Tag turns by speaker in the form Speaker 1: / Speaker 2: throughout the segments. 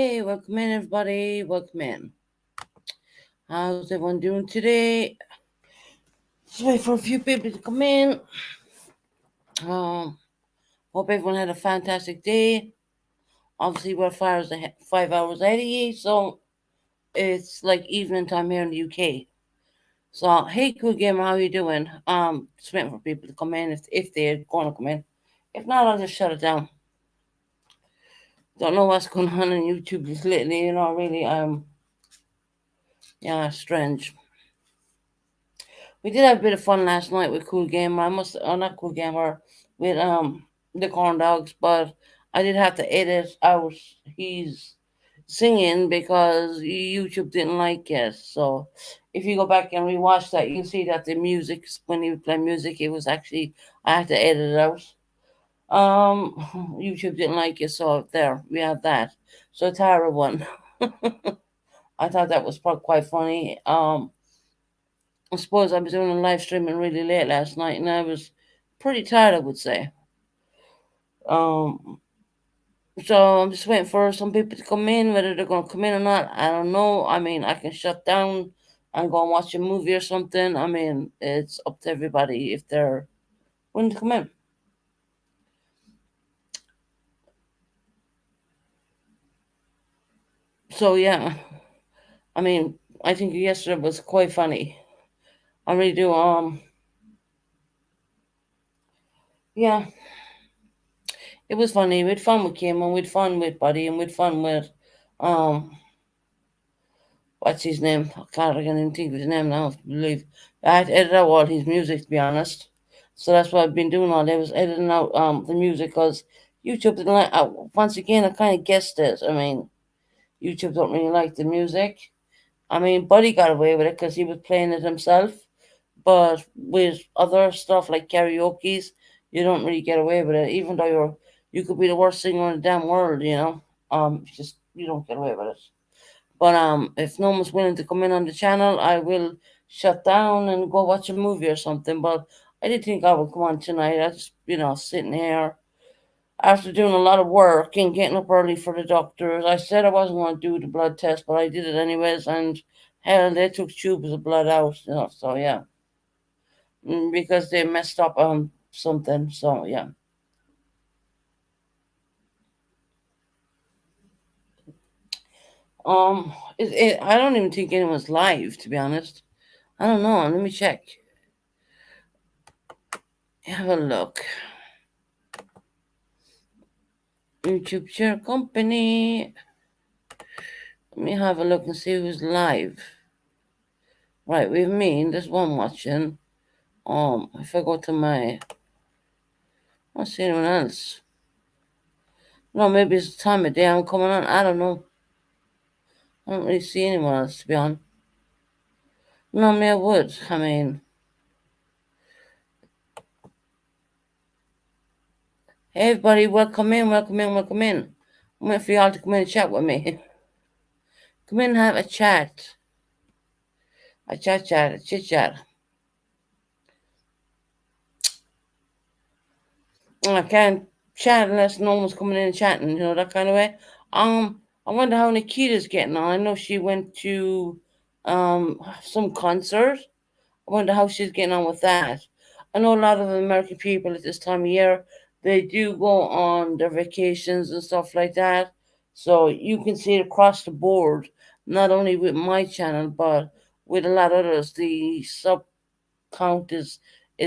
Speaker 1: Hey, welcome in, everybody. Welcome in. How's everyone doing today? Just wait for a few people to come in. Um, Hope everyone had a fantastic day. Obviously, we're 5 hours ahead of you, so it's like evening time here in the UK. So, hey, cool gamer, how you doing? Just waiting for people to come in if they're going to come in. If not, I'll just shut it down. Don't know what's going on YouTube just lately. Really, yeah, strange. We did have a bit of fun last night with Cool Gamer. Not Cool Gamer, with the Corn Dogs, but I did have to edit out his singing because YouTube didn't like it. So if you go back and rewatch that, you'll see that the music, when he was playing music, it was actually, I had to edit it out. Um, YouTube didn't like it, so there we have that. So Tara won. I thought that was quite funny. I suppose I was doing a live streaming really late last night, and I was pretty tired, I would say. Um, so I'm just waiting for some people to come in. Whether they're going to come in or not, I don't know. I mean, I can shut down and go and watch a movie or something. I mean, it's up to everybody if they're willing to come in. So yeah, I mean, I think yesterday was quite funny. I really do. Yeah, it was funny. We had fun with Kim, and we had fun with Buddy, and we had fun with um what's his name? God, I can't even think of his name now. I believe I had to edit out all his music, to be honest. So that's what I've been doing all day, was editing out the music, because YouTube didn't like. Once again, I kind of guessed it. I mean, YouTube don't really like the music. I mean, Buddy got away with it because he was playing it himself, but with other stuff like karaoke's, you don't really get away with it. Even though you could be the worst singer in the damn world, just you don't get away with it. But if no one's willing to come in on the channel, I will shut down and go watch a movie or something. But I did think I would come on tonight. I just, sitting here after doing a lot of work and getting up early for the doctors. I said I wasn't going to do the blood test, but I did it anyways. And hell, they took tubes of blood out. So yeah, because they messed up on something. So yeah. I don't even think anyone's live, to be honest. I don't know. Let me check. Have a look. YouTube Share Company. Let me have a look and see who's live. Right, with me, there's one watching. If I go to my, I don't see anyone else. No, maybe it's the time of day I'm coming on. I don't know. I don't really see anyone else, to be honest. Normally I would. I mean, hey everybody, welcome in, welcome in, welcome in. I'm waiting for y'all to come in and chat with me. Come in and have a chat. A chat, a chit chat. I can't chat unless no one's coming in and chatting, that kind of way. I wonder how Nikita's getting on. I know she went to some concert. I wonder how she's getting on with that. I know a lot of American people at this time of year, they do go on their vacations and stuff like that. So you can see it across the board, not only with my channel, but with a lot of others. The sub count is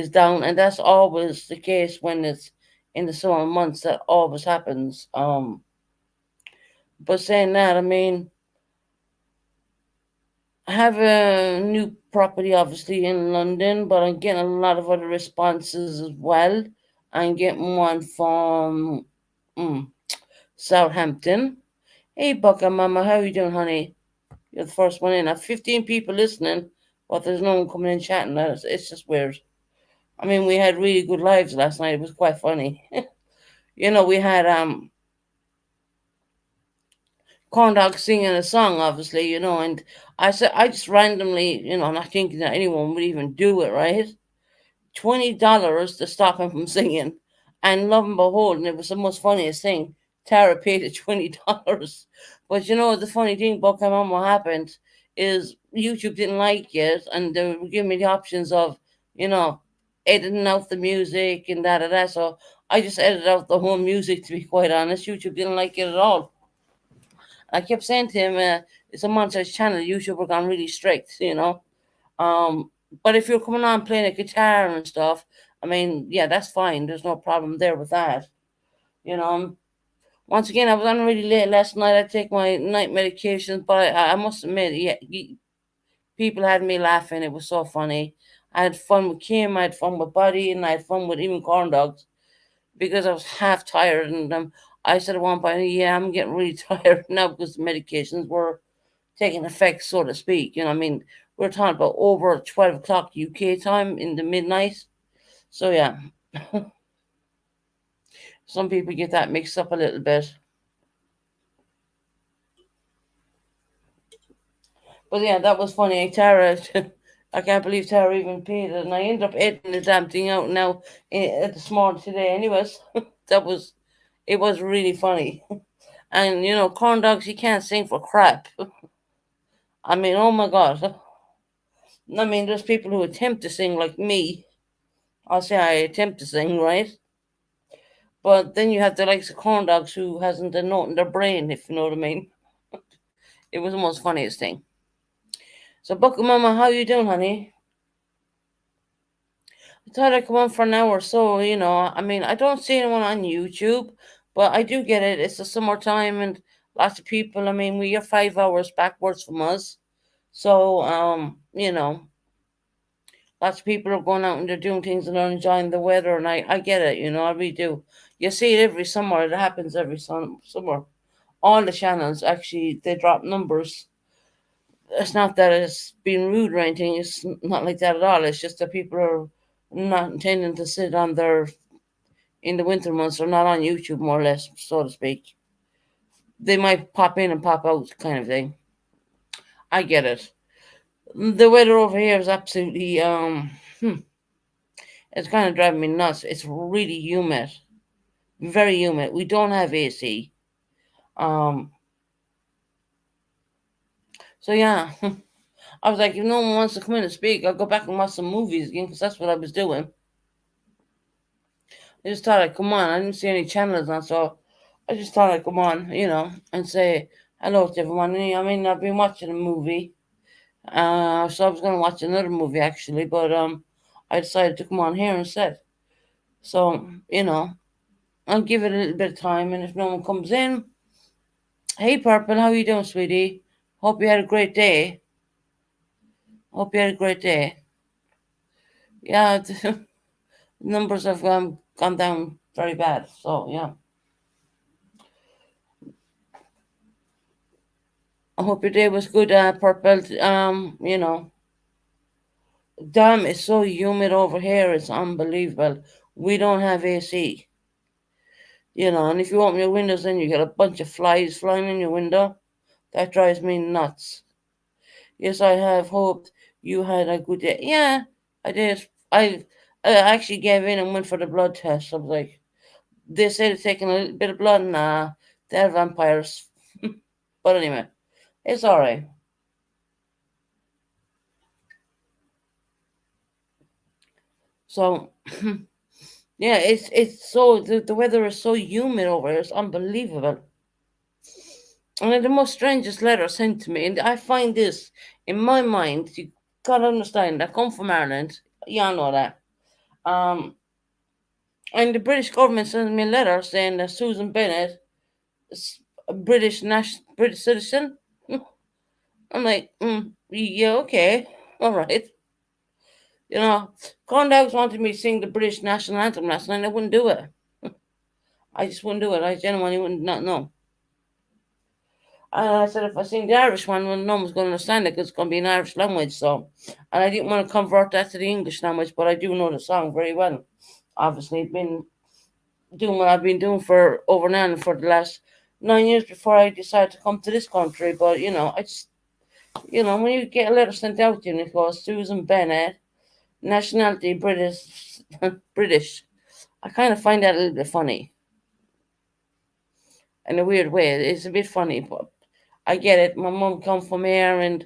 Speaker 1: down, and that's always the case when it's in the summer months. That always happens. But saying that, I mean, I have a new property, obviously, in London, but I'm getting a lot of other responses as well. I'm getting one from mm, Southampton. Hey, Bucka Mama, how you doing, honey? You're the first one in. I have 15 people listening, but there's no one coming in chatting. It's just weird. I mean, we had really good lives last night. It was quite funny. We had corn dog singing a song, obviously, and I just randomly, not thinking that anyone would even do it, right? $20 to stop him from singing, and lo and behold, and it was the most funniest thing. Tara paid the $20. But you know the funny thing about Come On What Happened is YouTube didn't like it, and they were giving me the options of, you know, editing out the music and da da da. So I just edited out the whole music. To be quite honest, YouTube didn't like it at all. I kept saying to him, "It's a montage channel. YouTube were gone really strict, you know." Um, but if you're coming on playing a guitar and stuff, I mean, yeah, that's fine. There's no problem there with that. You know, once again, I was on really late last night. I take my night medications, but I must admit, yeah, people had me laughing. It was so funny. I had fun with Kim, I had fun with Buddy, and I had fun with even corn dogs because I was half tired. And I said at one point, "Yeah, I'm getting really tired now because the medications were taking effect, so to speak." You know, I mean, we're talking about over 12 o'clock UK time in the midnight. So yeah, some people get that mixed up a little bit. But yeah, that was funny. Tara, I can't believe Tara even paid it, and I ended up editing the damn thing out now at this morning today. Anyways, that was it was really funny. And you know, corn dogs, you can't sing for crap. I mean, oh my god. I mean, there's people who attempt to sing like me. I'll say I attempt to sing, right? But then you have the likes of corn dogs who hasn't a note in their brain, if you know what I mean. It was the most funniest thing. So, Bucket Mama, how you doing, honey? I thought I'd come on for an hour or so, you know. I mean, I don't see anyone on YouTube, but I do get it. It's the summertime and lots of people. I mean, we are 5 hours backwards from us. So, you know, lots of people are going out and they're doing things and they're enjoying the weather. And I get it, you know, I really do. You see it every summer. It happens every summer. All the channels, actually, they drop numbers. It's not that it's being rude or anything. It's not like that at all. It's just that people are not intending to sit on their in the winter months are not on YouTube, more or less, so to speak. They might pop in and pop out, kind of thing. I get it. The weather over here is absolutely it's kind of driving me nuts. It's really humid, very humid. We don't have AC. Um, so yeah, I was like, if no one wants to come in and speak, I'll go back and watch some movies again because that's what I was doing. I just thought I'd come on. I didn't see any channels on, so I just thought I'd come on, you know, and say hello to everyone. I mean, I've been watching a movie. So I was going to watch another movie actually, but I decided to come on here instead. So you know, I'll give it a little bit of time, and if no one comes in, hey Purple, how you doing, sweetie? Hope you had a great day. Hope you had a great day. Yeah, the numbers have gone down very bad. So yeah, I hope your day was good, Purple. You know, damn, it's so humid over here. It's unbelievable. We don't have AC. You know, and if you open your windows, then you get a bunch of flies flying in your window. That drives me nuts. Yes, I have hoped you had a good day. Yeah, I did. I actually gave in and went for the blood test. I was like, they said it's taking a little bit of blood. Nah, they're vampires. But anyway, it's all right. So yeah, it's so the weather is so humid over here. It's unbelievable. And then the most strangest letter sent to me, and I find this in my mind. You gotta understand. I come from Ireland. Y'all know that. Um, and the British government sends me a letter saying that Susan Bennett is a British citizen. I'm like, yeah, okay, all right. You know, Condogs wanted me to sing the British national anthem last night. I wouldn't do it. I just wouldn't do it. I genuinely would not know. And I said, if I sing the Irish one, well, no one's going to understand it because it's going to be in Irish language. So, and I didn't want to convert that to the English language, but I do know the song very well. Obviously, been doing what I've been doing for over now for the last 9 years before I decided to come to this country. But you know, I just when you get a letter sent out to you and it goes Susan Bennett, nationality British, British. I kind of find that a little bit funny. in a weird way. It's a bit funny, but I get it. My mum come from here, and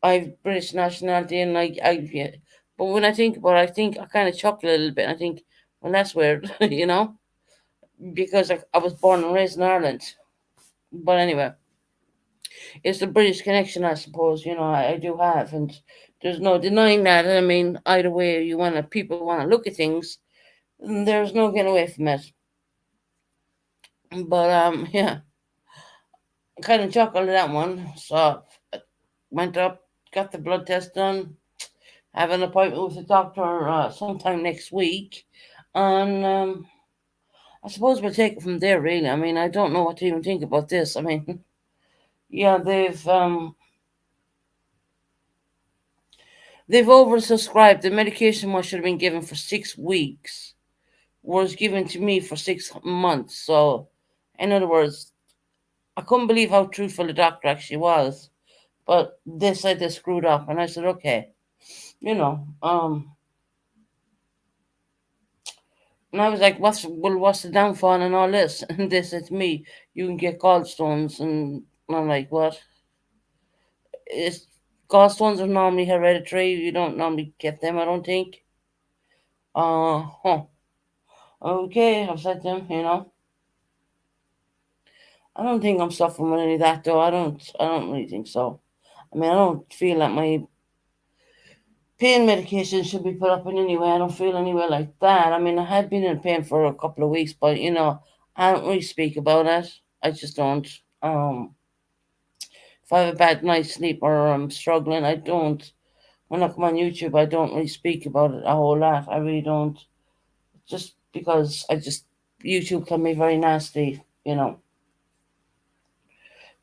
Speaker 1: I've British nationality, and yeah. But when I think about it, I think I kind of chuckle a little bit. I think, well, that's weird, because I was born and raised in Ireland. But anyway, it's the British connection, I suppose. I do have, and there's no denying that. I mean, either way people want to look at things, there's no getting away from it. But yeah, kind of chuckled at that one. So I went up, got the blood test done, have an appointment with the doctor sometime next week, and I suppose we'll take it from there. Really, I mean, I don't know what to even think about this. I mean, yeah, they've oversubscribed. The medication what should have been given for 6 weeks was given to me for 6 months. So, in other words, I couldn't believe how truthful the doctor actually was. But they said they screwed up, and I said, okay, you know. And I was like, what's the downfall and all this? And they said to me, you can get gallstones, and I'm like, what? It's Gallstones are normally hereditary. You don't normally get them, I don't think. Huh. Okay, I've said them. I don't think I'm suffering with any of that though. I don't really think so. I mean, I don't feel that my pain medication should be put up in any way. I don't feel anywhere like that. I mean, I had been in pain for a couple of weeks, but I don't really speak about it. I just don't. If I have a bad night's sleep or I'm struggling, I don't. When I come on YouTube, I don't really speak about it a whole lot. I really don't. Just because YouTube can be very nasty.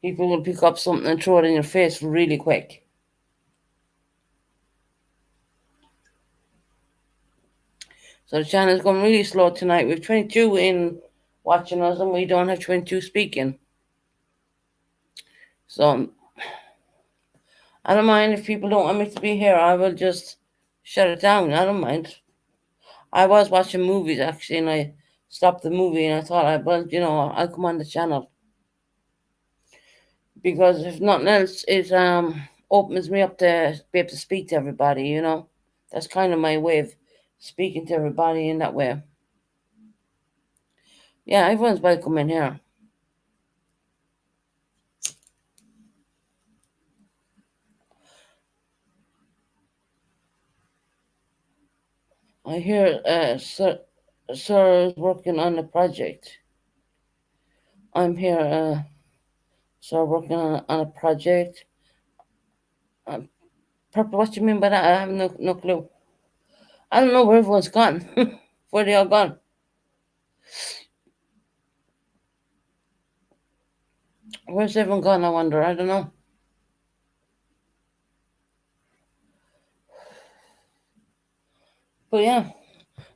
Speaker 1: People will pick up something and throw it in your face really quick. So the channel is going really slow tonight. We have 22 in watching us, and we don't have 22 speaking. So I don't mind if people don't want me to be here. I will just shut it down. I don't mind. I was watching movies actually, and I stopped the movie, and I thought, I'll come on the channel because if nothing else, it opens me up to be able to speak to everybody. That's kind of my way of speaking to everybody in that way. Yeah, everyone's welcome in here. I hear Sir is working on a project. I'm here, Sir, working on a project. Uh, Purple, what you mean by that? I have no clue. I don't know where everyone's gone. Where they all gone? Where's everyone gone? I wonder. I don't know. But yeah,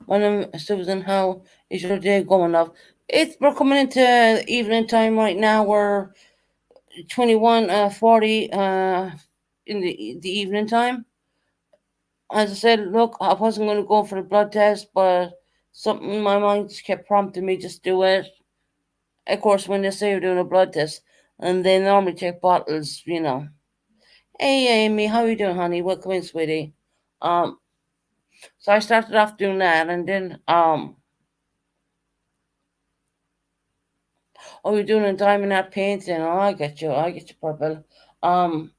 Speaker 1: my name is Susan. How is your day going, love? We're coming into evening time right now. We're 21:40 in the evening time. As I said, look, I wasn't going to go for the blood test, but something in my mind just kept prompting me just do it. Of course, when they say you're doing a blood test, and they normally take bottles. Hey, Amy, how you doing, honey? Welcome in, sweetie. Um, so I started off doing that, and then oh, you're doing a diamond art painting. Oh, I get you, purple. Um,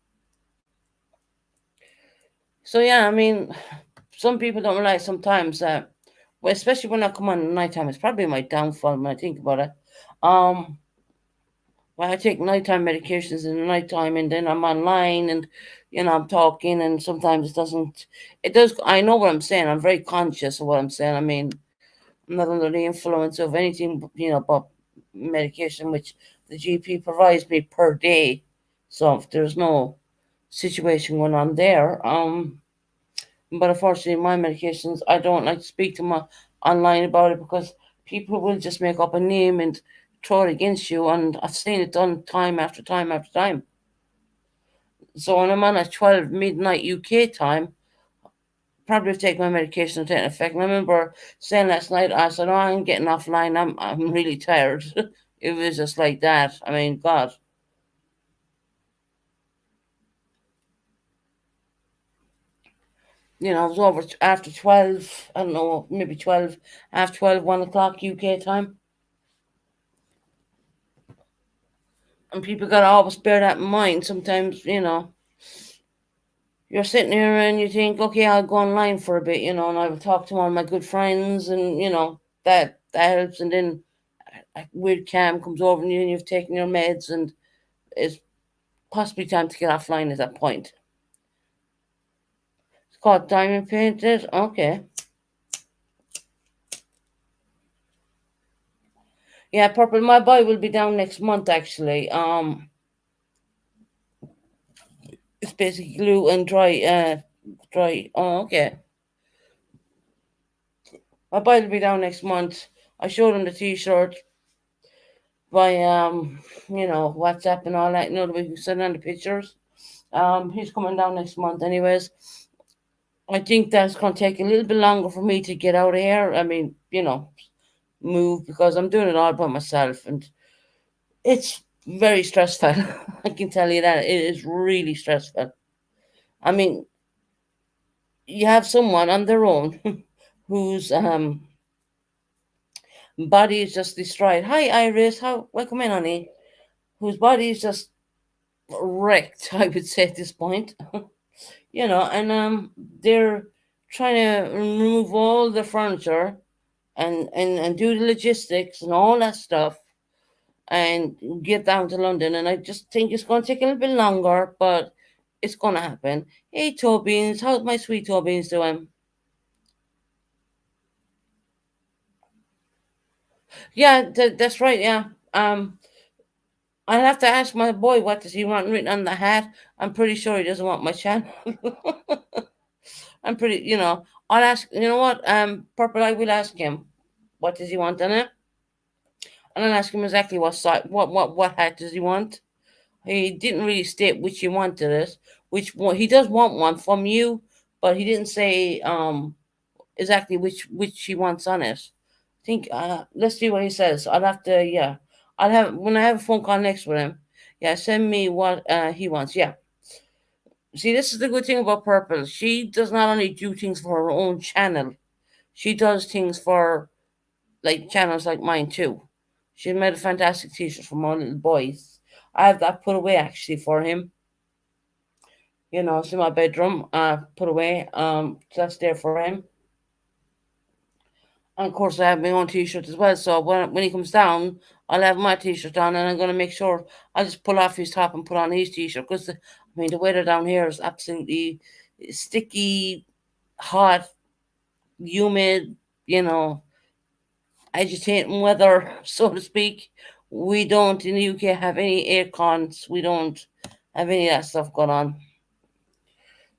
Speaker 1: so yeah, I mean, some people don't realize sometimes that, well, especially when I come on at nighttime, it's probably my downfall when I think about it. Um, well, I take nighttime medications in the nighttime, and then I'm online, and I'm talking, and sometimes it doesn't. It does. I know what I'm saying. I'm very conscious of what I'm saying. I mean, I'm not under the influence of anything, but medication which the GP provides me per day. So if there's no situation going on there, but unfortunately, my medications, I don't like to speak to my online about it because people will just make up a name and throw it against you, and I've seen it done time after time after time. So when I'm on at 12 midnight UK time, probably take my medication and take effect. And I remember saying last night, I said, "Oh, I'm getting offline. I'm really tired." It was just like that. I mean, God, it was over after 12. I don't know, maybe 12, after 12, 1 o'clock UK time. And people got to always bear that in mind. Sometimes, you're sitting here and you think, okay, I'll go online for a bit, and I will talk to one of my good friends, and that helps. And then a weird cam comes over and you've taken your meds, and it's possibly time to get offline at that point. It's called diamond painted. Okay. Yeah, purple. My boy will be down next month actually. It's basically glue and dry. Oh, okay. My boy will be down next month. I showed him the T-shirt by WhatsApp and all that. The way you send on the pictures. He's coming down next month, anyways. I think that's gonna take a little bit longer for me to get out of here. I mean, move because I'm doing it all by myself, and it's very stressful. I can tell you that it is really stressful. I mean, you have someone on their own whose body is just destroyed. Hi, Iris. How welcome in, honey. Whose body is just wrecked. I would say at this point. And they're trying to remove all the furniture and do the logistics and all that stuff and get down to London. And I just think it's going to take a little bit longer, but it's going to happen. Hey, Tobins, how's my sweet Tobins doing? Yeah, that's right. Yeah. I'll have to ask my boy what does he want written on the hat. I'm pretty sure he doesn't want my channel. I'm pretty, I'll ask. You know what? Purple. I will ask him. What does he want on it? And I'll ask him exactly what side, what hat does he want. He didn't really state which he wanted it, which one he does want one from you, but he didn't say exactly which he wants on it. I think let's see what he says. I'll have to I'll have when I have a phone call next with him. Yeah, send me what he wants. Yeah. See, this is the good thing about Purple. She does not only do things for her own channel, she does things for like channels like mine too. She made a fantastic t-shirt for my little boys. I have that put away actually for him. It's in my bedroom. Put away. That's there for him. And of course, I have my own T-shirt as well. So when he comes down, I'll have my T-shirt on, and I'm gonna make sure I'll just pull off his top and put on his T-shirt because the weather down here is absolutely sticky, hot, humid. You know, agitating weather, so to speak. We don't in the UK have any air cons. We don't have any of that stuff going on.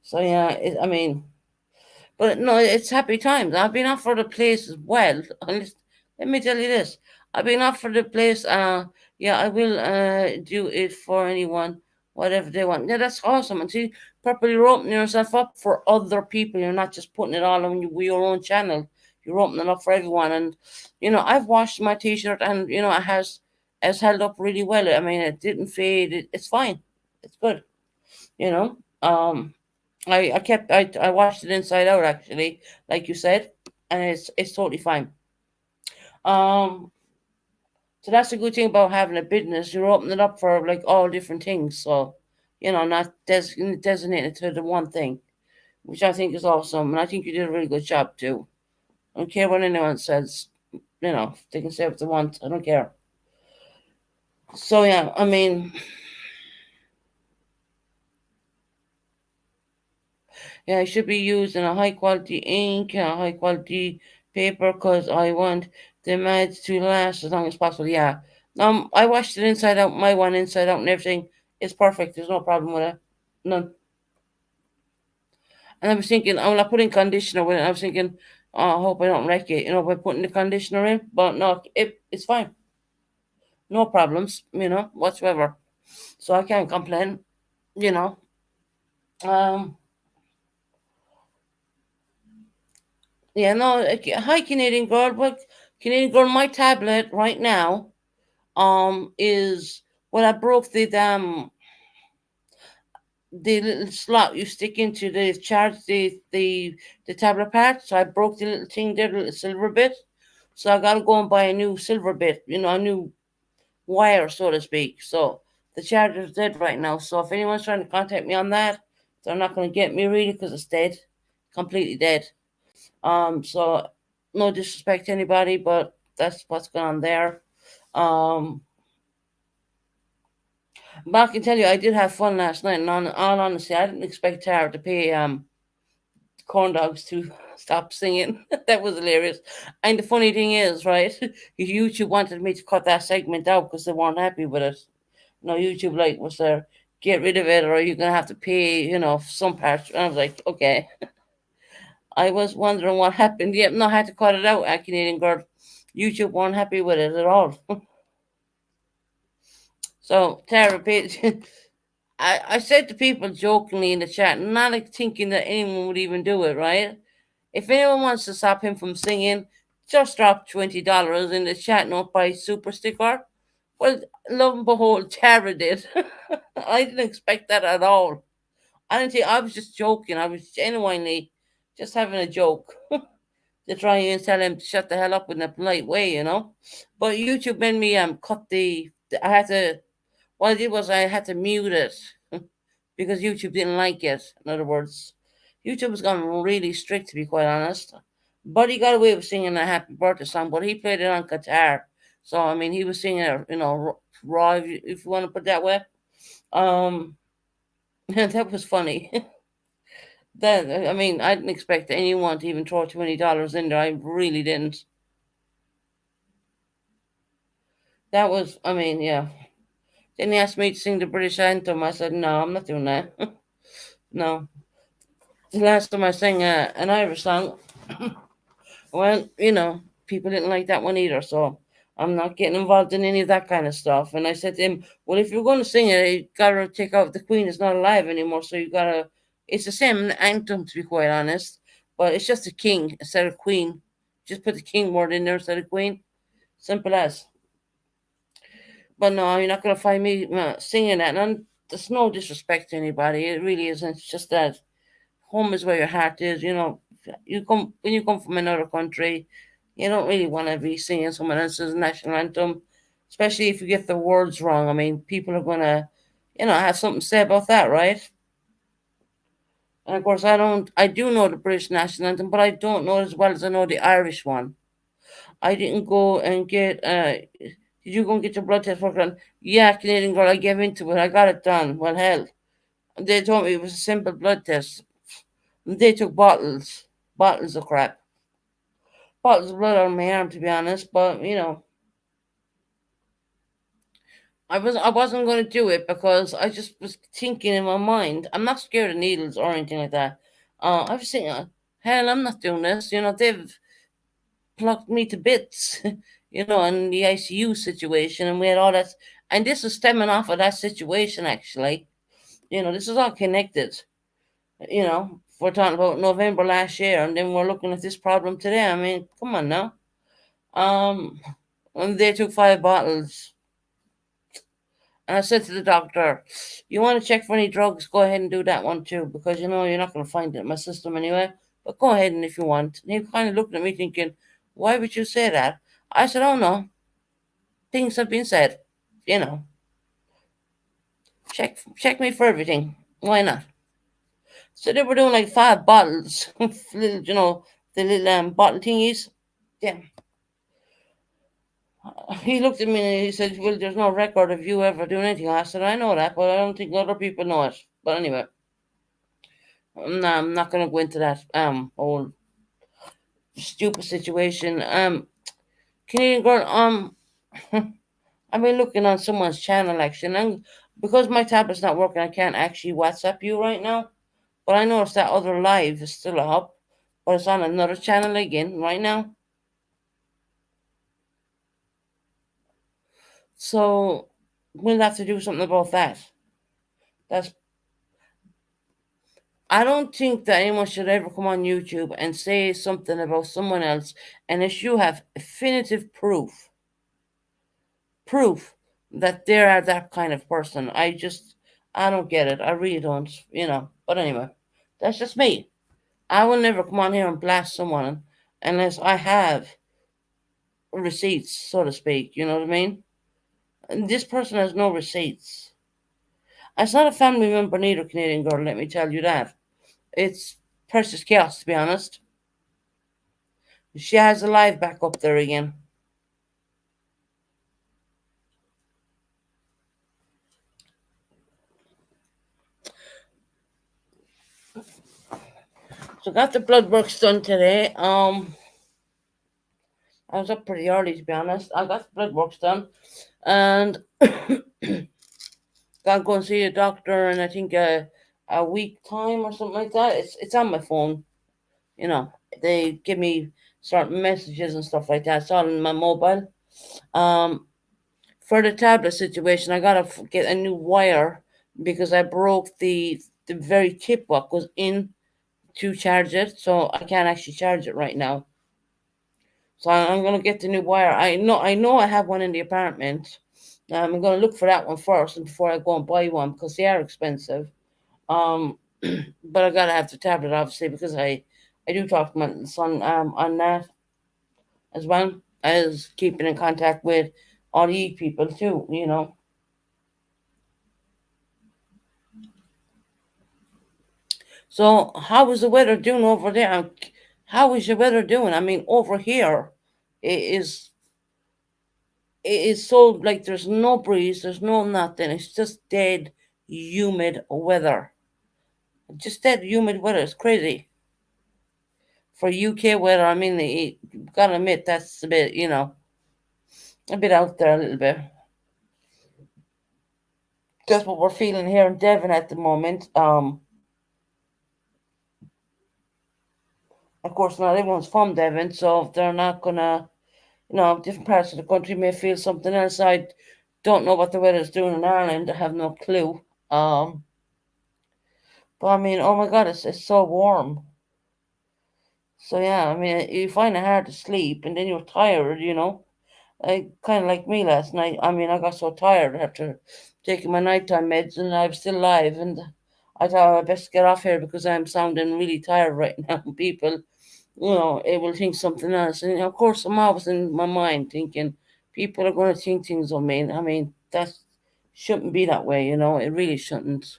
Speaker 1: So yeah, but no, it's happy times. I've been offered a place as well. And let me tell you this: I've been offered a place. Yeah, I will do it for anyone, whatever they want. Yeah, that's awesome. And see, properly you're opening yourself up for other people. You're not just putting it all on your own channel. You're opening it up for everyone. And I've washed my T-shirt, and it has held up really well. I mean, it didn't fade. It's fine. It's good. You know. I washed it inside out actually, like you said, and it's totally fine. Um, so that's the good thing about having a business. You're opening it up for like all different things. So, not designated to the one thing, which I think is awesome, and I think you did a really good job too. I don't care what anyone says. They can say what they want. I don't care. So yeah, yeah, it should be used in a high quality ink and a high quality paper because I want the meds to last as long as possible. Yeah. I washed it inside out, my one inside out and everything. It's perfect. There's no problem with it. None. And I was thinking, I'm not putting conditioner with it. I was thinking, oh, I hope I don't wreck it, by putting the conditioner in. But no, it's fine. No problems, whatsoever. So I can't complain, you know. Um, yeah, no, hi Canadian girl. But Canadian girl, my tablet right now. is when I broke the little slot you stick into the charge the tablet part. So I broke the little thing there, the little silver bit. So I gotta go and buy a new silver bit, a new wire, so to speak. So the charger's dead right now. So if anyone's trying to contact me on that, they're not gonna get me really because it's dead, completely dead. So no disrespect to anybody, but that's what's going on there. Um, but I can tell you, I did have fun last night, and on all honesty, I didn't expect Tara to pay corn dogs to stop singing. That was hilarious. And the funny thing is, right, YouTube wanted me to cut that segment out because they weren't happy with it. No, YouTube like was there, get rid of it, or you're gonna have to pay, some parts. And I was like, okay. I was wondering what happened. Yep, no, I had to cut it out. A Canadian girl, YouTube weren't happy with it at all. So Tara Page, I said to people jokingly in the chat, not like thinking that anyone would even do it, right? If anyone wants to stop him from singing, just drop $20 in the chat, not buy super sticker. Well, lo and behold, Tara did. I didn't expect that at all. I didn't think I was just joking. I was genuinely just having a joke to try and tell him to shut the hell up in a polite way. But YouTube made me cut I had to. What I did was I had to mute it because YouTube didn't like it. In other words, YouTube was gone really strict, to be quite honest. But he got away with singing a happy birthday song, but he played it on guitar. So I mean, he was singing it, raw, if you want to put it that way. Um, that was funny. That I mean, I didn't expect anyone to even throw $20 in there. I really didn't. That was, I mean, yeah. Then he asked me to sing the British anthem. I said, no, I'm not doing that. No. The last time I sang an Irish song, well, people didn't like that one either. So I'm not getting involved in any of that kind of stuff. And I said to him, well, if you're going to sing it, you got to take out the Queen is not alive anymore. So you got to, it's the same anthem, to be quite honest. But it's just a king instead of queen. Just put the king word in there instead of queen. Simple as. But no, you're not going to find me singing that. And there's no disrespect to anybody. It really isn't. It's just that home is where your heart is. When you come from another country, you don't really want to be singing someone else's national anthem, especially if you get the words wrong. I mean, people are going to, have something to say about that, right? And of course, I do know the British national anthem, but I don't know it as well as I know the Irish one. I didn't go and did you go and get your blood test work done? Yeah, Canadian girl, I gave into it. I got it done. Well, hell. They told me it was a simple blood test. They took bottles of crap. Bottles of blood on my arm, to be honest, but, I wasn't going to do it because I just was thinking in my mind, I'm not scared of needles or anything like that. I was thinking, hell, I'm not doing this. They've plucked me to bits, in the ICU situation, and we had all that. And this is stemming off of that situation, actually. This is all connected. We're talking about November last year, and then we're looking at this problem today. I mean, come on now. Um, and they took 5 bottles. And I said to the doctor, you want to check for any drugs? Go ahead and do that one too, because you're not going to find it in my system anyway. But go ahead and if you want. And he kind of looked at me thinking, why would you say that? I said, oh no, things have been said. You know, check me for everything. Why not? So they were doing like 5 bottles, little, the little bottle thingies. Yeah. He looked at me and he said, well, there's no record of you ever doing anything. I said, I know that, but I don't think other people know it. But anyway, I'm not going to go into that whole stupid situation. Canadian girl, I've been looking on someone's channel actually, and because my tablet's not working, I can't actually WhatsApp you right now. But I noticed that other live is still up, but it's on another channel again right now. So we'll have to do something about that. That's I don't think that anyone should ever come on YouTube and say something about someone else unless you have definitive proof proof that they are that kind of person. I don't get it. I really don't, you know. But anyway, that's just me. I will never come on here and blast someone unless I have receipts, so to speak. You know what I mean? And this person has no receipts. It's not a family member neither, Canadian girl, let me tell you that. It's precious chaos, to be honest. She has a live back up there again. So got the blood works done today. I was up pretty early, to be honest. I got the blood works done, and got to go and see a doctor in I think a week time or something like that. It's on my phone. You know, they give me certain messages and stuff like that. It's all in my mobile. Um, for the tablet situation, I gotta get a new wire because I broke the very tip what goes in to charge it, so I can't actually charge it right now. So I'm gonna get the new wire. I know I have one in the apartment. I'm gonna look for that one first, and before I go and buy one because they are expensive. Um, but I gotta have the tablet obviously because I do talk to my son on that as well as keeping in contact with all the people too. You know. So how is the weather doing over there? How is your weather doing? I mean, over here, it is it is so like there's no breeze, there's no nothing. It's just dead humid weather. Just dead humid weather. It's crazy for UK weather. I mean, you gotta admit that's a bit, a bit out there a little bit. That's what we're feeling here in Devon at the moment. Of course, not everyone's from Devon, so they're not gonna, different parts of the country may feel something else. I don't know what the weather's doing in Ireland. I have no clue. But I mean, oh my God, it's so warm. So yeah, I mean, you find it hard to sleep, and then you're tired. I kind of like me last night. I mean, I got so tired after taking my nighttime meds, and I'm still alive. And I thought I'd best get off here because I'm sounding really tired right now. People, it will think something else. And of course, I'm always in my mind thinking people are going to think things of me. I mean, that shouldn't be that way. It really shouldn't.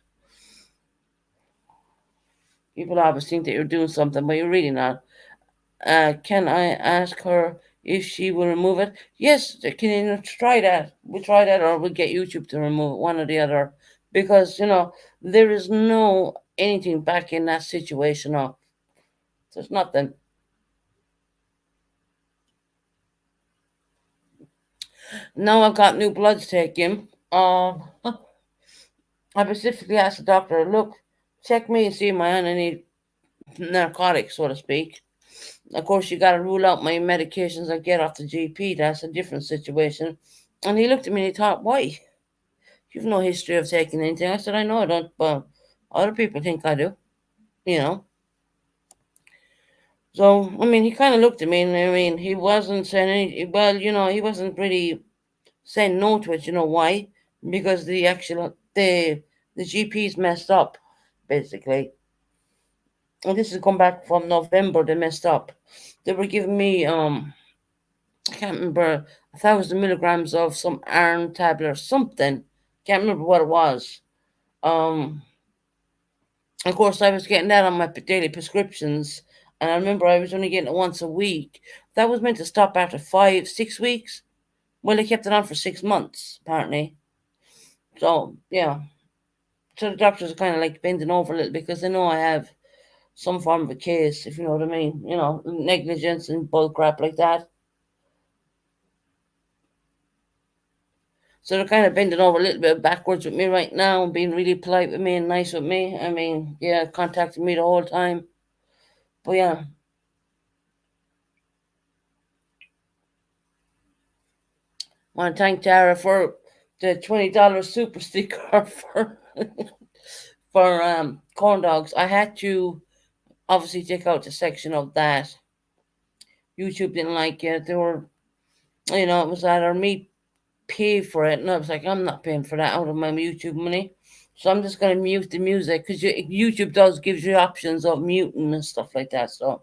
Speaker 1: People always think that you're doing something, but you're really not. Can I ask her if she will remove it? Yes, can you try that? We'll try that, or we'll get YouTube to remove it, one or the other. Because, there is no anything back in that situation up. There's nothing. Now I've got new bloods taken. I specifically asked the doctor, look, check me and see am I on any narcotics, so to speak. Of course, you got to rule out my medications I get off the GP. That's a different situation. And he looked at me and he thought, why? You've no history of taking anything. I said, I know I don't, but other people think I do, you know. So, I mean, he kind of looked at me and I mean, he wasn't saying anything. Well, he wasn't really saying no to it. You know why? Because the GP's messed up, basically. And this is come back from November. They messed up. They were giving me I can't remember 1,000 milligrams of some iron tablet or something. Can't remember what it was. Um, of course, I was getting that on my daily prescriptions, and I remember I was only getting it once a week. That was meant to stop after 5, 6 weeks. Well, they kept it on for 6 months apparently. So yeah, so the doctors are kind of like bending over a little because they know I have some form of a case, if you know what I mean. Negligence and bull crap like that. So they're kind of bending over a little bit backwards with me right now and being really polite with me and nice with me. I mean, yeah, contacting me the whole time. But yeah, want to thank Tara for the $20 super sticker for corn dogs. I had to obviously take out the section of that. YouTube didn't like it. They were, it was either meat pay for it, and I was like, I'm not paying for that out of my YouTube money. So I'm just gonna mute the music because YouTube does gives you options of muting and stuff like that. So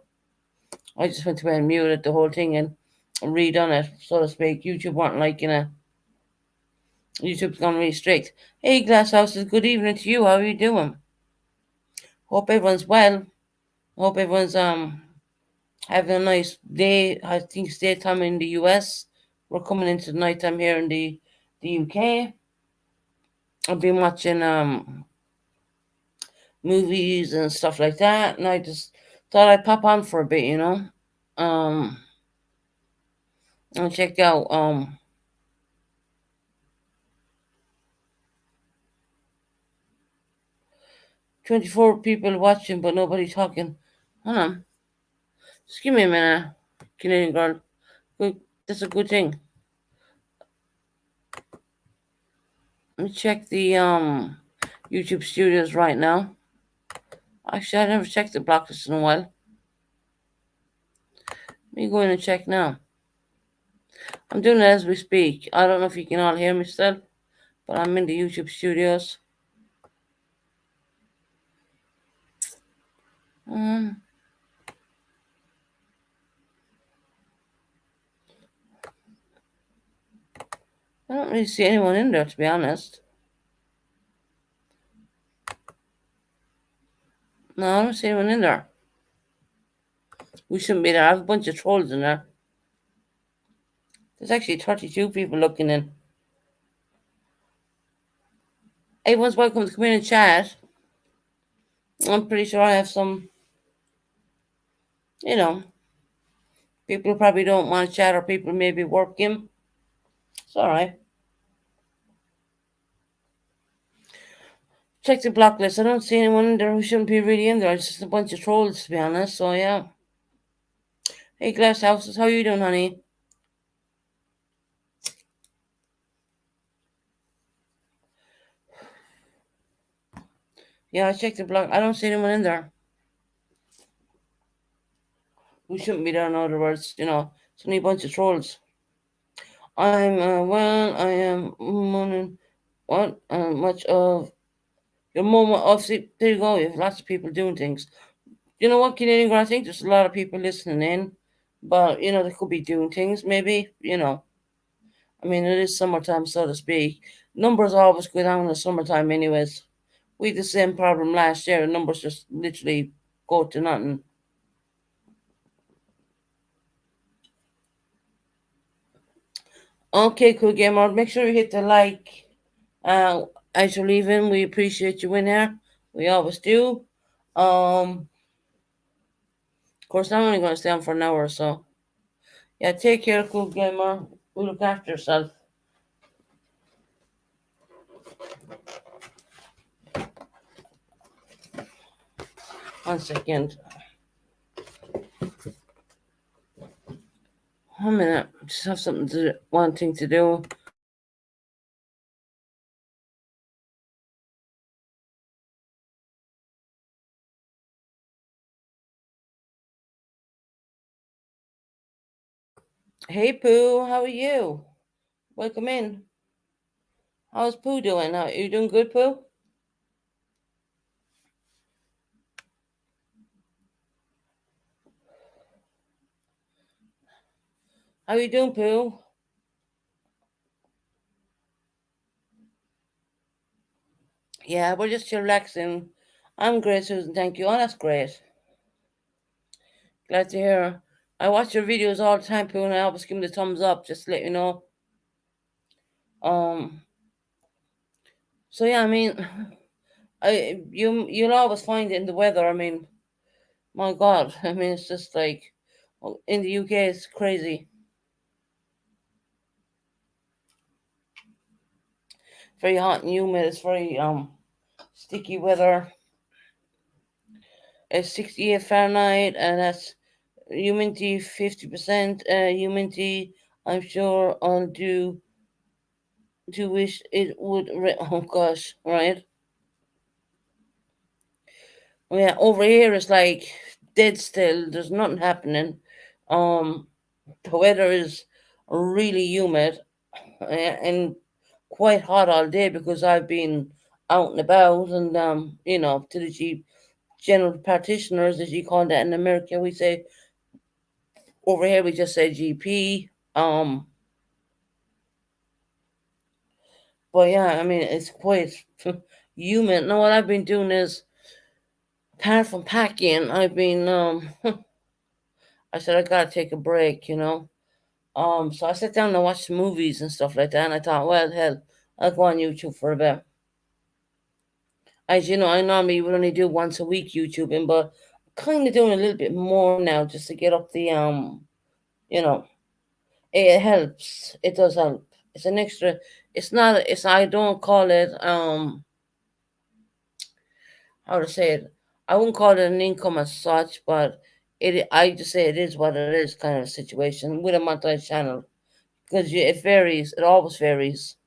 Speaker 1: I just went away and muted the whole thing and redone it, so to speak. YouTube weren't liking it. YouTube's gone really strict. Hey, Glass Houses, good evening to you. How are you doing? Hope everyone's well. Hope everyone's having a nice day. I think it's daytime in the US. We're coming into nighttime here in the UK. I've been watching movies and stuff like that, and I just thought I'd pop on for a bit, Um, and check out 24 people watching, but nobody talking. Hold on, just give me a minute, Canadian girl. Good, that's a good thing. Let me check the YouTube studios right now. Actually, I never checked the blocklist in a while. Let me go in and check now. I'm doing it as we speak. I don't know if you can all hear me still, but I'm in the YouTube studios. Um, I don't really see anyone in there, to be honest. No, I don't see anyone in there. We shouldn't be there. I have a bunch of trolls in there. There's actually 32 people looking in. Everyone's welcome to come in and chat. I'm pretty sure I have some, you know, people who probably don't want to chat or people maybe working. It's all right. Check the block list. I don't see anyone in there who shouldn't be really in there. It's just a bunch of trolls, to be honest. So, yeah. Hey, Glass Houses, how you doing, honey? Yeah, I checked the block. I don't see anyone in there. We shouldn't be there, in other words. It's only a bunch of trolls. I am mourning what much of your moment of see, there you go. You have lots of people doing things. You know what, Canadian girl? I think there's a lot of people listening in, but they could be doing things. Maybe I mean, it is summertime, so to speak. Numbers always go down in the summertime, anyways. We had the same problem last year. The numbers just literally go to nothing. Okay, cool gamer. Make sure you hit the like. As you're leaving, we appreciate you in here. We always do. Of course, I'm only going to stay on for an hour or so. Yeah, take care, cool gamer. We look after yourself. One second. 1 minute. Just have something wanting to do. Hey, Pooh, how are you? Welcome in. How's Pooh doing? Are you doing good, Pooh? How are you doing, Pooh? Yeah, we're just relaxing. I'm great, Susan. Thank you. Oh, that's great. Glad to hear. I watch your videos all the time, Pooh, and I always give them the thumbs up, just to let you know. Um. So yeah, I mean, you'll always find it in the weather. I mean, my God, I mean, it's just like in the UK, it's crazy. Very hot and humid. It's very sticky weather. It's 68 Fahrenheit, and that's humidity 50%. Humidity, I'm sure I'll do wish it would. Oh gosh, right? Yeah, over here it's like dead still. There's nothing happening. Um, the weather is really humid. and quite hot all day because I've been out and about and to the general practitioners, as you call that in America. We say over here we just say GP. But yeah, I mean it's quite human. Now what I've been doing is, apart from packing, I've been I said I gotta take a break, you know. So I sat down and watched movies and stuff like that, and I thought, well, hell, I'll go on YouTube for a bit. As you know, I normally would only do once a week YouTubing, but kind of doing a little bit more now just to get up the you know, it helps. It does help. It's an extra. It's not. It's I don't call it how to say it. I wouldn't call it an income as such, but it. I just say it is what it is kind of a situation with a monetized channel because it varies. It always varies.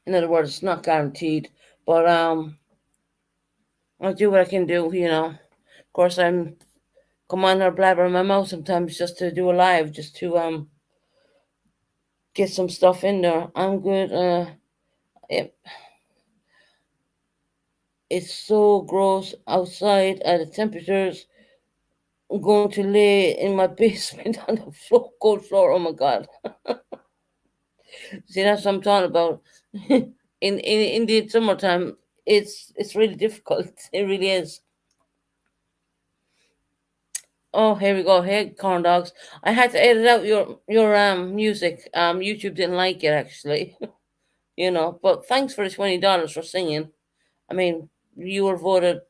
Speaker 1: In other words, it's not guaranteed. But I do what I can do. You know. Of course, I'm come on or blabber in my mouth sometimes just to do a live, just to get some stuff in there. I'm good. It, it's so gross outside at the temperatures. I'm going to lay in my basement on the floor, cold floor. Oh my god! See, that's what I'm talking about. In the summertime, it's really difficult. It really is. Oh, here we go. Hey, corn dogs. I had to edit out your music. YouTube didn't like it actually. But thanks for the $20 for singing. I mean, you were voted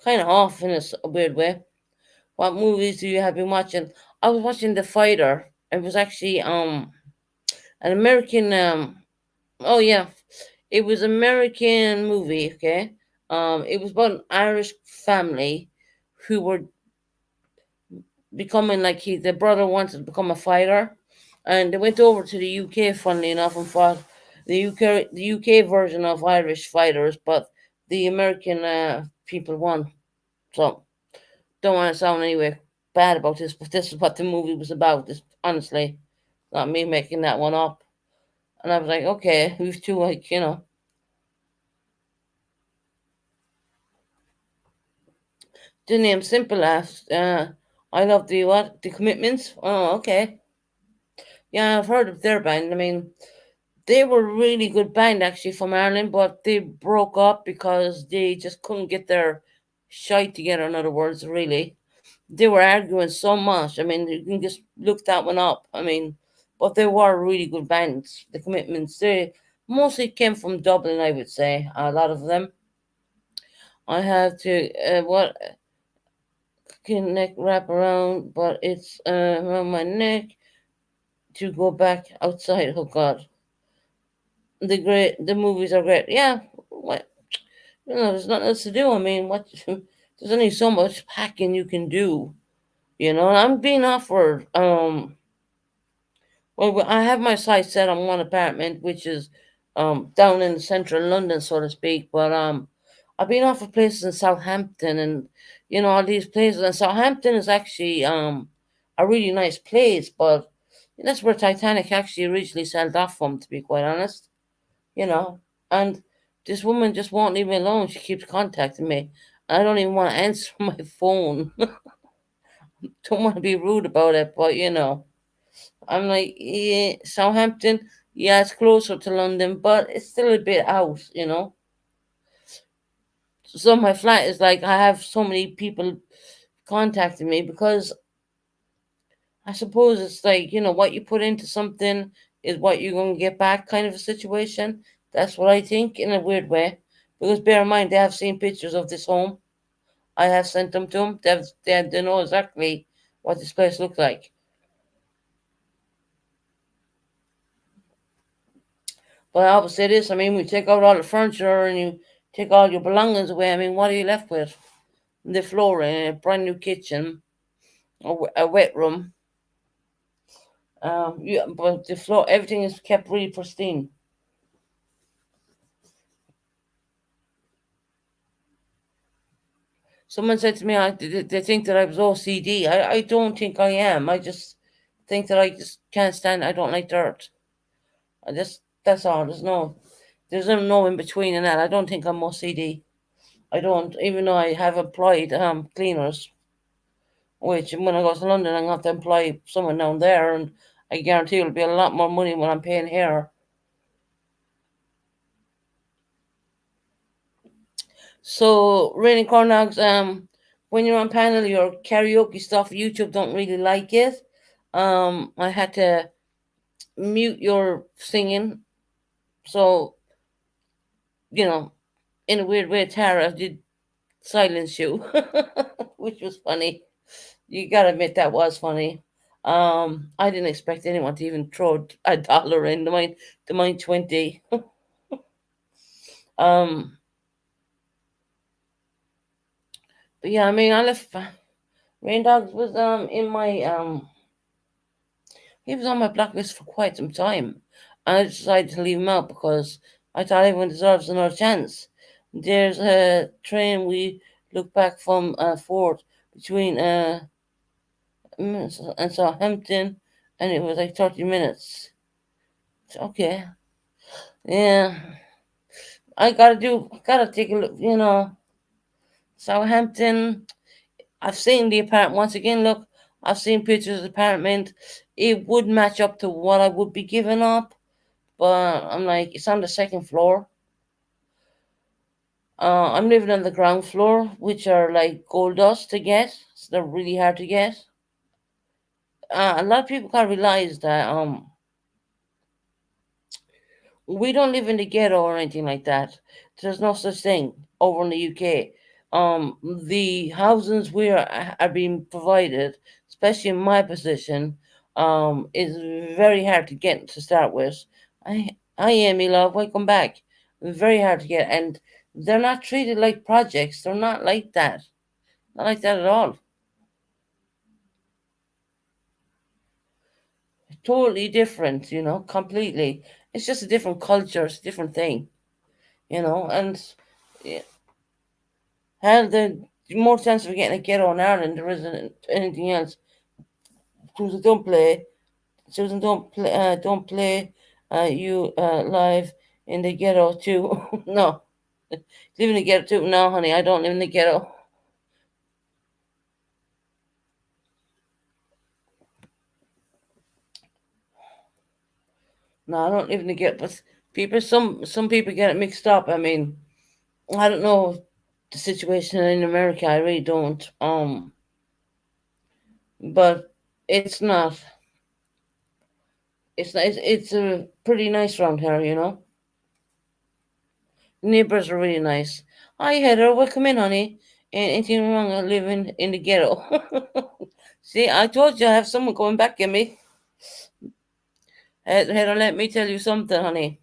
Speaker 1: kind of off in a weird way. What movies do you have been watching? I was watching The Fighter. It was actually an American oh yeah, it was American movie. Okay, it was about an Irish family who were becoming like the brother wanted to become a fighter, and they went over to the UK, funnily enough, and fought the UK version of Irish fighters, but the American people won. So don't want to sound anyway bad about this, but this is what the movie was about. This honestly, not me making that one up. And I was like, okay, we've two like the name Simple Laughs. I love the what the Commitments. Oh, okay. Yeah, I've heard of their band. I mean, they were a really good band actually from Ireland, but they broke up because they just couldn't get their shite together. In other words, really, they were arguing so much. I mean, you can just look that one up. I mean, but they were really good bands. The Commitments, they mostly came from Dublin, I would say. A lot of them. I have to what can neck wrap around, but it's around my neck to go back outside. Oh God, the movies are great. Yeah, what there's nothing else to do. I mean, what there's only so much packing you can do. I'm being offered. Well, I have my sights set on one apartment, which is down in central London, so to speak. But I've been offered places in Southampton, and all these places. And Southampton is actually a really nice place, but that's where Titanic actually originally sailed off from. To be quite honest, you know. And this woman just won't leave me alone. She keeps contacting me. I don't even want to answer my phone. Don't want to be rude about it, but I'm like, yeah, Southampton, yeah, it's closer to London, but it's still a bit out. So my flat is like, I have so many people contacting me because I suppose it's like, what you put into something is what you're going to get back kind of a situation. That's what I think in a weird way. Because bear in mind, they have seen pictures of this home. I have sent them to them. They know exactly what this place looks like. But I always say this, I mean, we take out all the furniture and you take all your belongings away. I mean, what are you left with? The flooring, a brand new kitchen, a wet room. But the floor, everything is kept really pristine. Someone said to me, they think that I was OCD. I don't think I am. I just think that I just can't stand. I don't like dirt. I just that's all. There's no in between in that. I don't think I'm OCD. I don't, even though I have employed cleaners, which when I go to London, I'm going to have to employ someone down there, and I guarantee it'll be a lot more money when I'm paying here. So, Raining Cornogs, when you're on panel, your karaoke stuff, YouTube don't really like it. I had to mute your singing, so you know, in a weird way, Tara did silence you, which was funny. You gotta admit that was funny. I didn't expect anyone to even throw $1 in the mine 20. um, but yeah, I mean, I left. Rain Dogs was in my he was on my blacklist for quite some time, and I decided to leave him out because I thought everyone deserves another chance. There's a train we look back from Fort between and Southampton, and it was like 30 minutes. Okay, yeah, gotta take a look. Southampton. I've seen the apartment once again. Look, I've seen pictures of the apartment. It would match up to what I would be giving up, but I'm like, it's on the second floor. I'm living on the ground floor, which are like gold dust to get. So they're really hard to get. A lot of people can't realize that we don't live in the ghetto or anything like that. There's no such thing over in the UK. The housings are being provided, especially in my position, is very hard to get to start with. I am, love. Welcome back. Very hard to get, and they're not treated like projects. They're not like that. Not like that at all. Totally different, completely. It's just a different culture. It's a different thing, and yeah, hell, the more chance of getting a ghetto in Ireland there isn't anything else. Susan, don't play. Susan, don't play. You live in the ghetto too. No, live in the ghetto too. No, honey, I don't live in the ghetto. No, I don't live in the ghetto. But some people get it mixed up. I mean, I don't know the situation in America. I really don't. But it's not. It's nice. It's pretty nice around here. Neighbors are really nice. Hi, Heather. Welcome in, honey. Ain't anything wrong with living in the ghetto? See, I told you I have someone coming back at me. Heather, let me tell you something, honey.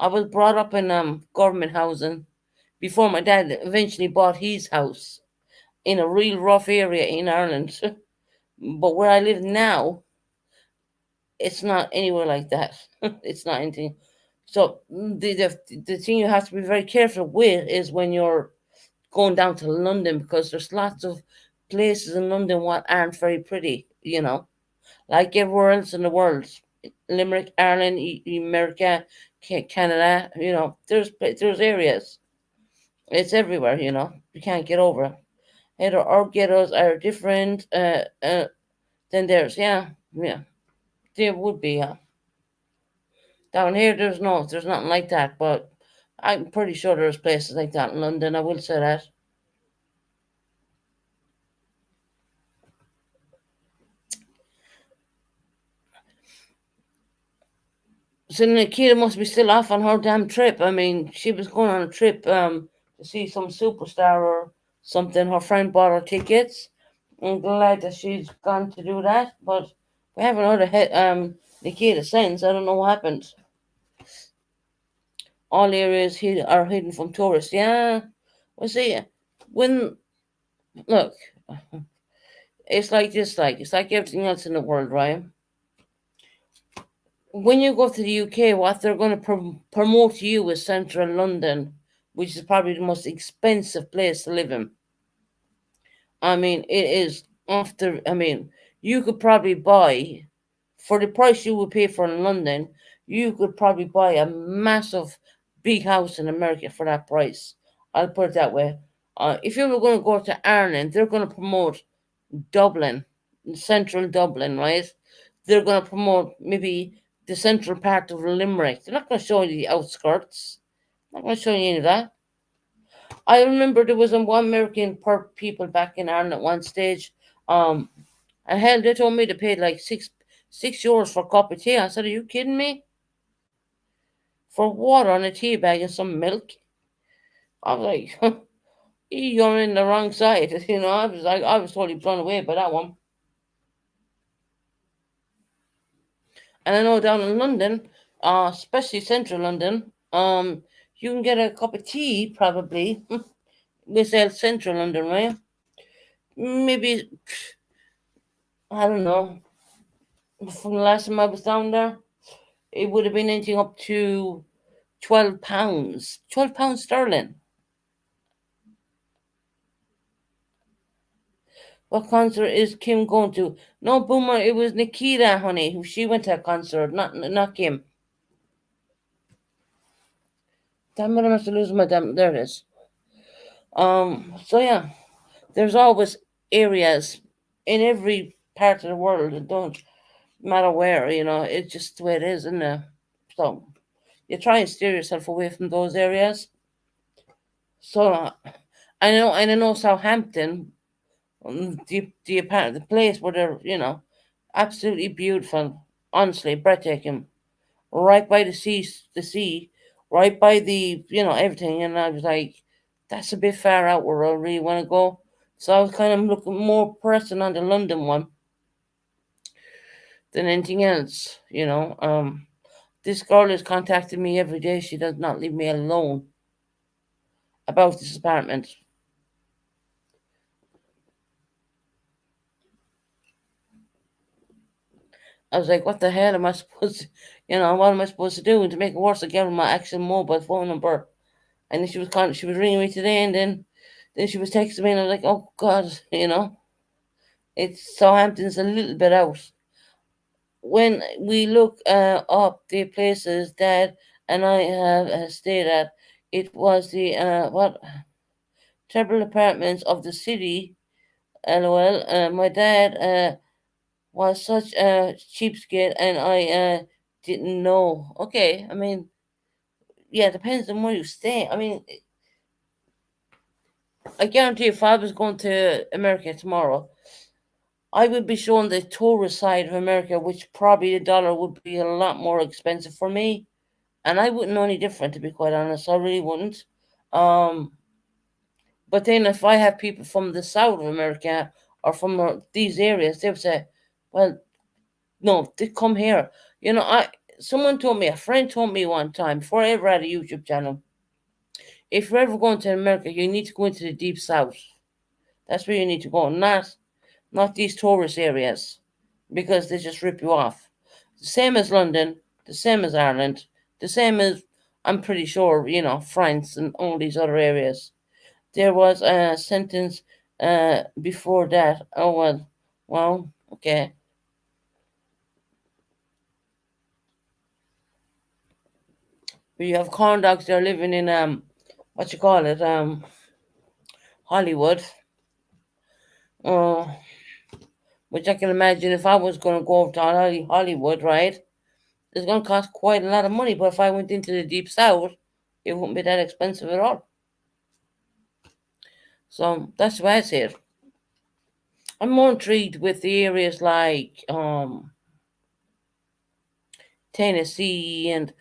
Speaker 1: I was brought up in government housing before my dad eventually bought his house in a real rough area in Ireland. But where I live now, it's not anywhere like that. It's not anything. So the thing you have to be very careful with is when you're going down to London, because there's lots of places in London what aren't very pretty, like everywhere else in the world. Limerick, Ireland, America, Canada, there's areas. It's everywhere, You can't get over. Our ghettos are different than theirs. Yeah, yeah, there would be. Down here, there's nothing like that. But I'm pretty sure there's places like that in London. I will say that. So Nikita must be still off on her damn trip. I mean, she was going on a trip to see some superstar or something. Her friend bought her tickets. I'm glad that she's gone to do that. But we haven't heard Nikita since. I don't know what happened. All areas are hidden from tourists. Yeah, well, see, when look, it's like this. Like it's like everything else in the world, right? When you go to the UK, what they're going to promote you is central London, which is probably the most expensive place to live in. I mean, it is off the. I mean, you could probably buy for the price you would pay for in London. You could probably buy a massive big house in America for that price. I'll put it that way. If you were going to go to Ireland, they're going to promote Dublin, central Dublin, right? They're going to promote maybe the central part of Limerick. They're not going to show you the outskirts. Not going to show you any of that. I remember there was one American per people back in Ireland at one stage. Um, and hell, they told me to pay like €6 for a cup of tea. I said, "Are you kidding me? For water and a tea bag and some milk?" I was like, "You're in the wrong side." I was totally blown away by that one. And I know down in London, especially central London, you can get a cup of tea probably. We say central London, right? Maybe I don't know. From the last time I was down there, it would have been anything up to £12, £12 sterling. What concert is Kim going to? No, Boomer, it was Nikita, honey, who she went to a concert, not Kim. Damn it, I must have losing my damn. There it is. So yeah, there's always areas in every part of the world that don't matter where. It's just the way it is, isn't it? So you try and steer yourself away from those areas. So I know Southampton, the place where they're absolutely beautiful, honestly breathtaking, right by the sea, right by the everything, and I was like, that's a bit far out where I really want to go. So I was kind of looking more pressing on the London one than anything else. This girl is contacting me every day. She does not leave me alone about this apartment. I was like, what the hell am I supposed to, what am I supposed to do? And to make it worse, I gave her my actual mobile phone number. And then she was ringing me today, and then she was texting me, and I was like, oh God, it's Southampton's a little bit out. When we look up the places that and I have stayed at, it was the what terrible apartments of the city. LOL. My dad was such a cheapskate, and I didn't know. Okay, I mean, yeah, it depends on where you stay. I mean, I guarantee if I was going to America tomorrow, I would be showing the tourist side of America, which probably the dollar would be a lot more expensive for me, and I wouldn't know any different, to be quite honest. I really wouldn't. Um, but then if I have people from the south of America or from these areas, they would say, "Well, no, they come here." Someone told me, a friend told me one time before I ever had a YouTube channel, if you're ever going to America, you need to go into the deep south. That's where you need to go, not these tourist areas, because they just rip you off. The same as London, the same as Ireland, the same as I'm pretty sure France and all these other areas. There was a sentence before that. Oh well, okay. You have corn dogs. They're living in what you call it, Hollywood. Uh, which I can imagine if I was going to go over to Hollywood, right? It's going to cost quite a lot of money. But if I went into the deep south, it wouldn't be that expensive at all. So that's why I say it. I'm more intrigued with the areas like Tennessee and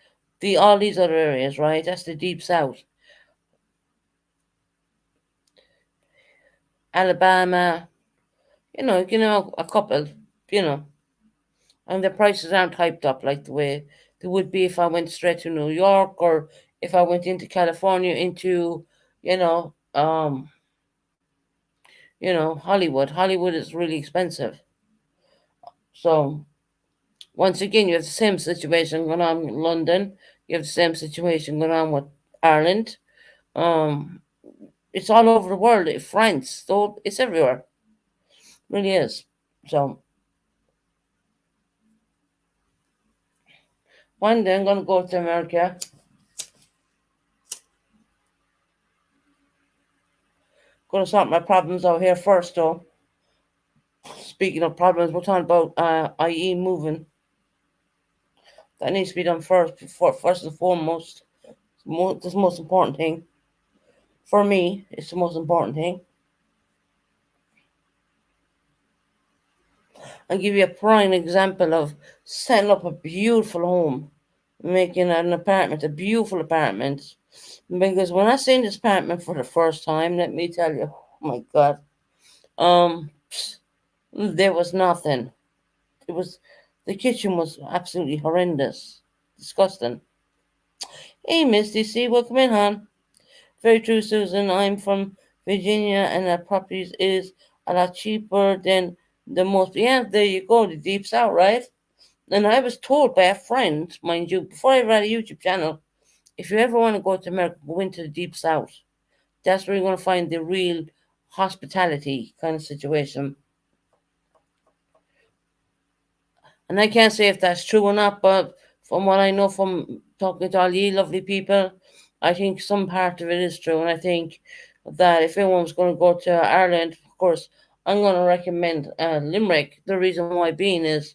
Speaker 1: all these other areas, right? That's the deep south. Alabama, a couple, you know, and the prices aren't hyped up like the way they would be if I went straight to New York, or if I went into California, into, you know, um, Hollywood. Hollywood is really expensive. So once again, you have the same situation going on in London. You have the same situation going on with Ireland. Um, it's all over the world. France, though, it's everywhere. Really is. So one day I'm gonna go to America. Gonna sort my problems out here first, though. Speaking of problems, we're talking about i.e. moving. That needs to be done first, before first and foremost. This the most important thing for me. It's the most important thing. I'll give you a prime example of setting up a beautiful home, making an apartment a beautiful apartment. Because when I seen this apartment for the first time, let me tell you, oh my God, um, there was nothing. It was the kitchen was absolutely horrendous, disgusting. Hey, Miss DC, welcome in, hon. Very true, Susan. I'm from Virginia, and our properties is a lot cheaper than the most. Yeah, there you go, the deep south, right? And I was told by a friend, mind you, before I ran a YouTube channel, if you ever want to go to America, go into the deep south. That's where you're going to find the real hospitality kind of situation. And I can't say if that's true or not, but from what I know from talking to all you lovely people, I think some part of it is true. And I think that if anyone's going to go to Ireland, of course, I'm going to recommend Limerick. The reason why being is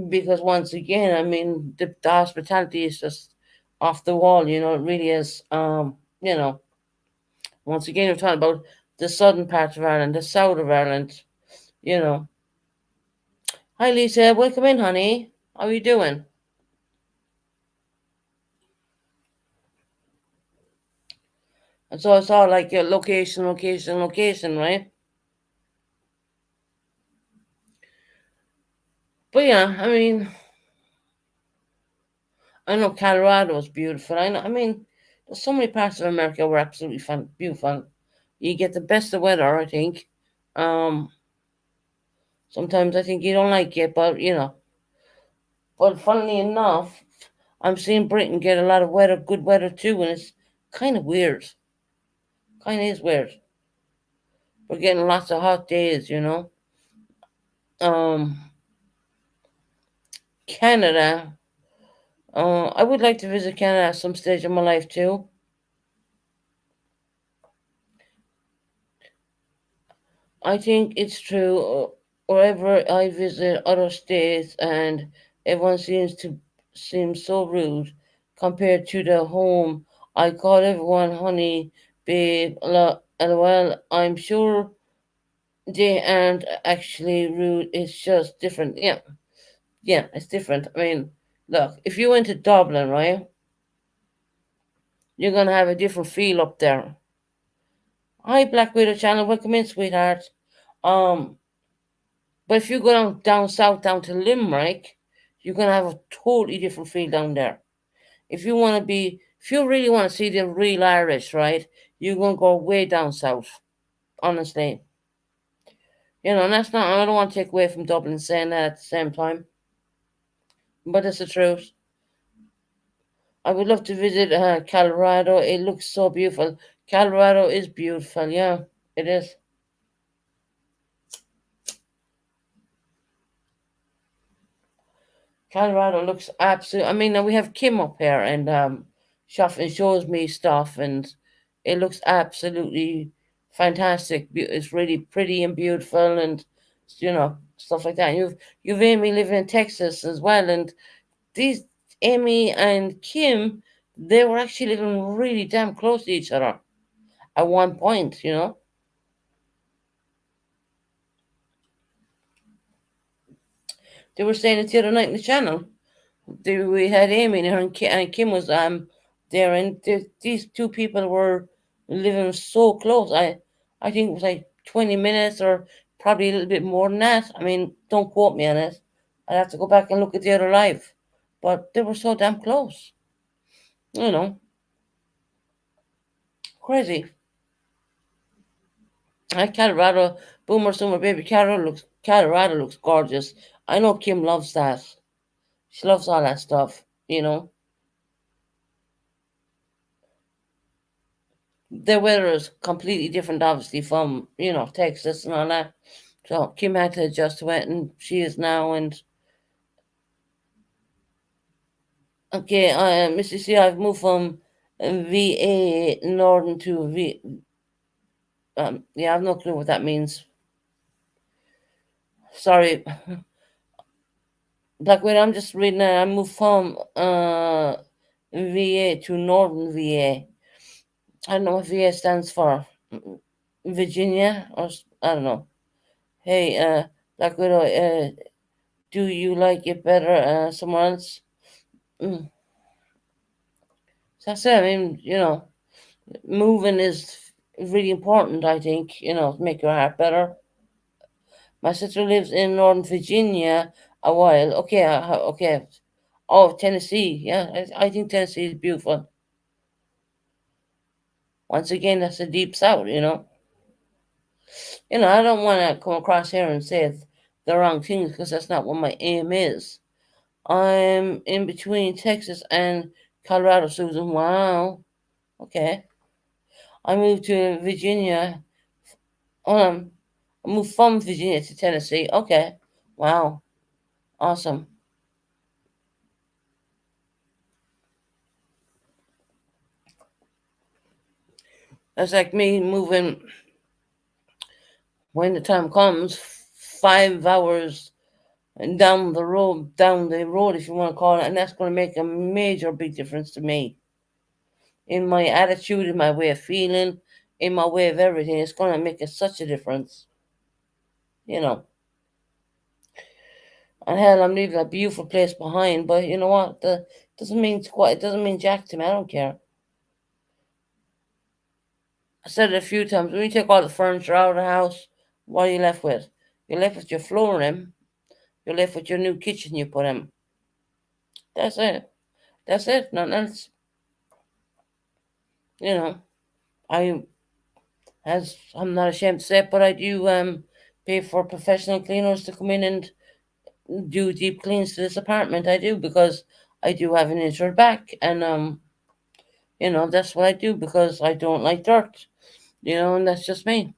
Speaker 1: because once again, I mean, the hospitality is just off the wall. It really is. Once again, we're talking about the southern part of Ireland, the south of Ireland. You know. Hi, Lisa. Welcome in, honey. How are you doing? And so it's all like your location, location, location, right? But yeah, I mean, I know Colorado is beautiful. I mean, there's so many parts of America were absolutely fun, beautiful. You get the best of weather, I think. Um, Sometimes I think you don't like it, but But funnily enough, I'm seeing Britain get a lot of weather, good weather too, and it's kind of weird. Kind of is weird. We're getting lots of hot days. Um, Canada. I would like to visit Canada at some stage in my life too. I think it's true. Wherever I visit other states, and everyone seem so rude compared to the home. I call everyone honey, babe, lol. I'm sure they aren't actually rude. It's just different. Yeah, yeah, it's different. I mean, look, if you went to Dublin, right, you're gonna have a different feel up there. Hi, Black Widow channel. Welcome in, sweetheart. Um, But if you go down south, down to Limerick, you're gonna have a totally different feel down there. If you really want to see the real Irish, right, you're gonna go way down south. Honestly, and that's not. I don't want to take away from Dublin saying that at the same time, but it's the truth. I would love to visit Colorado. It looks so beautiful. Colorado is beautiful. Yeah, it is. Colorado looks absolute. I mean, we have Kim up here, and she often shows me stuff, and it looks absolutely fantastic. It's really pretty and beautiful, and stuff like that. You've Amy living in Texas as well, and these Amy and Kim, they were actually living really damn close to each other at one point. They were saying it the other night in the channel. We had Amy and her and Kim was there, and these two people were living so close. I think it was like 20 minutes or probably a little bit more than that. I mean, don't quote me on it. I'd have to go back and look at the other live, but they were so damn close. You know, crazy. Colorado, Boomer Summer Baby Colorado looks gorgeous. I know Kim loves that. She loves all that stuff. Their weather is completely different, obviously, from Texas and all that. So Kim had to adjust to it, and she is now. And okay, Mr. C, I've moved from VA Northern to V. Yeah, I've no clue what that means. Sorry, Blackwood. I'm just reading it. I moved from VA to Northern VA. I don't know what VA stands for. Virginia, or I don't know. Hey, Black Widow, do you like it better somewhere else? Mm. So that's it. I mean, moving is really important. I think to make your heart better. My sister lives in Northern Virginia a while. Okay, okay. Oh, Tennessee. Yeah, I think Tennessee is beautiful. Once again, that's the deep south. I don't want to come across here and say the wrong things because that's not what my aim is. I'm in between Texas and Colorado, Susan. Wow. Okay. I moved to Virginia. Um, I moved from Virginia to Tennessee. Okay. Wow. Awesome. That's like me moving when the time comes, 5 hours down the road, if you want to call it, and that's going to make a major big difference to me in my attitude, in my way of feeling, in my way of everything. It's going to make such a difference. You know. And hell, I'm leaving a beautiful place behind, but you know what? The doesn't mean squat. It doesn't mean jack to me. I don't care. I said it a few times. When you take all the furniture out of the house, what are you left with? You're left with your flooring. You're left with your new kitchen you put in. That's it. That's it. Nothing else. You know, I as I'm not ashamed to say it, but I do pay for professional cleaners to come in and do deep cleans to this apartment. I do because I do have an injured back, and that's what I do because I don't like dirt. And that's just me.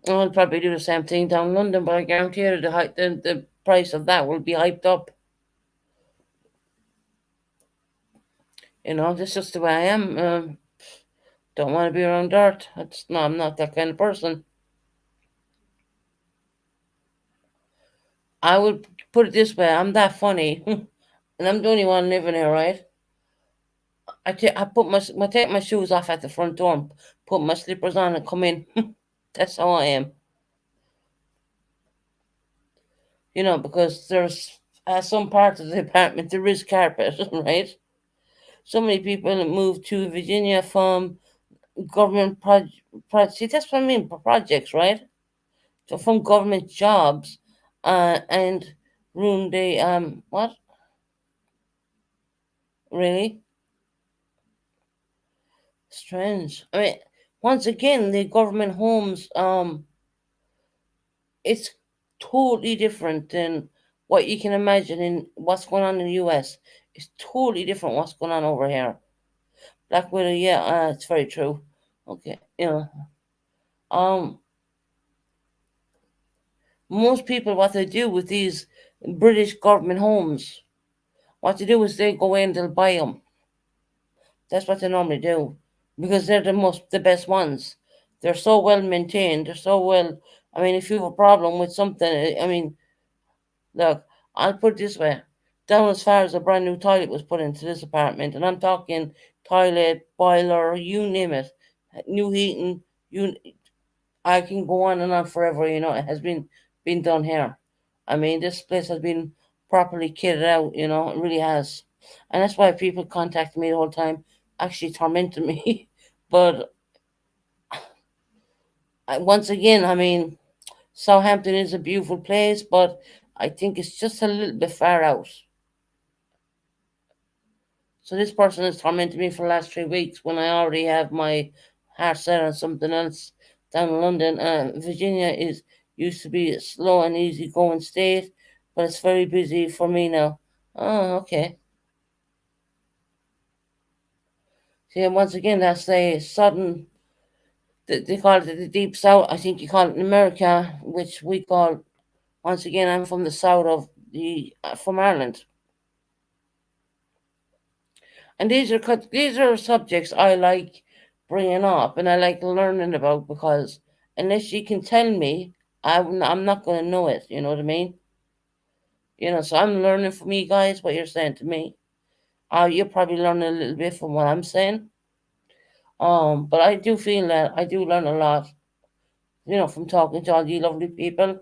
Speaker 1: I'll probably do the same thing down in London, but I guarantee you the price of that will be hyped up. That's just the way I am. Don't want to be around dirt. No, I'm not that kind of person. I would put it this way: I'm that funny, and I'm the only one living here, right? I take my shoes off at the front door, and put my slippers on, and come in. That's how I am. Because there's some parts of the apartment there is carpet, right? So many people move to Virginia from government projects. See, that's what I mean, projects, right? So from government jobs, and ruin the what? Really strange. I mean, once again, the government homes, it's totally different than what you can imagine in what's going on in the U.S. It's totally different what's going on over here. Black Widow, yeah, it's very true. Okay, um, most people, what they do with these British government homes, what they do is they go in, they'll buy them. That's what they normally do because they're the best ones. They're so well maintained. They're so well. I mean, if you have a problem with something, I mean, look, I'll put it this way: down as far as a brand new toilet was put into this apartment, and I'm talking toilet, boiler, you name it, new heating. I can go on and on forever. It has been done here. I mean, this place has been properly kitted out. It really has, and that's why people contact me the whole time, actually tormenting me. But once again, I mean, Southampton is a beautiful place, but I think it's just a little bit far out. So this person has tormented me for the last 3 weeks when I already have my heart set on something else down in London. Virginia is used to be a slow and easy going state, but it's very busy for me now. Oh, okay. See, once again, that's a sudden They call it the deep south. I think you call it in America, which we call, once again, I'm from the south of from Ireland. And these are subjects I like bringing up and I like learning about, because unless you can tell me, I'm not going to know it. You know what I mean? So I'm learning from you guys what you're saying to me. You're probably learning a little bit from what I'm saying. But I do feel that I do learn a lot, from talking to all you lovely people.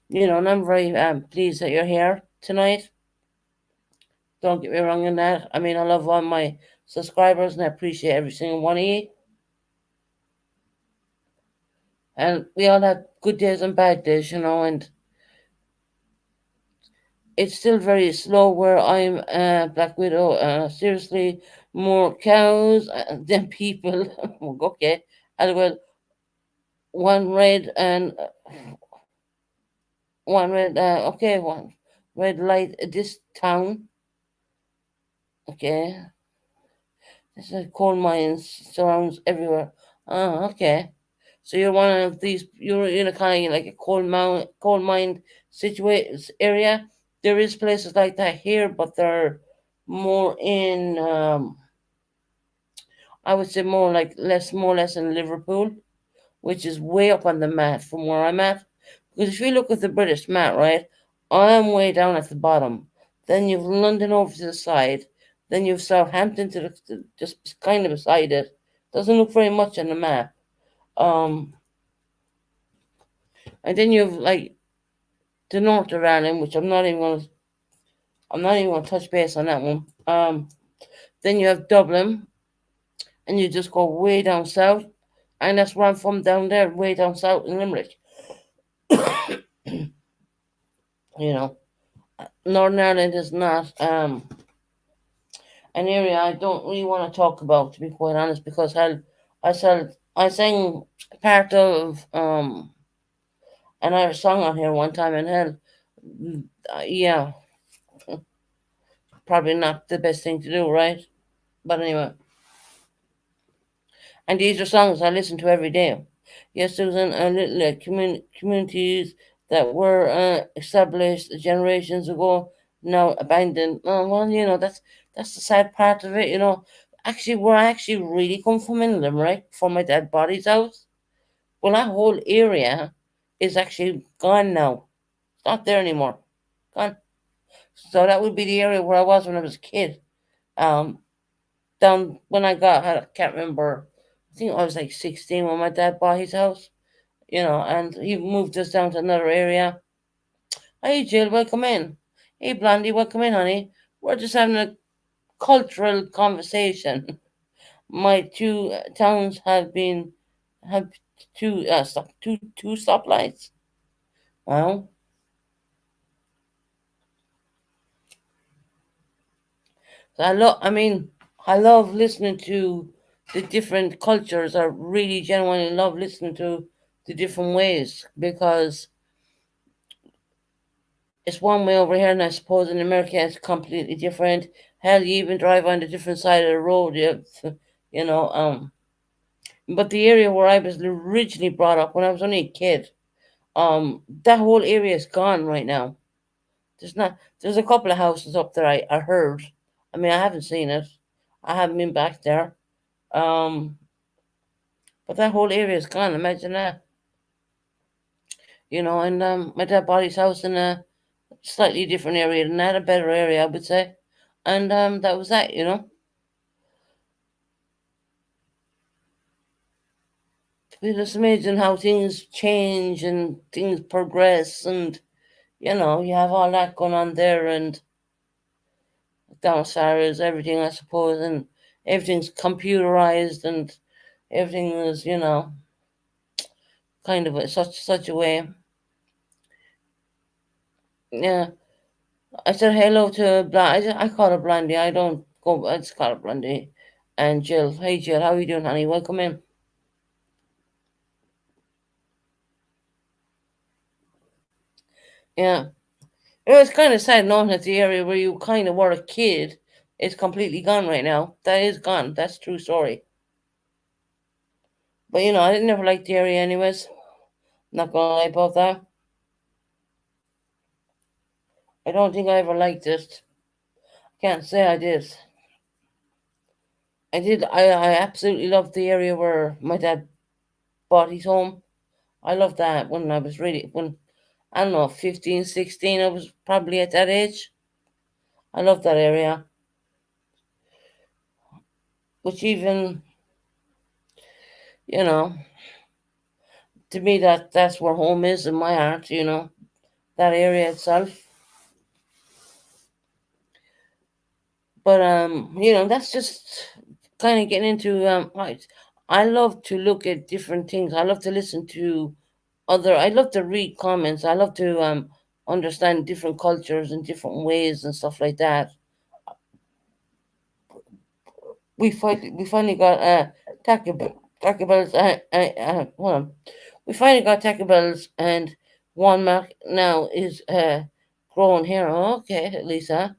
Speaker 1: And I'm very pleased that you're here tonight. Don't get me wrong in that. I mean, I love all my subscribers and I appreciate every single one of you. And we all have good days and bad days, and it's still very slow where I'm Black Widow. Seriously, more cows than people. Okay. And well, one red and one red, okay, one red light this town. Okay. There's like coal mines surrounds everywhere. Oh, okay. So you're one of these. You're in a kind of like a coal mine situation area. There is places like that here, but they're more in. I would say more or less in Liverpool, which is way up on the map from where I'm at. Because if you look at the British map, right, I'm way down at the bottom. Then you've London over to the side. Then you've Southampton just kind of beside it. Doesn't look very much on the map. Um, and then you've like the north of Ireland, which I'm not even gonna touch base on that one. Then you have Dublin, and you just go way down south, and that's where I'm from down there, way down south in Limerick. You know, Northern Ireland is not an area I don't really want to talk about, to be quite honest, because I sang part of an Irish song on here one time, and yeah, probably not the best thing to do, right? But anyway, and these are songs I listen to every day. Yes, there was a little communities that were established generations ago, now abandoned. Oh, well, that's the sad part of it. Actually, where I actually really come from in Limerick, from my dead body's house. Well, that whole area is actually gone now. It's not there anymore. Gone. So that would be the area where I was when I was a kid. Um, Down when I can't remember. I think I was like 16 when my dad bought his house. And he moved us down to another area. Hey, Jill, welcome in. Hey, Blondie, welcome in, honey. We're just having a cultural conversation. My two towns have two stoplights. Well, I mean, I love listening to the different cultures. I really genuinely love listening to the different ways, because it's one way over here, and I suppose in America it's completely different. Hell, you even drive on the different side of the road. You know, um, but the area where I was originally brought up when I was only a kid, that whole area is gone right now. There's not. There's a couple of houses up there. I heard. I mean, I haven't seen it. I haven't been back there. Um, but that whole area is gone. Imagine that. And my dad bought his house in a slightly different area than that, a better area, I would say. And that was that. It's just amazing how things change and things progress, and you have all that going on there, and downstairs, everything, I suppose, and everything's computerized, and everything is, kind of such a way. Yeah, I said hello to I call her Blondie. I don't go. I just call her Blondie. And Jill, hey Jill, how are you doing, honey? Welcome in. Yeah, it was kind of sad knowing that the area where you kind of were a kid is completely gone right now. That is gone. That's a true story. But I didn't never like the area anyways. Not gonna lie about that. I don't think I ever liked it. Can't say I did. I did. I absolutely loved the area where my dad bought his home. I loved that when I was really when I don't know 15, 16. I was probably at that age. I loved that area. Which even you know to me that's where home is in my heart. That area itself. But that's just kind of getting into I love to look at different things. I love to listen to I love to read comments. I love to understand different cultures and different ways and stuff like that. We finally got Taco Bell's. Hold on. We finally got Taco Bell's, and Walmart now is growing here. Okay, Lisa.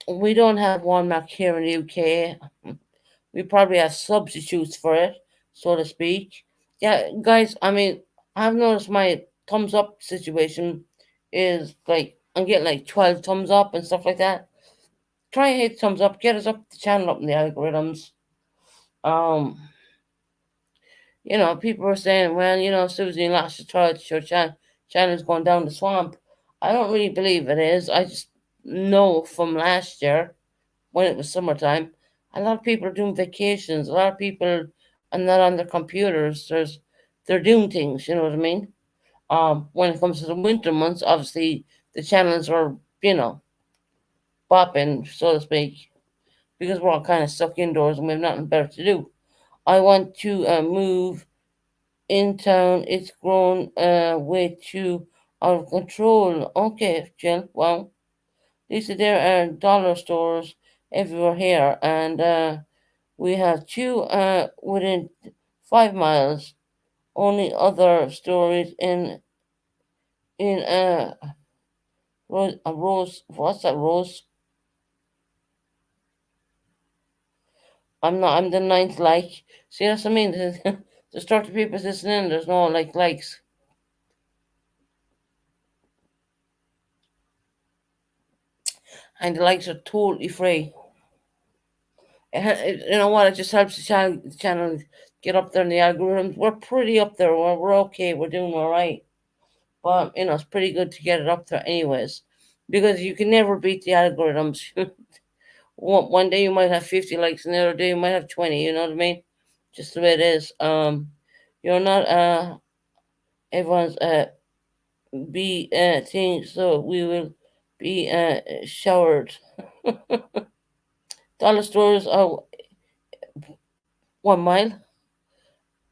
Speaker 1: We don't have Walmart here in the UK. We probably have substitutes for it, so to speak. Yeah, guys. I mean, I've noticed my thumbs up situation is like I'm getting like 12 thumbs up and stuff like that. Try and hit thumbs up, get us up the channel up in the algorithms. Um, people are saying, well, Susie lost your channel's going down the swamp. I don't really believe it is. I just know from last year when it was summertime, a lot of people are doing vacations. A lot of people are not on their computers. They're doing things. You know what I mean? When it comes to the winter months, obviously the channels are you know bopping, so to speak, because we're all kind of stuck indoors and we have nothing better to do. I want to move in town. It's grown way too out of control. Okay, Jill. Well, Lisa, there are dollar stores everywhere here, and we have two within 5 miles. Only other stores in Rose. What's that, Rose? I'm not. I'm the ninth like. See, that's what I mean. To start the people listening, there's no likes, and the likes are totally free. You know what? It just helps the channel get up there in the algorithms. We're pretty up there. We're okay. We're doing all right. But it's pretty good to get it up there, anyways, because you can never beat the algorithms. One day you might have 50 likes, and the other day you might have 20. You know what I mean? Just the way it is. You're not everyone's be thing, so we will be showered. Dollar stores are 1 mile.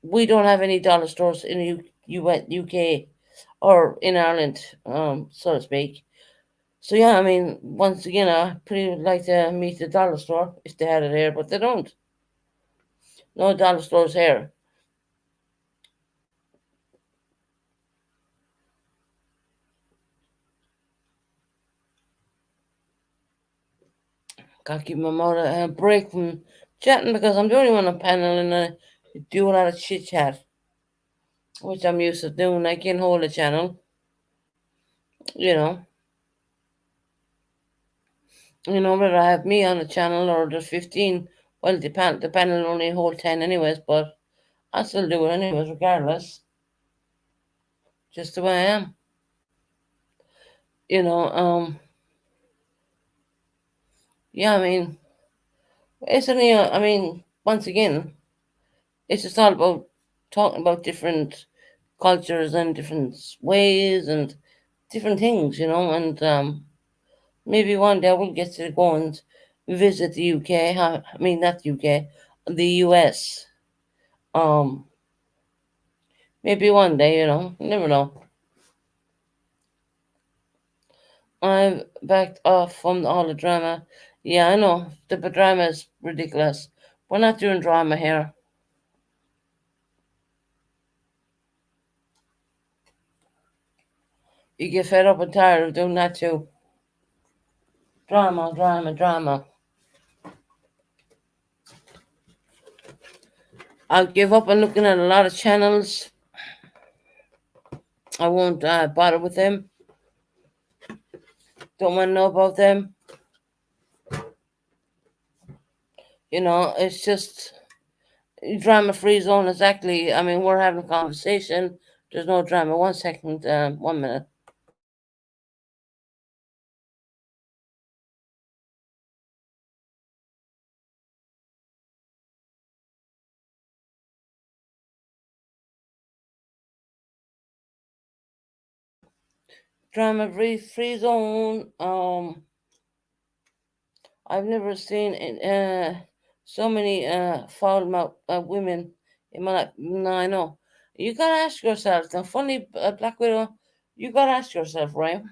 Speaker 1: We don't have any dollar stores in the UK or in Ireland, so to speak. So yeah, I mean, once again, I pretty would like to meet the dollar store if they had it here, but they don't. No dollar stores here. Gotta keep my mouth a break from chatting because I'm the only one on panel and I do a lot of chit chat, which I'm used to doing. I can hold a channel, you know. Whether I have me on the channel or there's 15, well, the panel only hold 10 anyways, but I still do it anyways, regardless. Just the way I am. You know, yeah, I mean, I mean, once again, it's just all about talking about different cultures and different ways and different things, and maybe one day we'll get to go and visit the UK. I mean, not the UK, the US. Um, Maybe one day, you never know. I'm backed off from all the drama. Yeah, I know. The drama is ridiculous. We're not doing drama here. You get fed up and tired of doing that too. Drama, drama, drama. I'll give up on looking at a lot of channels. I won't bother with them. Don't want to know about them. It's just drama free zone. Exactly. I mean, we're having a conversation. There's no drama. 1 second. 1 minute. Drama free zone. I've never seen so many foul mouth women in my life. No, I know. You gotta ask yourself. The funny Black Widow. You gotta ask yourself, right?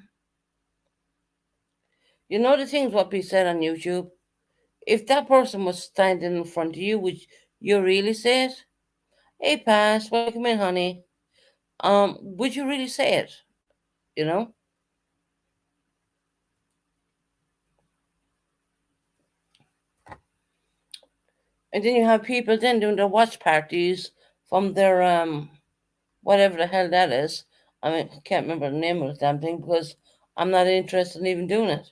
Speaker 1: You know the things what be said on YouTube. If that person was standing in front of you, would you really say it? Hey, pass. Welcome in, honey. Would you really say it? You know. And then you have people then doing their watch parties from their whatever the hell that is. I mean, I can't remember the name of the damn thing because I'm not interested in even doing it.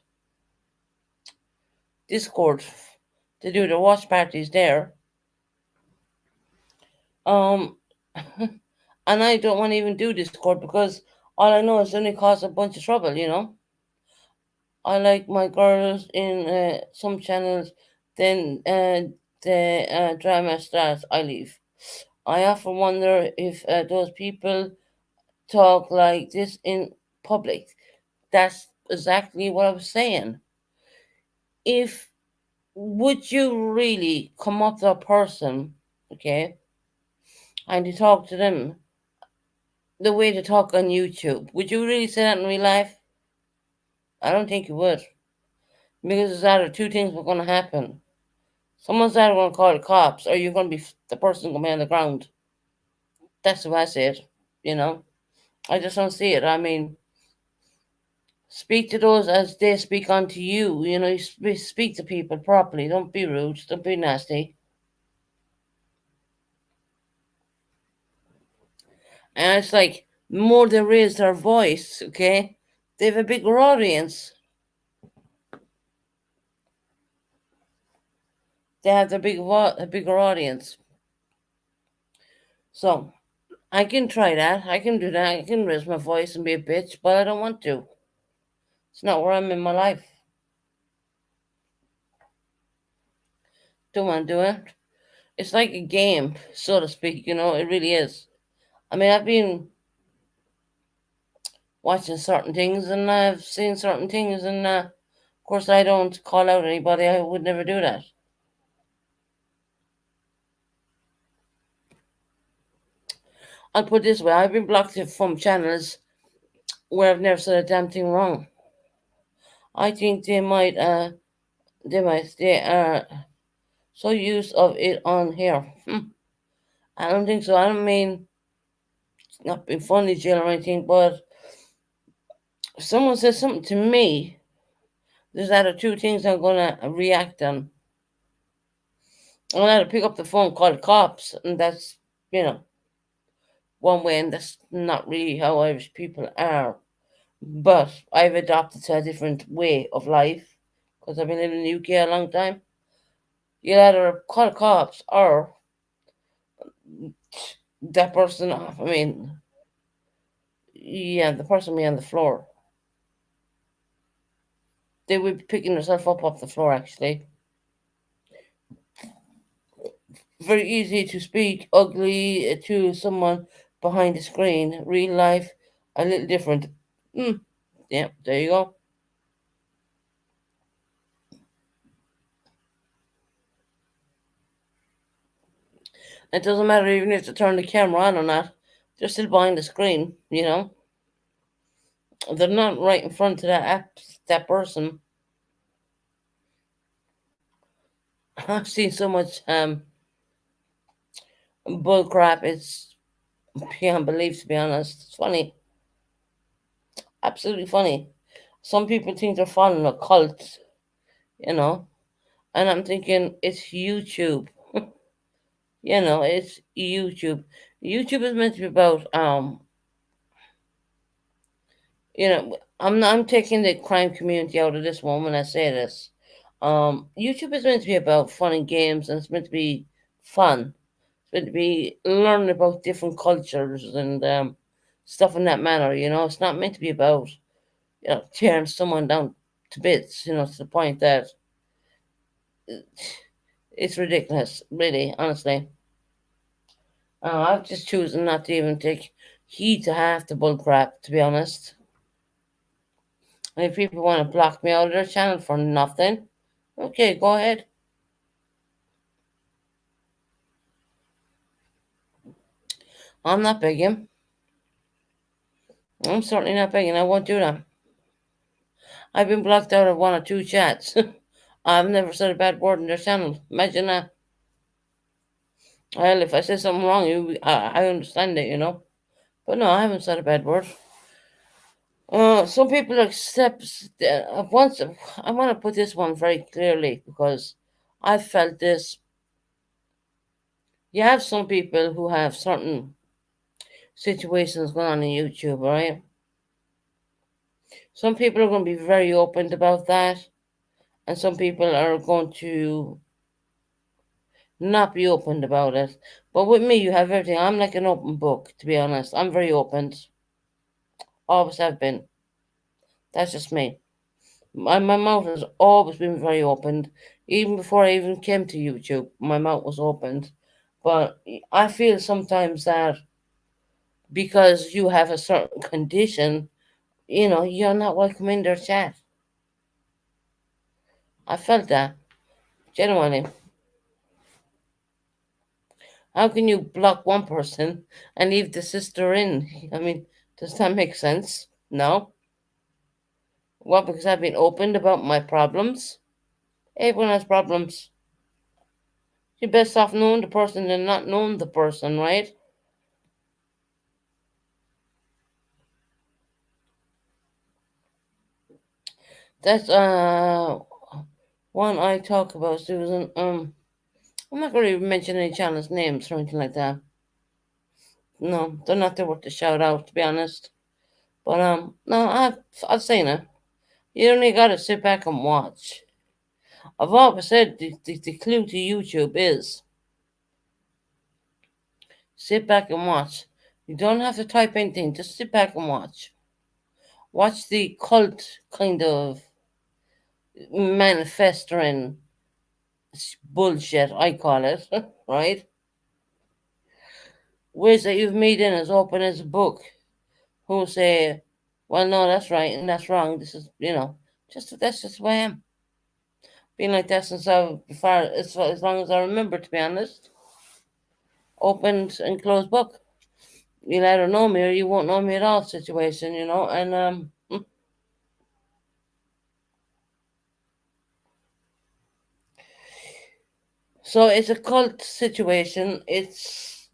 Speaker 1: Discord, they do their watch parties there. Um, and I don't want to even do Discord because all I know is it only cause a bunch of trouble. I like my girls in some channels, then the drama starts, I leave. I often wonder if those people talk like this in public. That's exactly what I was saying. If would you really come up to a person, okay, and you talk to them the way to talk on YouTube? Would you really say that in real life? I don't think you would, because there's either two things were going to happen. Someone's either going to call the cops, or you're going to be the person going to be on the ground. That's what I said. You know, I just don't see it. I mean, speak to those as they speak unto you. You speak to people properly. Don't be rude. Don't be nasty. And it's like, the more they raise their voice, okay, they have a bigger audience. They have a bigger audience. So I can try that. I can do that. I can raise my voice and be a bitch, but I don't want to. It's not where I'm in my life. Don't want to do it. It's like a game, so to speak. It really is. I mean, I've been watching certain things and I've seen certain things, and of course, I don't call out anybody. I would never do that. I'll put it this way: I've been blocked from channels where I've never said a damn thing wrong. I think they are so used of it on here. I don't think so. I don't mean not being funny, Jill, or anything, but if someone says something to me, there's either two things I'm gonna react on. I'm gonna pick up the phone, call the cops, and that's you know one way, and that's not really how Irish people are. But I've adopted to a different way of life because I've been living in the UK a long time. You'll either call the cops or that person off. I mean, yeah, the person be on the floor. They would be picking themselves up off the floor, actually. Very easy to speak ugly to someone behind the screen. Real life, a little different. Mm, yeah, there you go. It doesn't matter even if they turn the camera on or not. They're still behind the screen. They're not right in front of that person. I've seen so much bull crap. It's beyond belief, to be honest. It's funny, absolutely funny. Some people think they're following a cult, you know, and I'm thinking it's YouTube. It's YouTube. YouTube is meant to be about I'm taking the crime community out of this one when I say this. YouTube is meant to be about fun and games, and it's meant to be fun. It's meant to be learning about different cultures and stuff in that manner. It's not meant to be about tearing someone down to bits. To the point that it's ridiculous, really, honestly. I've just chosen not to even take heed to half the bull crap, to be honest. And if people want to block me out of their channel for nothing, okay, go ahead. I'm not begging. I'm certainly not begging. I won't do that. I've been blocked out of one or two chats. I've never said a bad word in their channel. Imagine that. Well, if I say something wrong, I understand it. But no, I haven't said a bad word. Some people accept. Once I want to put this one very clearly because I felt this. You have some people who have certain situations going on YouTube, right? Some people are going to be very open about that, and some people are going to not be open about it. But with me, you have everything. I'm like an open book, to be honest. I'm very open. Always have been. That's just me. My mouth has always been very open. Even before I even came to YouTube, my mouth was opened. But I feel sometimes that because you have a certain condition, you're not welcome in their chat. I felt that, genuinely. How can you block one person and leave the sister in? I mean, does that make sense? No. Well, because I've been open about my problems. Everyone has problems. You're best off knowing the person than not knowing the person, right? That's one I talk about, Susan. I'm not going to mention any channels' names or anything like that. No, they're not there worth the shout out, to be honest. But no, I've seen it. You only got to sit back and watch. I've always said the clue to YouTube is sit back and watch. You don't have to type anything, just sit back and watch. Watch the cult kind of manifesting bullshit, I call it, right? Ways that you've made in as open as a book. Who say, well, no, that's right and that's wrong. This is, that's just who I am. Been like that since as long as I remember, to be honest. Open and closed book. You'll either know me or you won't know me at all situation, and so it's a cult situation. It's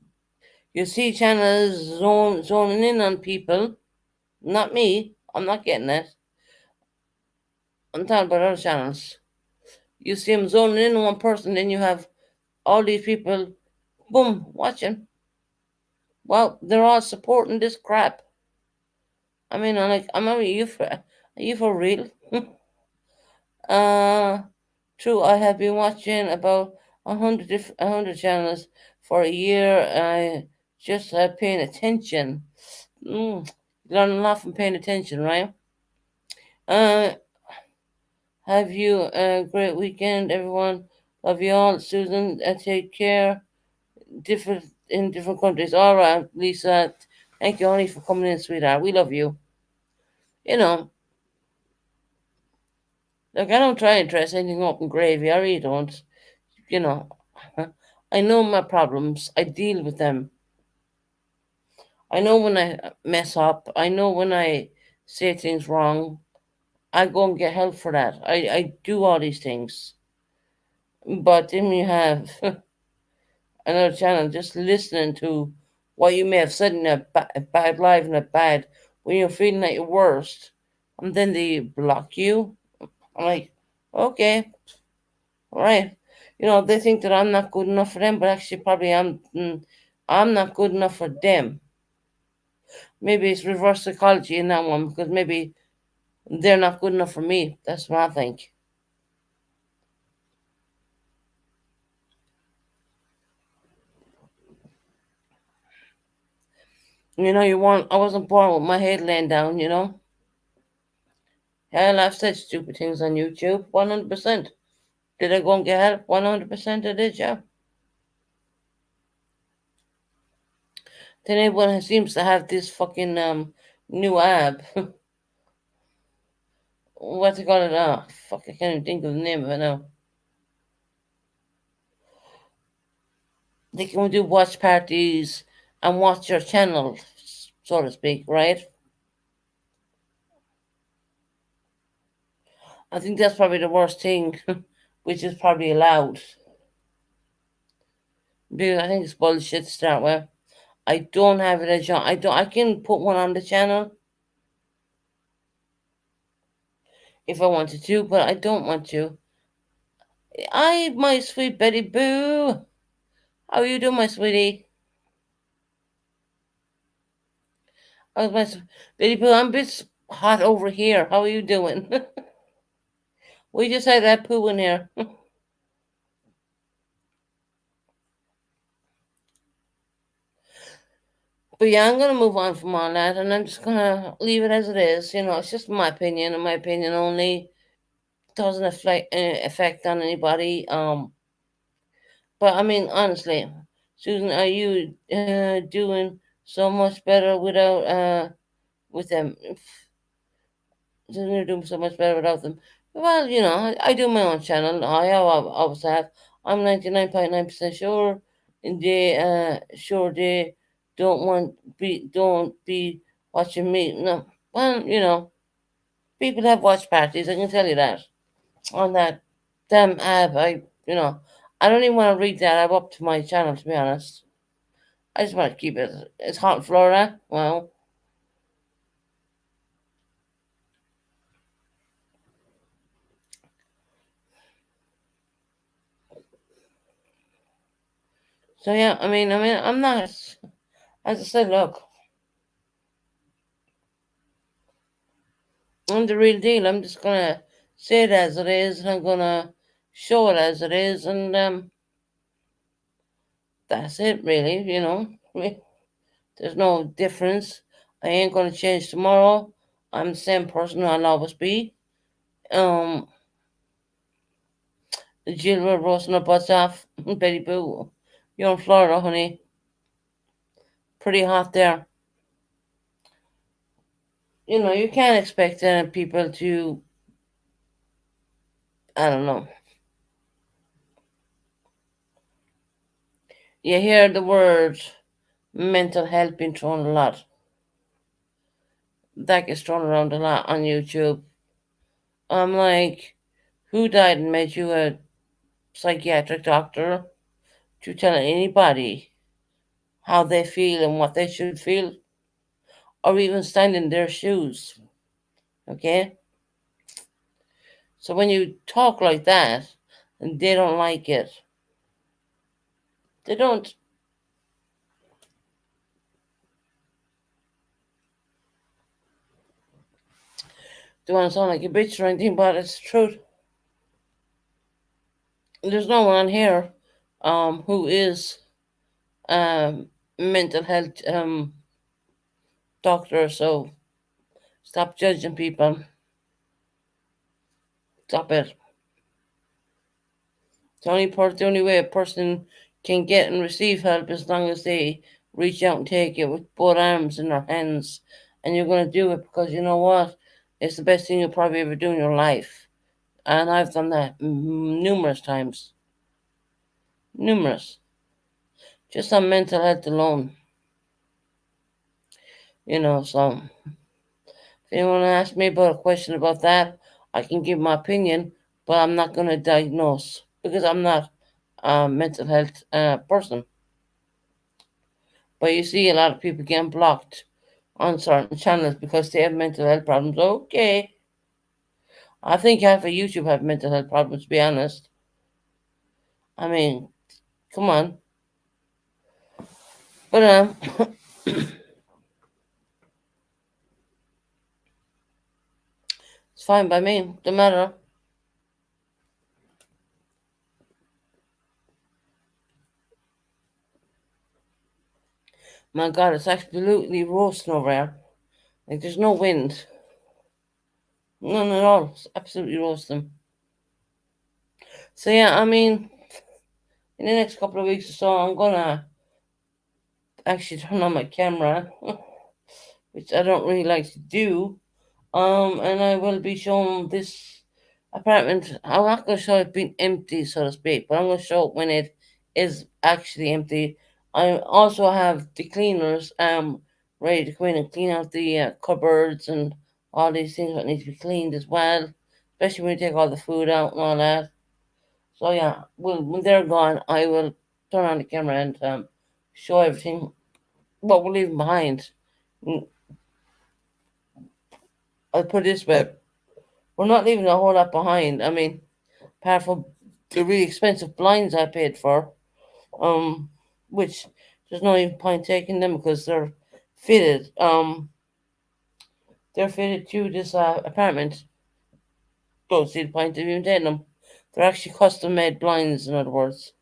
Speaker 1: you see channels zoning in on people, not me. I'm not getting it. I'm talking about other channels. You see them zoning in on one person, then you have all these people, boom, watching. Well, they're all supporting this crap. I mean, are you for real? uh, True. I have been watching about a hundred channels for a year. I just paying attention. Mm, learn a lot from paying attention, right? Uh, have you a great weekend, everyone. Love you all, Susan. Take care. Different in different countries. All right, Lisa. Thank you, honey, for coming in, sweetheart. We love you. You know, Look, I don't try and dress anything up in gravy. I really don't. You know, I know my problems. I deal with them. I know when I mess up. I know when I say things wrong. I go and get help for that. I do all these things. But then you have another channel just listening to what you may have said in a bad life and a bad when you're feeling at your worst, and then they block you. I'm like, okay, all right. They think that I'm not good enough for them, but actually, probably I'm not good enough for them. Maybe it's reverse psychology in that one because maybe they're not good enough for me. That's what I think. I wasn't born with my head laying down. Hell, I've said stupid things on YouTube, 100%. Did I go and get help? 100% I did, yeah. Then everyone seems to have this fucking new app. What they call it? Ah, fuck, I can't even think of the name of it now. They can do watch parties and watch your channel, so to speak, right? I think that's probably the worst thing, which is probably allowed. Because I think it's bullshit to start with. I don't have it as I don't. I can put one on the channel if I wanted to, but I don't want to. My sweet Betty Boo. How you doing, my sweetie? How's my Betty Boo? I'm a bit hot over here. How are you doing? We just had that poo in here. But yeah, I'm gonna move on from all that, and I'm just gonna leave it as it is. It's just my opinion, and my opinion only doesn't affect on anybody. But I mean, honestly, Susan, are you doing so much better without with them? Susan, you're doing so much better without them. Well, I do my own channel. Always have. I'm 99.9% sure, and they don't be watching me. No, well, people have watch parties. I can tell you that on that damn app. I don't even want to read that app up to my channel, to be honest. I just want to keep it. It's hot in Florida. Well, so yeah. I mean, I'm not. As I said, look, I'm the real deal. I'm just gonna say it as it is, and I'm gonna show it as it is, and that's it, really. There's no difference. I ain't gonna change tomorrow. I'm the same person I'll always be. Um, Jill will roasting her butts off. Betty Boo, you're in Florida, honey. Pretty hot there. You can't expect people to, I don't know. You hear the word mental health being thrown a lot. That gets thrown around a lot on YouTube. I'm like, who died and made you a psychiatric doctor to tell anybody how they feel and what they should feel, or even stand in their shoes? Okay? So when you talk like that, and they don't like it, they don't. They want to sound like a bitch or anything, but it's the truth. There's no one on here who is mental health doctor, so stop judging people. Stop it. The only way a person can get and receive help is as long as they reach out and take it with both arms in their hands. And you're going to do it because you know what? It's the best thing you'll probably ever do in your life. And I've done that numerous times. Numerous. Just on mental health alone. So if anyone asks me about a question about that, I can give my opinion, but I'm not going to diagnose because I'm not a mental health person. But you see a lot of people getting blocked on certain channels because they have mental health problems. Okay. I think half of YouTube have mental health problems, to be honest. I mean, come on. But it's fine by me. Don't matter. My God, it's absolutely roasting over here. Like there's no wind, none at all. It's absolutely roasting. So yeah, I mean, in the next couple of weeks or so, I'm gonna actually turn on my camera, which I don't really like to do. And I will be showing this apartment. I'm not going to show it being empty, so to speak, but I'm going to show it when it is actually empty. I also have the cleaners ready to go in and clean out the cupboards and all these things that need to be cleaned as well, especially when you take all the food out and all that. So yeah, when they're gone, I will turn on the camera and show everything what we're leaving behind. Mm, I'll put it this way: we're not leaving a whole lot behind. I mean, apart from the really expensive blinds I paid for, um, which there's no even point taking them because they're fitted. They're fitted to this apartment. Don't see the point of even taking them. They're actually custom made blinds, in other words.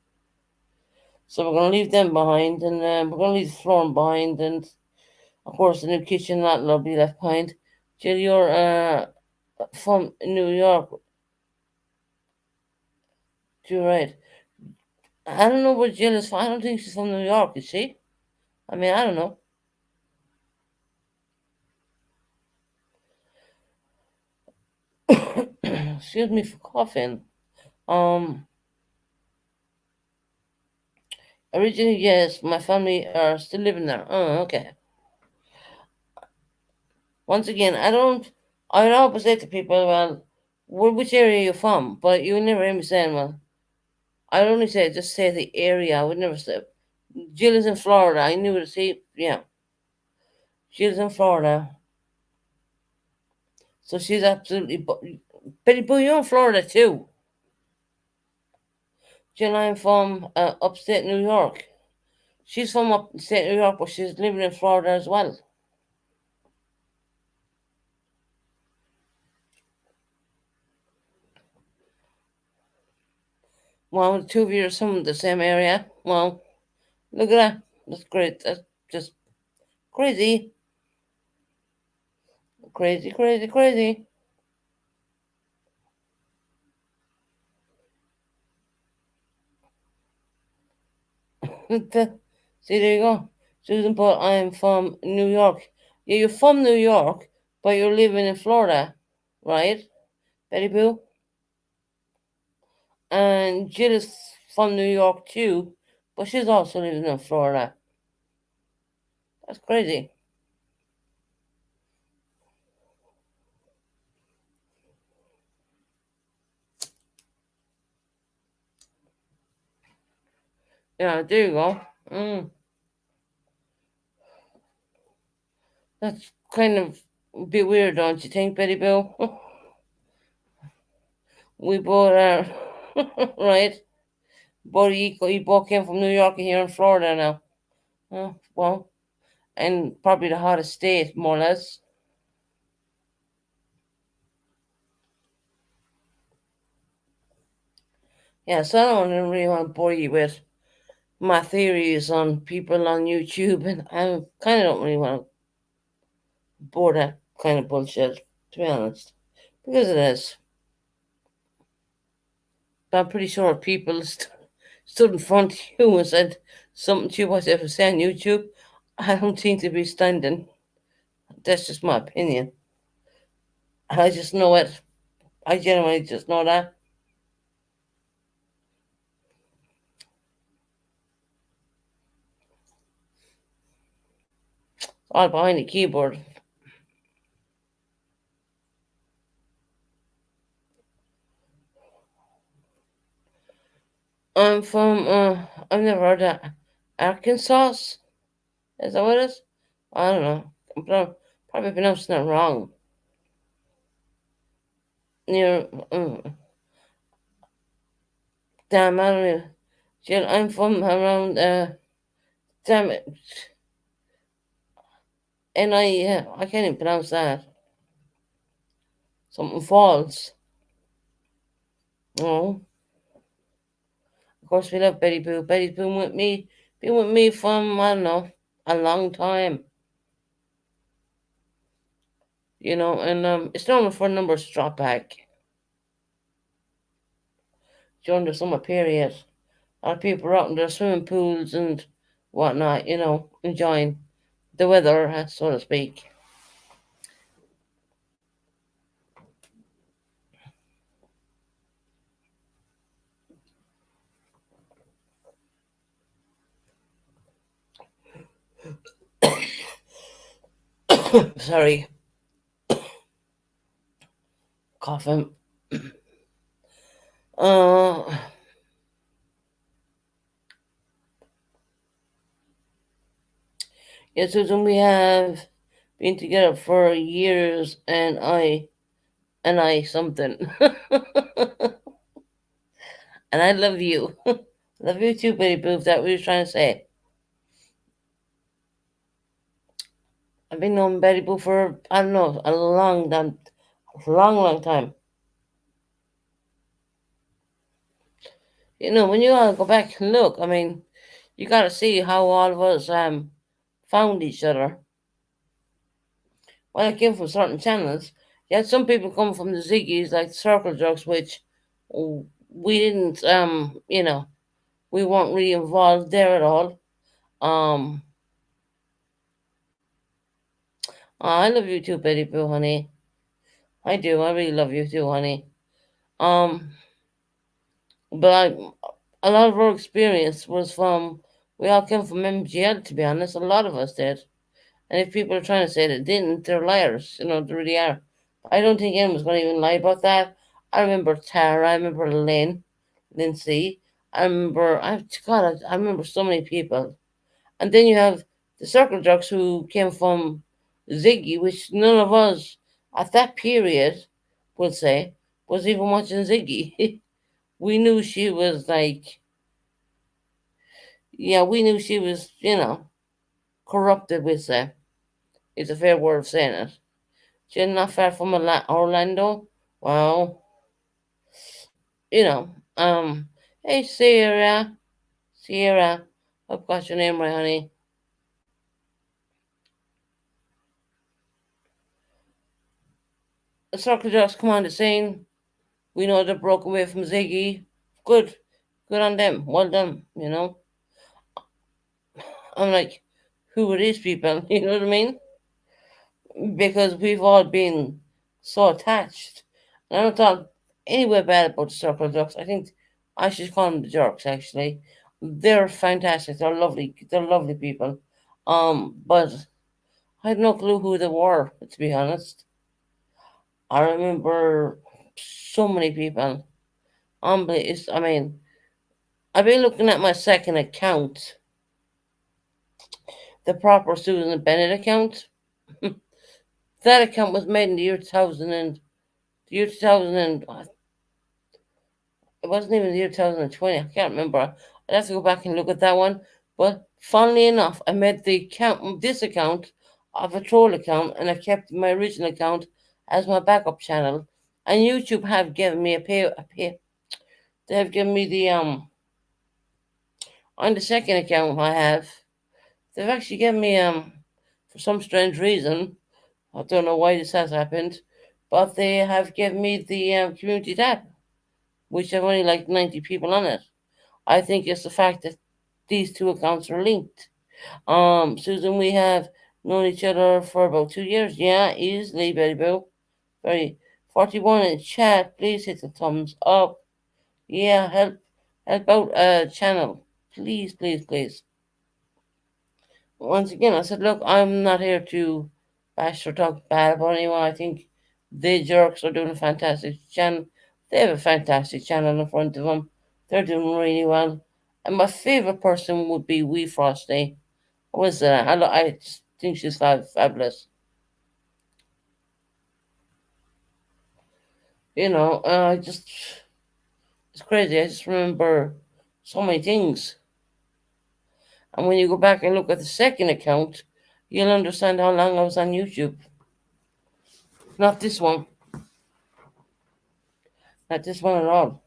Speaker 1: So we're gonna leave them behind, and we're gonna leave the flooring behind, and of course the new kitchen that'll be left behind. Jill, you're from New York, you're right. I don't know where Jill is from. I don't think she's from New York, is she? I mean, I don't know. Excuse me for coughing. Um, Originally, yes, my family are still living there. Oh, okay. Once again, I'd always say to people, well, which area are you from? But you would never hear me saying, well, I'd only say, just say the area. I would never say, Jill is in Florida. I knew to see, yeah, Jill's in Florida. So she's absolutely, Betty Boo, you're in Florida too. Jill, I'm from upstate New York. She's from upstate New York, but she's living in Florida as well. Well, the two of you are from the same area. Well, look at that. That's great. That's just crazy. Crazy, crazy, crazy. See, there you go. Susan put, I'm from New York. Yeah, you're from New York, but you're living in Florida, right? Betty Boo? And Jill is from New York too, but she's also living in Florida. That's crazy. Yeah, there you go. Mm, that's kind of a bit weird, don't you think, Betty Boo? We both are, right? Both equal. You both came from New York and here in Florida now. Well, and probably the hottest state, more or less. Yeah, so I don't really want to bore you with my theories on people on YouTube, and I kind of don't really want to bore that kind of bullshit, to be honest, because it is. But I'm pretty sure people stood in front of you and said something to you whatever say on YouTube. I don't think they'd be standing. That's just my opinion. I just know it. I genuinely just know that. All behind the keyboard. I'm from, I've never heard that. Arkansas? Is that what it is? I don't know. Probably pronouncing that wrong. Near, damn, I don't know. Jill, I'm from around, damn it, I can't even pronounce that. Something falls. Oh, of course we love Betty Boo. Betty's been with me from, I don't know, a long time. And it's normal for numbers to drop back during the summer period. A lot of people are out in their swimming pools and whatnot, enjoying the weather, so to speak. Sorry, coughing. Uh, yeah, Susan, we have been together for years, and I something, and I love you. Love you too, Betty Boo. If that what you're trying to say. I've been knowing Betty Boo for, I don't know, a long time. When you all go back and look, I mean, you got to see how all of us found each other. Well, I came from certain channels. You had some people come from the Ziggies, like Circle Jerks, which we didn't, we weren't really involved there at all. Um, I love you too, Betty Boo, honey. I do. I really love you too, honey. Um, but a lot of our experience was from, we all came from MGL, to be honest. A lot of us did. And if people are trying to say they didn't, they're liars. They really are. I don't think anyone's going to even lie about that. I remember Tara. I remember Lindsay. I remember so many people. And then you have the Circle Jerks who came from Ziggy, which none of us at that period would say was even watching Ziggy. We knew she was like, yeah, we knew she was, corrupted, we say. It's a fair word of saying it. She's not far from Orlando. Well, you know, um, hey, Sierra, I've got your name right, honey. The Circle Jerks come on the scene. We know they broke away from Ziggy. Good. Good on them. Well done, I'm like, who are these people? You know what I mean? Because we've all been so attached. And I don't talk anywhere bad about the Circle Jerks. I think I should call them the Jerks, actually. They're fantastic. They're lovely. They're lovely people. But I had no clue who they were, to be honest. I remember so many people. I mean, I've been looking at my second account, the proper Susan Bennett account. That account was made in the year 2000 the year 2000 it wasn't even the year 2020. I can't remember. I'd have to go back and look at that one. But funnily enough, I made this account of a troll account, and I kept my original account as my backup channel. And YouTube have given me a pay. They have given me the on the second account I have. They've actually given me for some strange reason. I don't know why this has happened, but they have given me the community tab, which have only like 90 people on it. I think it's the fact that these two accounts are linked. Susan, we have known each other for about 2 years. Yeah, easily, Betty Boo. Very 41 in chat. Please hit the thumbs up. Yeah, help out channel. Please, please, please. Once again, I said, look, I'm not here to bash or talk bad about anyone. I think the jerks are doing a fantastic channel. They have a fantastic channel in front of them. They're doing really well. And my favorite person would be Wee Frosty. Was I just think she's fabulous. I just it's crazy. I just remember so many things. And when you go back and look at the second account, you'll understand how long I was on YouTube. Not this one, not this one at all.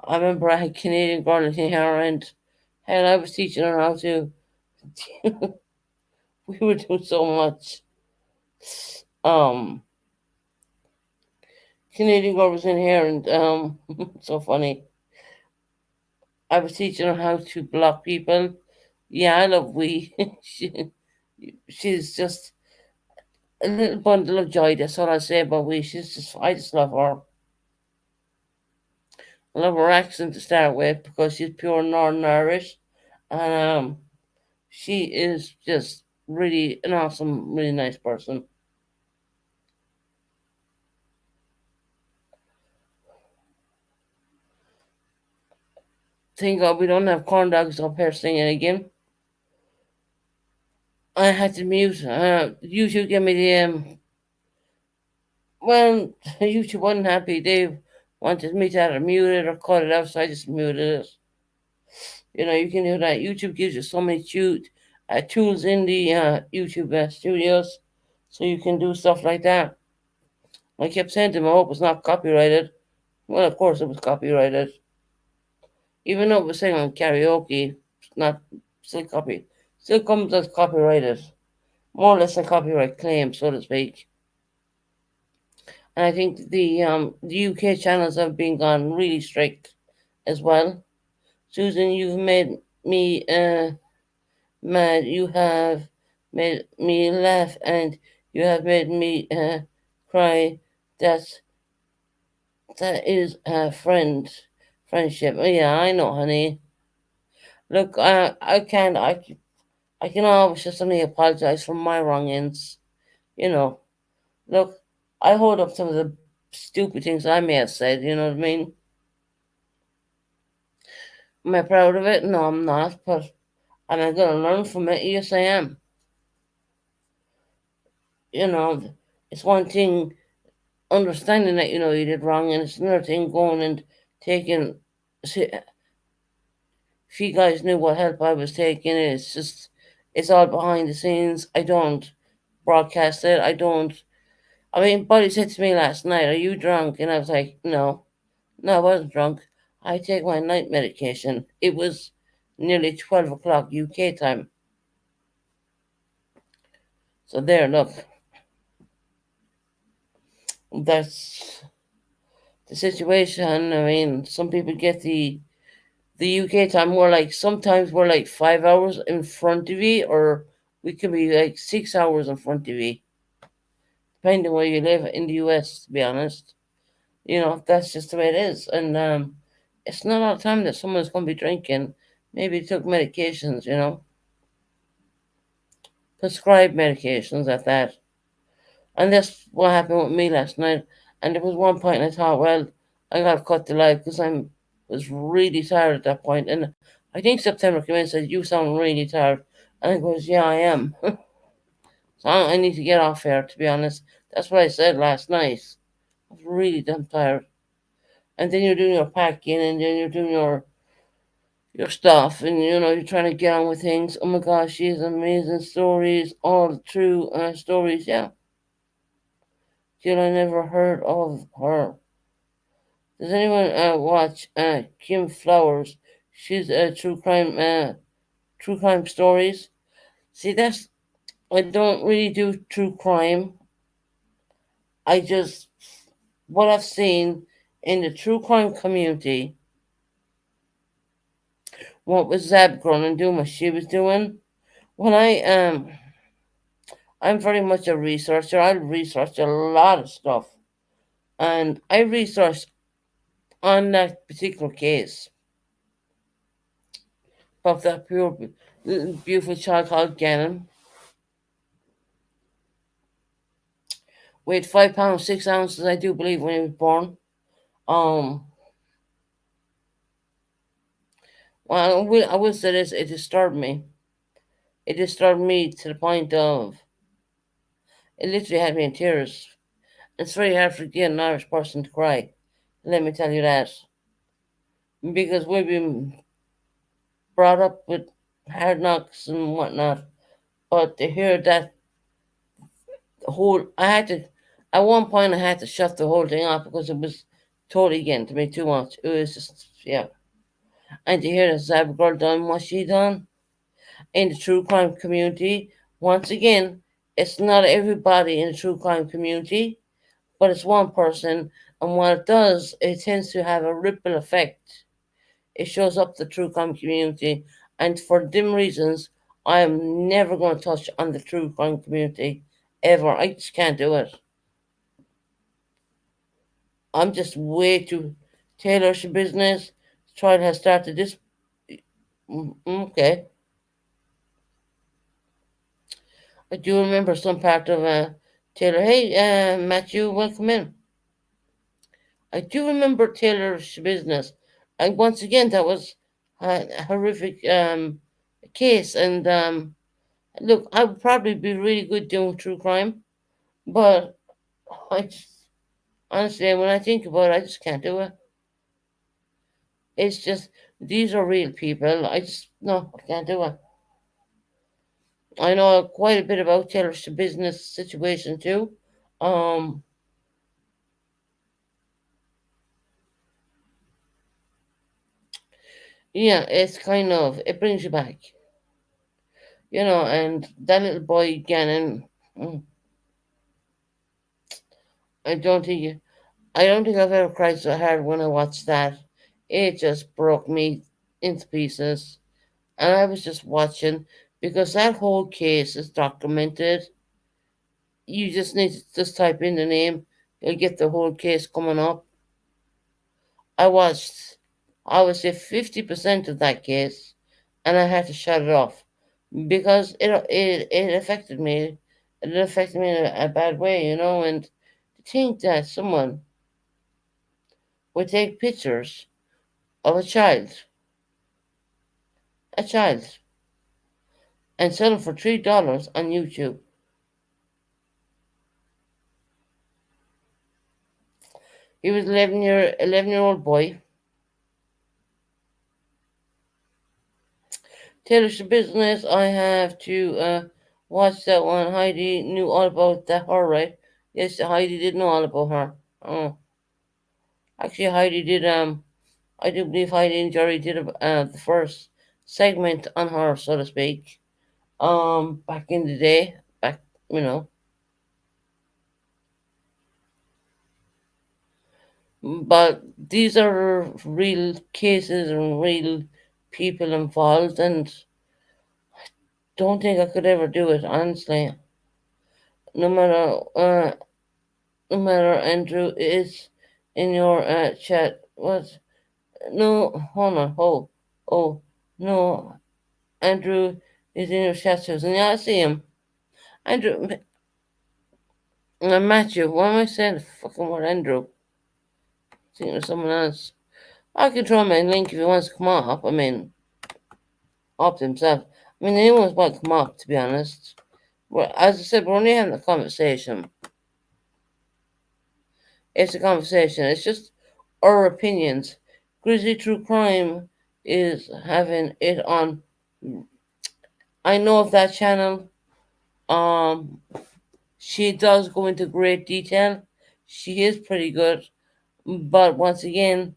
Speaker 1: I remember I had Canadian girl in here, and hell, I was teaching her how to. We were doing so much. Um, Canadian girl was in here, and so funny. I was teaching her how to block people. Yeah, I love we. she, she's just a little bundle of joy. That's all I say about we. I just love her. I love her accent to start with because she's pure Northern Irish, and she is just really an awesome, really nice person. Thank God we don't have corn dogs up here singing again. I had to mute. YouTube gave me the well, YouTube wasn't happy. They wanted me to either mute it or cut it out, so I just muted it. You know, you can do that. YouTube gives you so many tools in the YouTube studios, so you can do stuff like that. I kept saying to him, I hope it's not copyrighted. Well, of course it was copyrighted. Even though it was saying on karaoke, it's not still copy. Still comes as copyrighted. More or less a copyright claim, so to speak. And I think the UK channels have been gone really strict as well. Susan, you've made me mad. You have made me laugh, and you have made me cry. That's that is a friendship. Oh, yeah, I know, honey. Look, I can always just only apologize for my wrongings. You know, look, I hold up some of the stupid things I may have said. You know what I mean? Am I proud of it? No, I'm not. But am I gonna learn from it? Yes, I am. You know, it's one thing understanding that you did wrong, and it's another thing going and taking. See, if you guys knew what help I was taking, it's all behind the scenes. I don't broadcast it. I don't. I mean, Buddy said to me last night, "Are you drunk?" And I was like, "No, no, I wasn't drunk. I take my night medication." It was nearly 12 o'clock UK time. So there, look, that's the situation. I mean, some people get the UK time. Sometimes we're like 5 hours in front of you, or we can be like 6 hours in front of you, depending where you live in the US. To be honest, that's just the way it is, and it's not all the time that someone's going to be drinking. Maybe took medications, prescribed medications at that. And that's what happened with me last night. And there was one point I thought, well, I got to cut the light because I was really tired at that point. And I think September came in and said, "You sound really tired." And I goes, "Yeah, I am." So I need to get off here, to be honest. That's what I said last night. I was really damn tired. And then you're doing your packing, and then you're doing your stuff, and you're trying to get on with things. Oh my gosh, she has amazing stories, all true stories. Yeah, till I never heard of her. Does anyone watch Kim Flowers? She's true crime stories. See, that's I don't really do true crime. I just what I've seen in the true crime community. What was Zab Gronin doing? What she was doing? When I'm very much a researcher. I research a lot of stuff, and I researched on that particular case of that pure, beautiful child called Gannon. Weighed 5 pounds 6 ounces, I do believe, when he was born. Um, well, I will say this: it disturbed me. It disturbed me to the point of it literally had me in tears. It's very hard for getting an Irish person to cry. Let me tell you that. because we've been brought up with hard knocks and whatnot. But to hear that whole, I had to, at one point, I had to shut the whole thing off because it was totally getting to me too much. It was just, yeah. And to hear that Zab girl done what she done in the true crime community, once again, it's not everybody in the true crime community, but it's one person. And what it does, it tends to have a ripple effect. It shows up the true crime community. And for dim reasons, I am never going to touch on the true crime community ever. I just can't do it. I'm just way too Taylor's business. Try to have started this. Okay. I do remember some part of Taylor. Hey, Matthew, welcome in. I do remember Taylor's business. And once again, that was a horrific case. And look, I would probably be really good doing true crime, but I just, honestly, when I think about it, I just can't do it. It's just, these are real people. I just, no, I can't do it. I know quite a bit about Taylor's business situation too. Um, yeah, it's kind of, it brings you back, and that little boy Gannon, mm, I don't think you, I don't think I've ever cried so hard when I watched that. It just broke me into pieces. And I was just watching because that whole case is documented. You just need to just type in the name, you'll get the whole case coming up. I watched, I would say 50% of that case, and I had to shut it off because it affected me. It affected me in a bad way, and to think that someone would take pictures of a child, and sell them for $3 on YouTube. He was 11-year-old boy. Taylor's business. I have to watch that one. Heidi knew all about that. Her, right? Yes, Heidi did know all about her. Oh, actually, Heidi did. I do believe Heidi and Jerry did the first segment on her, so to speak. Back in the day, back you know. But these are real cases and real people involved, and don't think I could ever do it, honestly. No matter, no matter, Andrew is in your chat. What? No, hold on, oh, no, Andrew is in your chat, Susan. Yeah, I see him. Andrew, Matthew, why am I saying the fucking word Andrew? Thinking of someone else. I can throw him a link if he wants to come up. I mean, up to himself. I mean, anyone's about to come up, to be honest. Well, as I said, we're only having a conversation. It's a conversation. It's just our opinions. Grizzly True Crime is having it on. I know of that channel. Um, she does go into great detail. She is pretty good, but once again,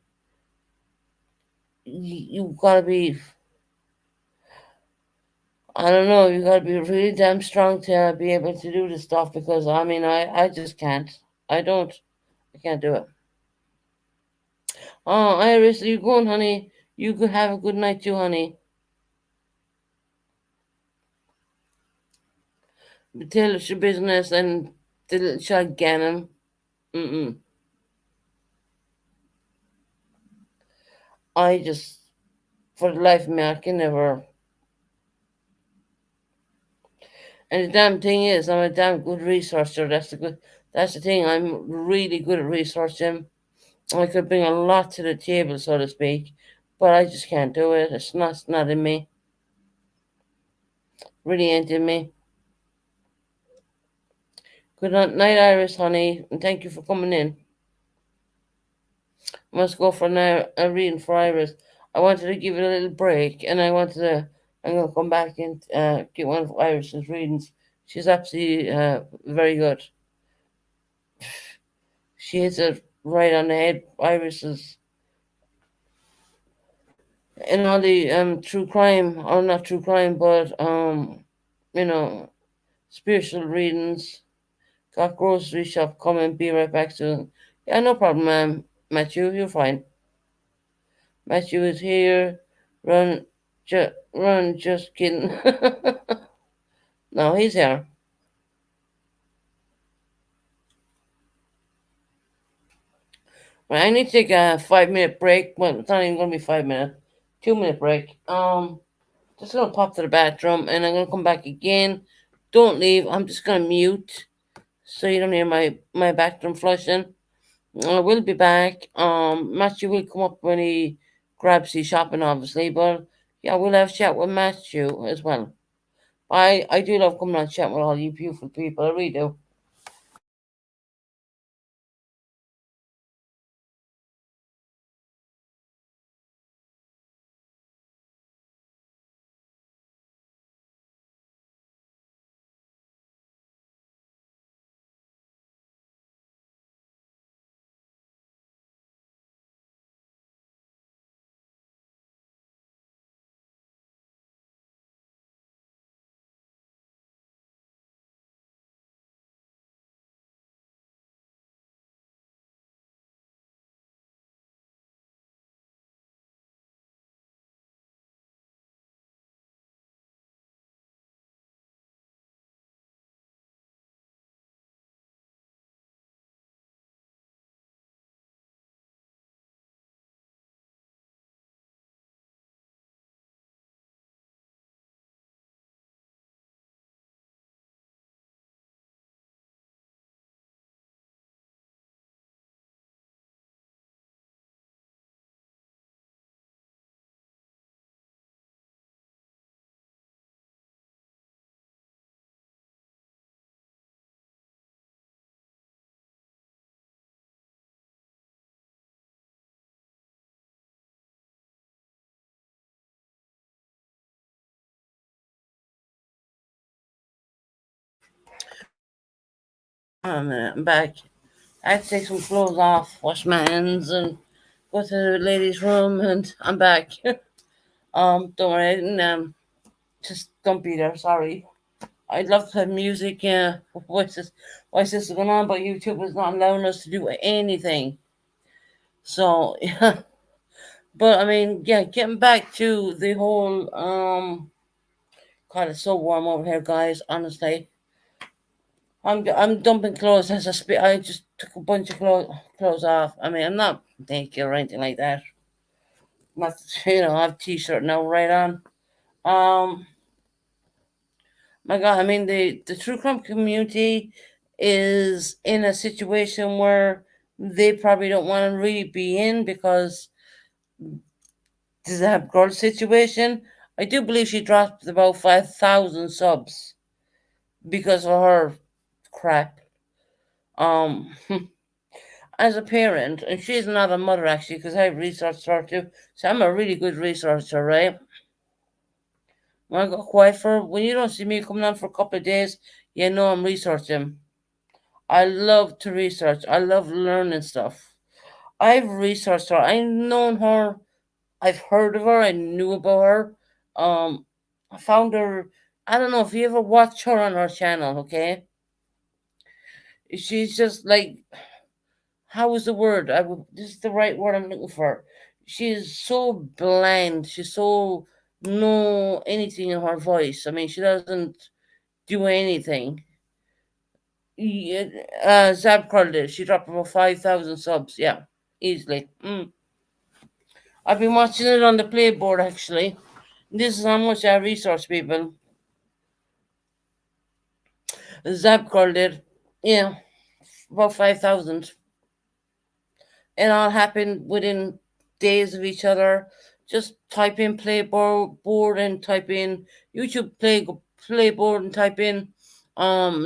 Speaker 1: you gotta be. I don't know. You gotta be really damn strong to be able to do this stuff because I mean, I just can't. I don't. I can't do it. Oh, Iris, you going, honey? You could have a good night too, honey. Tell us your business and the little child Gannon. Mm-mm. I just, for the life of me, I can never. And the damn thing is, I'm a damn good researcher. That's the thing. I'm really good at researching. I could bring a lot to the table, so to speak, but I just can't do it. It's not in me. Really ain't in me. Good night, Iris, honey, and thank you for coming in. Must go for now a reading for Iris. I wanted to give it a little break, and I'm gonna come back and get one of Iris's readings. She's absolutely very good. She hits it right on the head. Iris's and all the true crime, or not true crime, but you know, spiritual readings. Got grocery shop coming. Be right back soon. Yeah, no problem, Matthew. You're fine. Matthew is here. Run, run. Just kidding. No, he's here. Right, I need to take a 5 minute break. Well, it's not even gonna be 5 minutes. 2 minute break. Just gonna pop to the bathroom, and I'm gonna come back again. Don't leave. I'm just gonna mute so you don't hear my bathroom flushing. I will be back. Matthew will come up when he grabs his shopping, obviously, but yeah, we'll have a chat with Matthew as well. I do love coming on chat with all you beautiful people. I really do. I'm back. I had to take some clothes off, wash my hands, and go to the ladies' room, and I'm back. Don't worry, I didn't, just don't be there. Sorry. I'd love to have music. What's this going on? But YouTube is not allowing us to do anything. So yeah. But I mean, yeah, getting back to the whole God, it's so warm over here, guys. Honestly, I'm dumping clothes as I speak. I just took a bunch of clothes off. I mean, I'm not naked or anything like that. Not I have t-shirt now right on. Um, my God, I mean the true crime community is in a situation where they probably don't want to really be in because this is a girl situation. I do believe she dropped about 5,000 subs because of her crap. Um, as a parent, and she's not a mother actually, because I researched her too. So I'm a really good researcher, right? When I go quiet for when you don't see me coming on for a couple of days, you know I'm researching. I love to research. I love learning stuff. I've researched her. I've known her. I've heard of her. I knew about her. Um, I found her. I don't know if you ever watch her on her channel. Okay, she's just like how is the word? This is the right word I'm looking for. She's so bland. She's so no anything in her voice. I mean, she doesn't do anything. Yeah, Zab called it. She dropped about 5,000 subs. Yeah, easily. I've been watching it on the playboard actually. This is how much I research people. Zab called it. Yeah, about 5,000. It all happened within days of each other. Just type in playboard and type in YouTube playboard and type in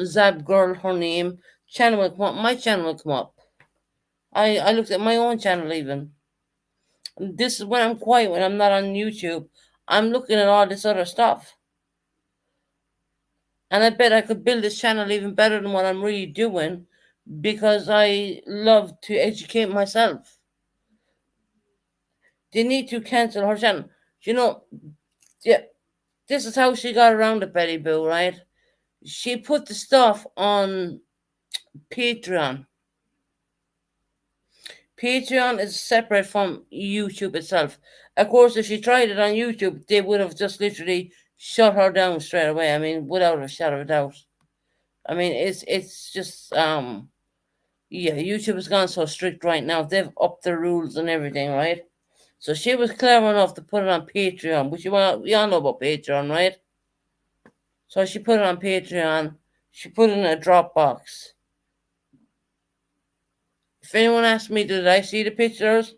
Speaker 1: Zab girl her name. Channel will come up. My channel will come up. I looked at my own channel even. This is when I'm quiet, when I'm not on YouTube. I'm looking at all this other stuff. And I bet I could build this channel even better than what I'm really doing because I love to educate myself. They need to cancel her channel. You know, yeah, this is how she got around it, Betty Boo, right? She put the stuff on Patreon. Patreon is separate from YouTube itself. Of course, if she tried it on YouTube, they would have just literally shut her down straight away. I mean, without a shadow of a doubt. I mean, it's just yeah, YouTube has gone so strict right now. They've upped the rules and everything, right? So she was clever enough to put it on Patreon, which we all know about Patreon, right? So she put it on Patreon. She put it in a Dropbox. If anyone asked me, did I see the pictures?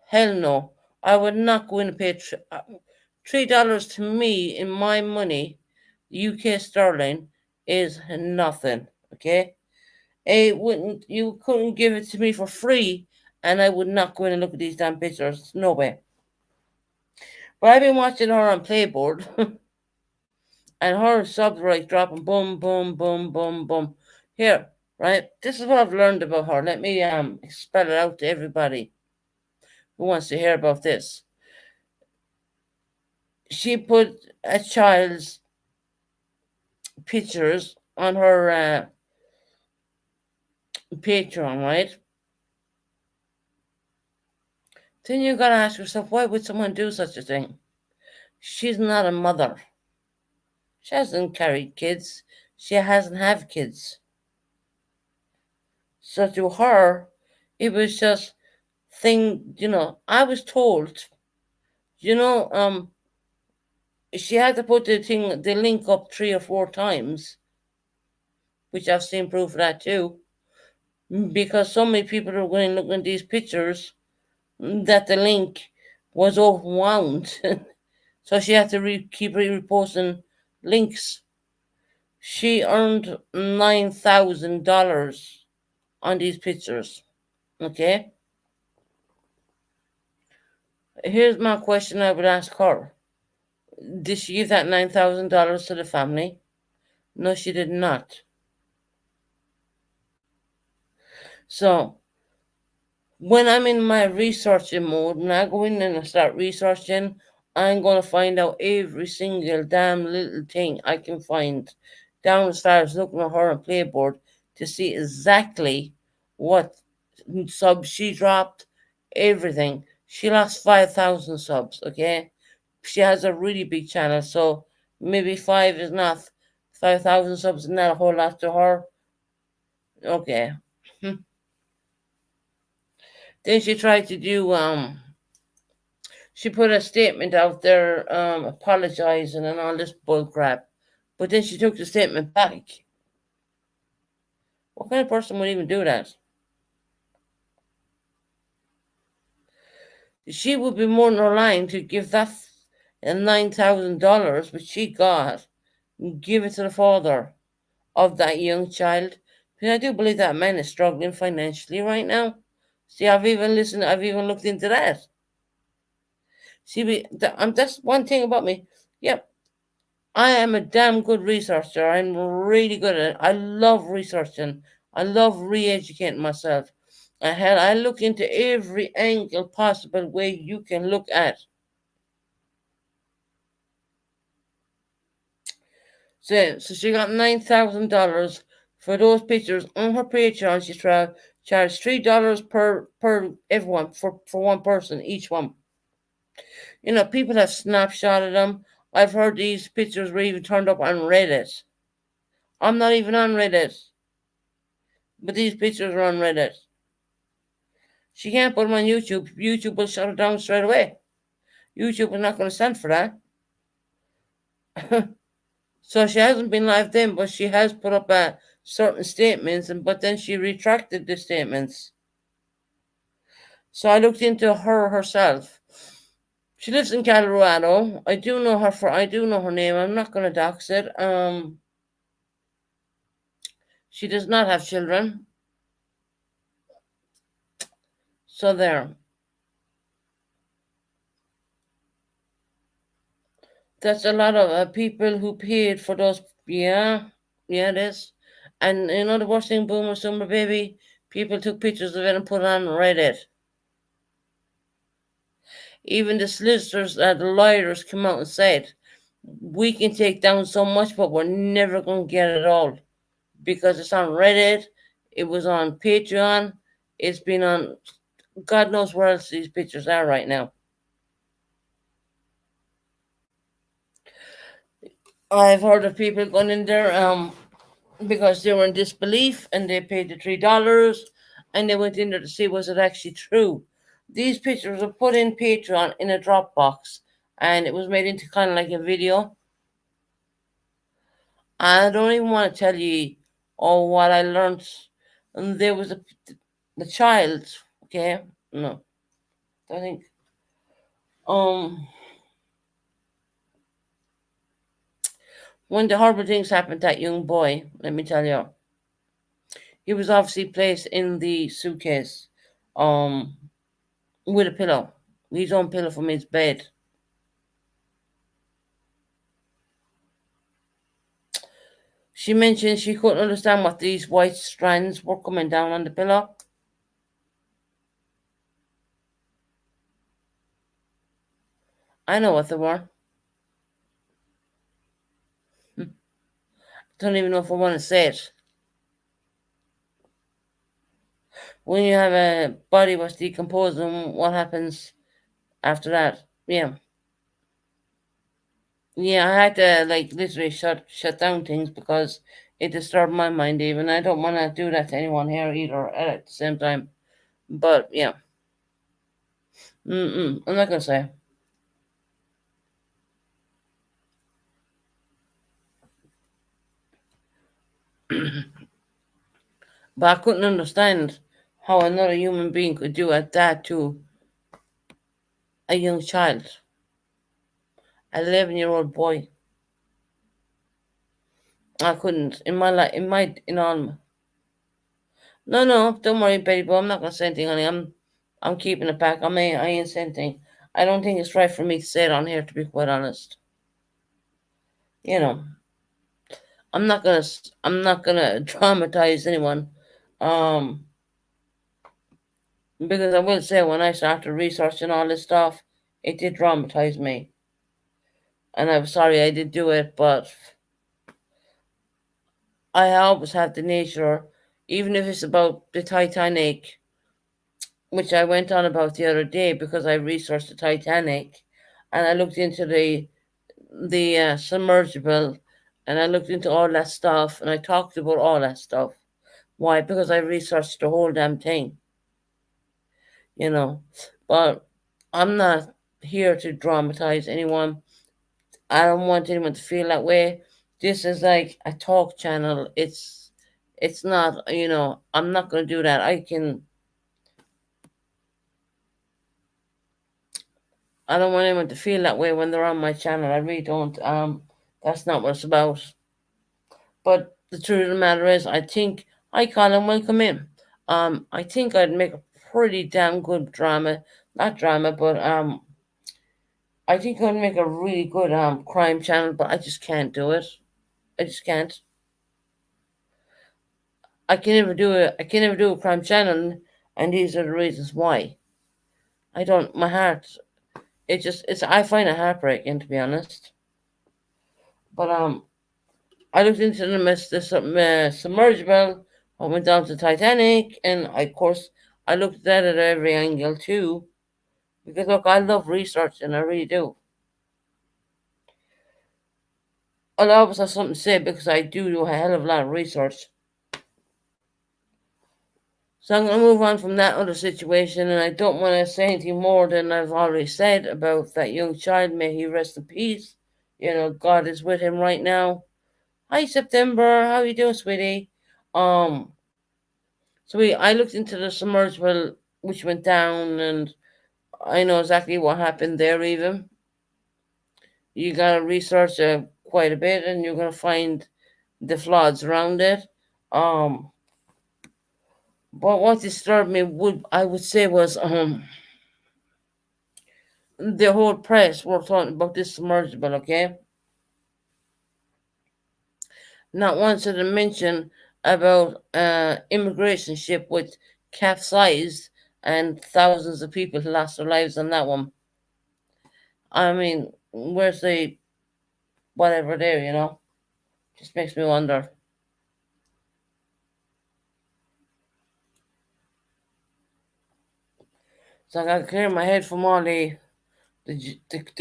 Speaker 1: Hell no. I would not go in and pay $3 to me in my money, UK sterling, is nothing. Okay, it wouldn't. You couldn't give it to me for free, and I would not go in and look at these damn pictures. No way. But I've been watching her on Playboard, and her subs right dropping boom, boom, boom, boom, boom. Here, right. This is what I've learned about her. Let me spell it out to everybody who wants to hear about this. She put a child's pictures on her Patreon, right? Then you gotta ask yourself, why would someone do such a thing? She's not a mother. She hasn't carried kids. She hasn't had kids. So to her, it was just thing. I was told, you know, um, she had to put the link up 3 or 4 times, which I've seen proof of that too, because so many people are going looking at these pictures that the link was overwound. So she had to keep reposting links. She earned $9,000 on these pictures. Okay? Here's my question I would ask her. Did she give that $9,000 to the family? No, she did not. So, when I'm in my researching mode and I go in and I start researching, I'm going to find out every single damn little thing I can find down as far as looking at her on Playboard to see exactly what subs she dropped, everything. She lost 5,000 subs, okay? She has a really big channel, so maybe 5,000 subs is not a whole lot to her. Okay. Then she tried to do she put a statement out there apologizing and all this bull crap. But then she took the statement back. What kind of person would even do that? She would be more than aligned to give that $9,000 which she got and give it to the father of that young child. Because I do believe that man is struggling financially right now. See, I've even looked into that. See, that's one thing about me. Yep, I am a damn good researcher. I'm really good at it. I love researching. I love re-educating myself. I look into every angle possible way you can look at. So she got $9,000 for those pictures on her Patreon. She charged $3 per everyone for one person, each one. People have snapshotted them. I've heard these pictures were even turned up on Reddit. I'm not even on Reddit, but these pictures are on Reddit. She can't put them on YouTube. YouTube will shut it down straight away. YouTube is not going to stand for that. So she hasn't been live then, but she has put up certain statements, but then she retracted the statements. So I looked into her herself. She lives in Colorado. I do know her name. I'm not going to dox it. She does not have children. So there. That's a lot of people who paid for those. Yeah, yeah, it is. And you know the worst thing, Boomer Summer Baby, people took pictures of it and put it on Reddit. Even the solicitors, the lawyers came out and said, we can take down so much, but we're never going to get it all because it's on Reddit, it was on Patreon, it's been on God knows where else these pictures are right now. I've heard of people going in there because they were in disbelief and they paid the $3 and they went in there to see was it actually true. These pictures were put in Patreon in a Dropbox and it was made into kind of like a video. I don't even want to tell you what I learned. And there was the child, okay? No, I think um when the horrible things happened to that young boy, let me tell you, he was obviously placed in the suitcase, um, with a pillow, his own pillow from his bed. She mentioned she couldn't understand what these white strands were coming down on the pillow. I know what they were. Don't even know if I want to say it. When you have a body was decomposing, what happens after that? Yeah. Yeah, I had to like literally shut down things because it disturbed my mind even. I don't wanna do that to anyone here either at the same time. But yeah. I'm not gonna say. But I couldn't understand how another human being could do that to a young child, an 11-year-old boy. I couldn't. In my life, in all. No, no, don't worry, baby. But I'm not gonna say anything, honey. I'm keeping it back. I ain't saying anything. I don't think it's right for me to say it on here, to be quite honest. You know, I'm not gonna dramatize anyone, um, because I will say when I started researching all this stuff, it did dramatize me, and I'm sorry I did do it, but I always have the nature, even if it's about the Titanic, which I went on about the other day because I researched the Titanic, and I looked into the submersible, and I looked into all that stuff, and I talked about all that stuff. Why? Because I researched the whole damn thing, you know. But I'm not here to dramatize anyone. I don't want anyone to feel that way. This is like a talk channel. It's not, I'm not gonna do that. I don't want anyone to feel that way when they're on my channel. I really don't. That's not what it's about. But the truth of the matter is, I think hi Colin, welcome in. I think I'd make a pretty damn good drama, not drama, but I think I'd make a really good crime channel, but I just can't do it. I just can't. I can never do a crime channel, and these are the reasons why. I don't. My heart. It's. I find it heartbreaking to be honest. But I looked into the submersible. I went down to Titanic, and of course I looked at it at every angle too. Because look, I love research, and I really do. I'll always have something to say because I do a hell of a lot of research. So I'm going to move on from that other situation, and I don't want to say anything more than I've already said about that young child. May he rest in peace. God is with him right now. Hi, September. How you doing, sweetie? Um, I looked into the submersible which went down, and I know exactly what happened there. Even you gotta research quite a bit, and you're gonna find the flaws around it. Um, But what disturbed me I would say was the whole press were talking about this submersible, okay? Not once did it mention about immigration ship which capsized and thousands of people lost their lives on that one. I mean, where's the whatever there, Just makes me wonder. So I got to clear my head from all the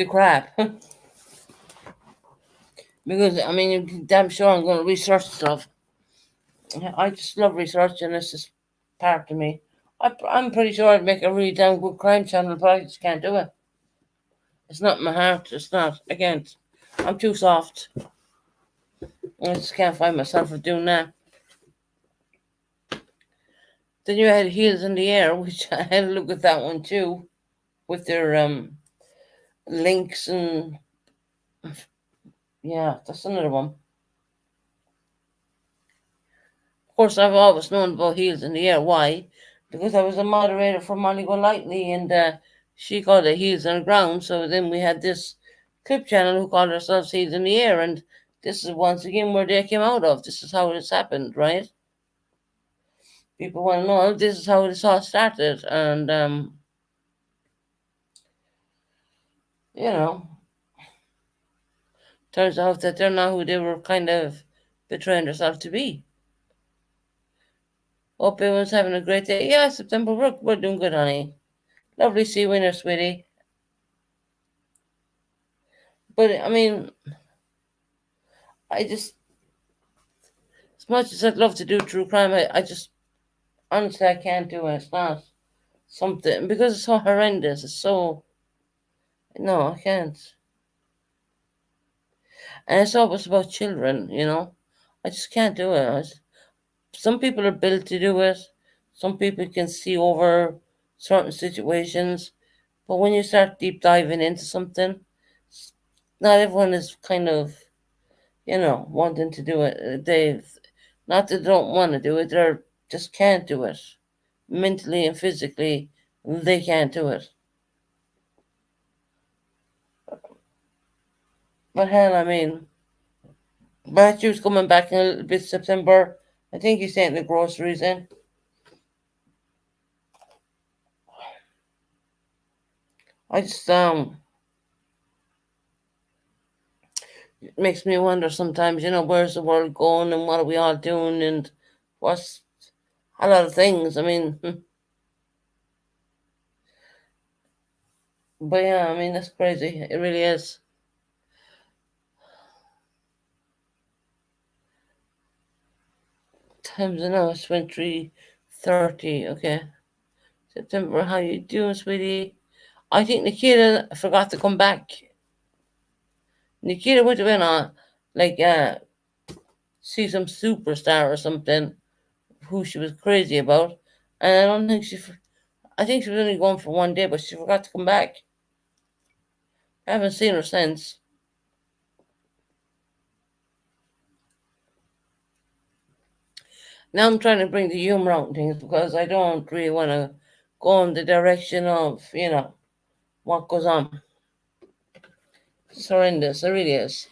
Speaker 1: crap. Because, I mean, you're damn sure I'm going to research stuff. I just love researching. It's just part of me. I'm pretty sure I'd make a really damn good crime channel, but I just can't do it. It's not my heart. It's not. Again, I'm too soft. I just can't find myself for doing that. Then you had Heels in the Air, which I had a look at that one too, with their links and yeah, that's another one. Of course, I've always known about Heels in the Air. Why? Because I was a moderator for Molly Golightly, and she called it Heels on the Ground. So then we had this clip channel who called ourselves Heels in the Air, and this is once again where they came out of. This is how it's happened, right? People want to know this is how this all started, and you know, turns out that they're not who they were kind of betraying themselves to be. Hope everyone's having a great day. Yeah, September, we're doing good, honey. Lovely to see you in there, sweetie. But I mean, I just, as much as I'd love to do true crime, I just, honestly, I can't do it. It's not something, because it's so horrendous. It's so, no, I can't. And it's always about children. I just can't do it. Some people are built to do it. Some people can see over certain situations. But when you start deep diving into something, not everyone is kind of, wanting to do it. Not that they don't want to do it, they just can't do it. Mentally and physically, they can't do it. But hell, I mean, Matthew's coming back in a little bit September. I think he's taking the groceries in. I just it makes me wonder sometimes, where's the world going and what are we all doing and what's a lot of things. I mean, but yeah, I mean that's crazy. It really is. Times now it's 23:30. Okay, September. How you doing, sweetie? I think Nikita forgot to come back. Nikita went to win on like see some superstar or something who she was crazy about, and I don't think I think she was only going for one day, but she forgot to come back. I haven't seen her since. Now I'm trying to bring the humor out in things because I don't really want to go in the direction of what goes on. It's horrendous. It really is.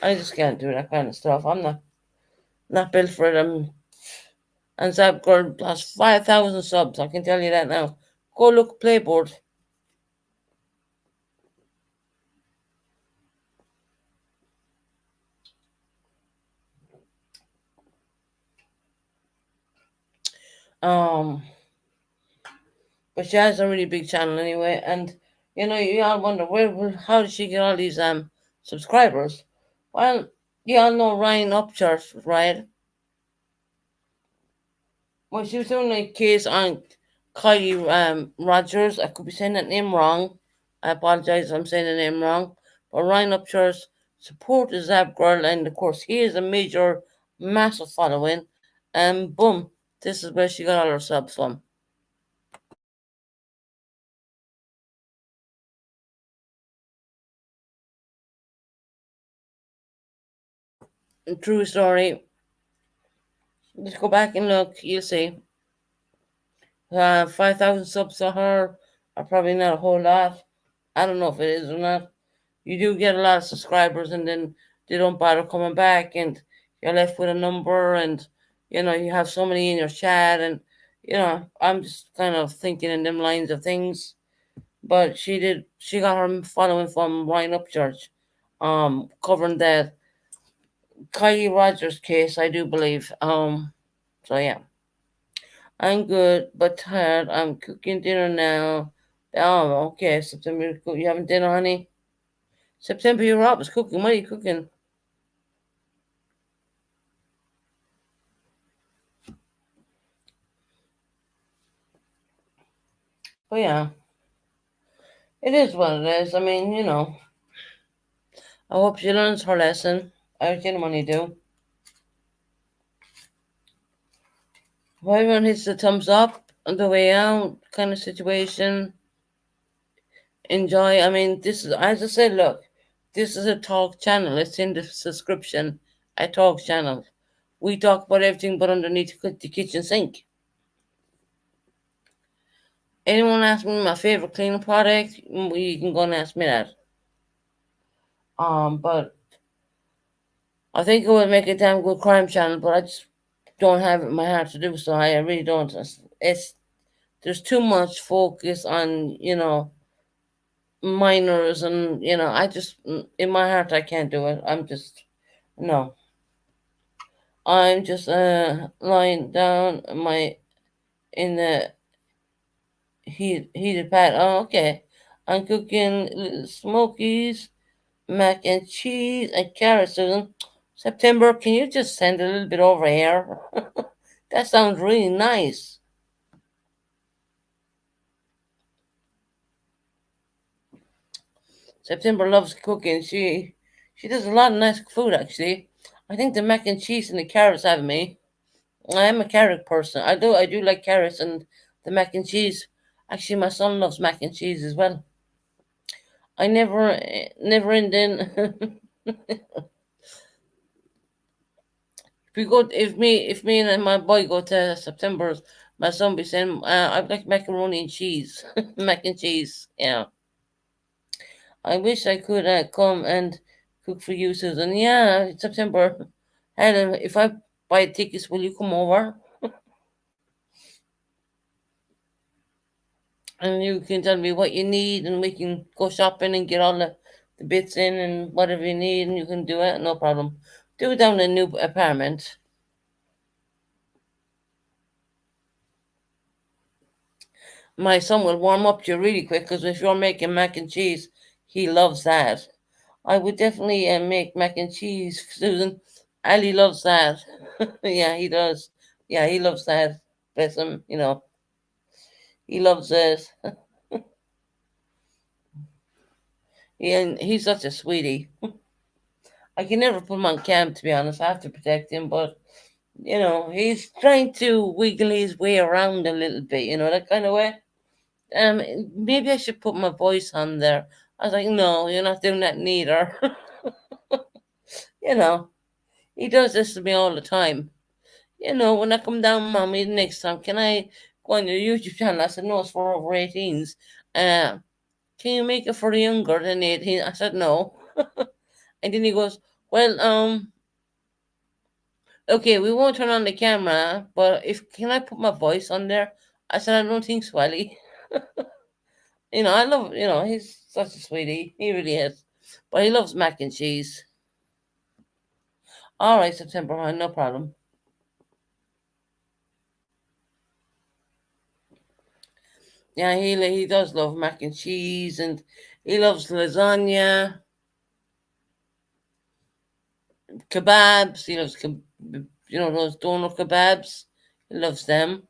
Speaker 1: I just can't do that kind of stuff. I'm not built for it. And Zap Girl has 5,000 subs. I can tell you that now. Go look Playboard. Um, but she has a really big channel anyway, and you all wonder how did she get all these subscribers? Well, you all know Ryan Upchurch, right? Well, she was doing a case on Kylie Rogers. I could be saying that name wrong. I apologize if I'm saying the name wrong. But Ryan Upchurch supported Zap Girl, and of course, he is a major, massive following. And boom, this is where she got all her subs from. True story. Just go back and look, you'll see. 5,000 subs to her are probably not a whole lot. I don't know if it is or not. You do get a lot of subscribers, and then they don't bother coming back, and you're left with a number, and you have so many in your chat, and I'm just kind of thinking in them lines of things. But she got her following from Ryan Upchurch, covering that Kylie Rogers case, I do believe. So yeah, I'm good but tired. I'm cooking dinner now. Oh, okay. September, you having dinner, honey? September, you're up. It's cooking. What are you cooking? Oh yeah, it is what it is. I mean, I hope she learns her lesson. I genuinely do. If everyone hits the thumbs up on the way out kind of situation, enjoy. I mean, this is, as I said, look, this is a talk channel. It's in the subscription. A talk channel. We talk about everything but underneath the kitchen sink. Anyone ask me my favorite cleaning product? You can go and ask me that. But I think it would make a damn good crime channel, but I just don't have it in my heart to do so. I really don't. It's there's too much focus on minors, and I just in my heart I can't do it. I'm just no. I'm just lying down my in the heated pad. Oh, okay. I'm cooking little smokies, mac and cheese, and carrots. Susan. September, can you just send a little bit over here? That sounds really nice. September loves cooking. She does a lot of nice food actually. I think the mac and cheese and the carrots have me. I am a carrot person. I do like carrots and the mac and cheese. Actually, my son loves mac and cheese as well. I never ending. If me and my boy go to September's, my son be saying, "I like macaroni and cheese, mac and cheese." Yeah, I wish I could come and cook for you, Susan. Yeah, September. Helen, if I buy tickets, will you come over? And you can tell me what you need, and we can go shopping and get all the bits in and whatever you need, and you can do it. No problem. Do it down in a new apartment. My son will warm up to you really quick because if you're making mac and cheese, he loves that. I would definitely make mac and cheese, Susan. Ali loves that. Yeah, he does. Yeah, he loves that. Bless him. He loves it. And he's such a sweetie. I can never put him on camp, to be honest. I have to protect him, but he's trying to wiggle his way around a little bit. That kind of way. Maybe I should put my voice on there. I was like, no, you're not doing that neither. you know, he does this to me all the time. When I come down, mommy, next time, can I go on your YouTube channel? I said, no, it's for over 18s. Uh, can you make it for the younger than 18? I said, no. And then he goes, well, okay, we won't turn on the camera, but if can I put my voice on there? I said, I don't think so, Ali. I love, he's such a sweetie. He really is. But he loves mac and cheese. All right, September, no problem. Yeah, he does love mac and cheese, and he loves lasagna, kebabs. He loves those doner kebabs. He loves them.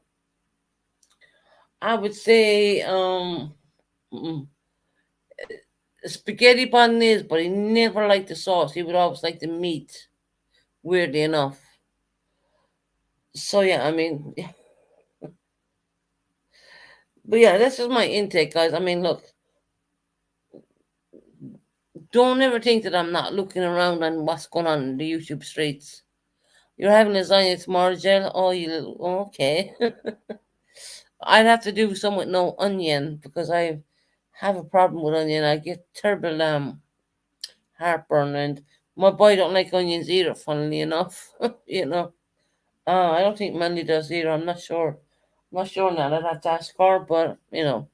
Speaker 1: I would say mm, spaghetti bolognese, but he never liked the sauce. He would always like the meat. Weirdly enough. So yeah, I mean, yeah. But yeah, that's just my intake, guys. I mean, look, don't ever think that I'm not looking around on what's going on in the YouTube streets. You're having lasagna tomorrow, Jill? Oh, you little, okay. I'd have to do some with no onion because I have a problem with onion. I get terrible heartburn, and my boy don't like onions either. Funnily enough, you know. I don't think Mandy does either. I'm not sure. I'm not sure now. I'd have to ask her, but you know.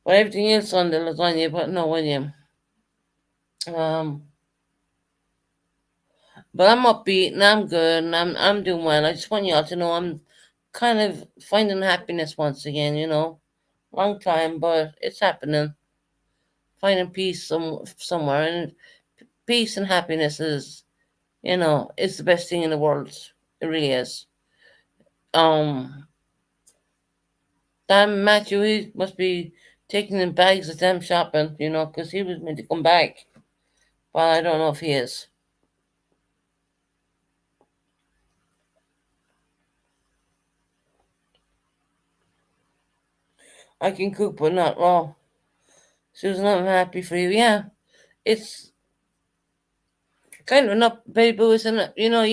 Speaker 1: But everything else on the lasagna, but no onion. Um, but I'm upbeat and I'm good and I'm doing well. I just want y'all to know I'm kind of finding happiness once again. You know, long time, but it's happening. Finding peace somewhere, and peace and happiness is, you know, it's the best thing in the world. It really is. Um, Damn Matthew, he must be taking in bags of them shopping, you know, 'cause he was meant to come back. But I don't know if he is. I can cook, but not raw. Susan, I'm happy for you. Yeah, it's kind of enough, Betty Boo, isn't it? You know,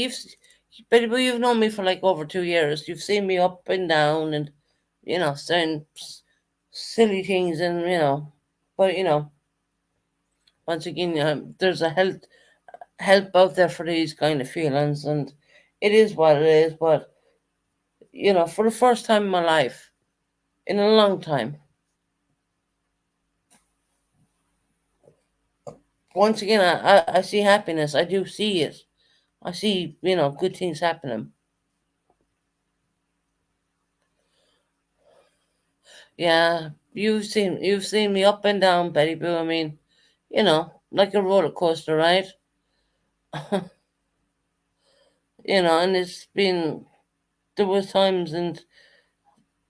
Speaker 1: Betty Boo, you've known me for like over 2 years. You've seen me up and down and, you know, saying silly things and, you know, but, you know, once again, there's a help out there for these kind of feelings, and it is what it is. But you know, for the first time in my life, in a long time, once again, I see happiness. I do see it. I see, you know, good things happening. Yeah, you've seen me up and down, Betty Boo. I mean, you know, like a roller coaster, right? You know, and it's been there was times and it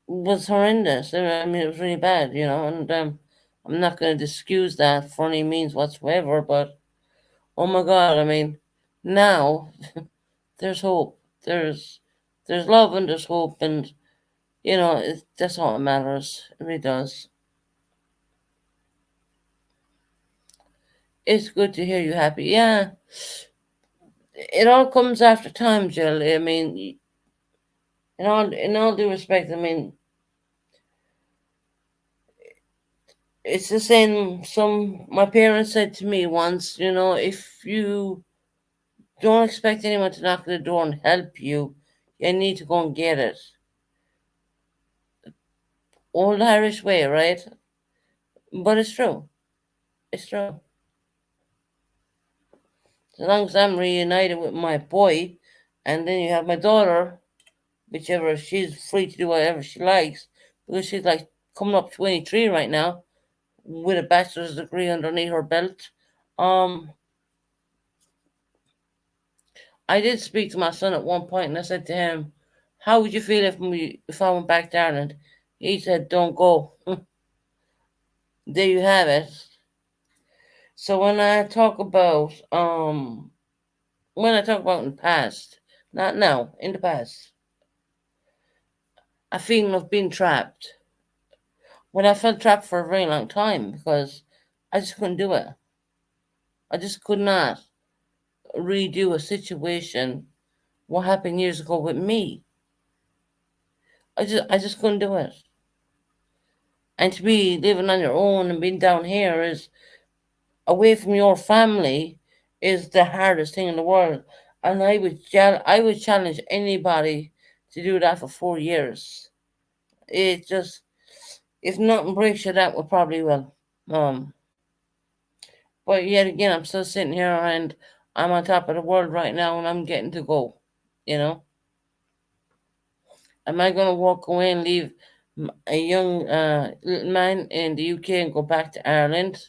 Speaker 1: was horrendous. I mean, it was really bad, you know, and I'm not going to excuse that for any means whatsoever. But oh my God, I mean, now there's hope. There's love and there's hope, and you know that's all that matters. It really does. It's good to hear you happy. Yeah, it all comes after time, Jill. I mean, in all due respect, I mean, it's the same. Some my parents said to me once, you know, if you don't expect anyone to knock at the door and help you, you need to go and get it. Old Irish way, right? But it's true. It's true. As long as I'm reunited with my boy, and then you have my daughter, whichever she's free to do whatever she likes, because she's like coming up 23 right now with a bachelor's degree underneath her belt. Um, I did speak to my son at one point, and I said to him, "How would you feel if I went back to Ireland?" He said, "Don't go." There you have it. So when I talk about in the past, not now, in the past, a feeling of being trapped. When I felt trapped for a very long time because I just couldn't do it. I just could not redo a situation what happened years ago with me. I just couldn't do it. And to be living on your own and being down here is away from your family is the hardest thing in the world. And I would challenge anybody to do that for 4 years. It just if nothing breaks you, that will probably will. Um, but yet again, I'm still sitting here and I'm on top of the world right now, and I'm getting to go. You know, am I going to walk away and leave a young little man in the UK and go back to Ireland?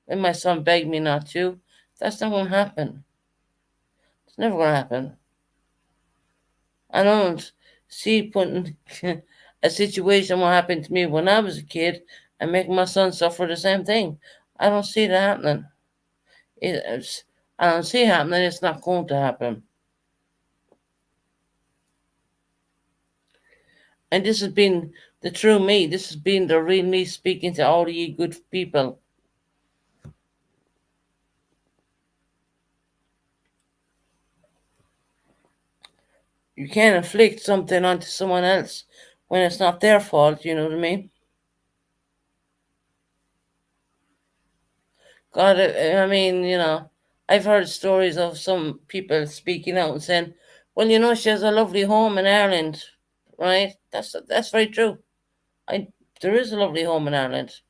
Speaker 1: And my son begged me not to. That's not going to happen. It's never going to happen. I don't see putting a situation what happened to me when I was a kid and making my son suffer the same thing. I don't see that happening. It's, I don't see it happening. It's not going to happen. And this has been the true me. This has been the real me speaking to all ye good people. You can't inflict something onto someone else when it's not their fault, you know what I mean? God, I mean, I've heard stories of some people speaking out and saying, well, she has a lovely home in Ireland, right? That's very true. I There is a lovely home in Ireland.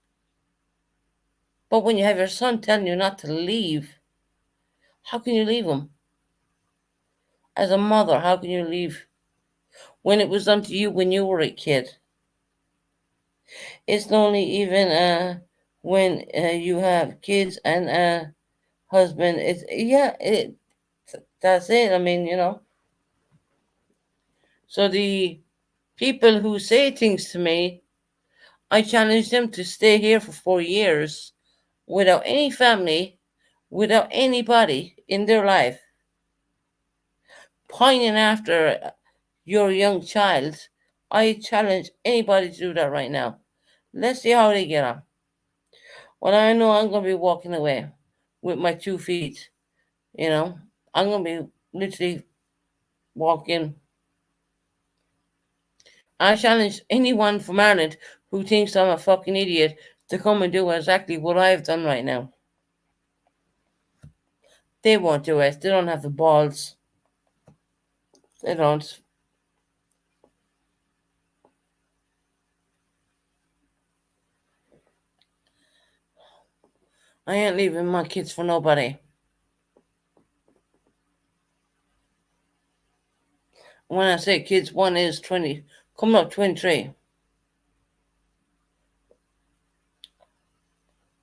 Speaker 1: But when you have your son telling you not to leave, how can you leave him? As a mother, how can you leave when it was done to you when you were a kid? It's only even when you have kids and a husband. It's yeah, that's it. I mean, So the people who say things to me, I challenge them to stay here for 4 years without any family, without anybody in their life, pining after your young child. I challenge anybody to do that right now. Let's see how they get on. Well, I know I'm going to be walking away with my 2 feet, you know. I'm going to be literally walking. I challenge anyone from Ireland who thinks I'm a fucking idiot to come and do exactly what I've done right now. They won't do it. They don't have the balls. They don't. I ain't leaving my kids for nobody. When I say kids, one is 20, coming up 23.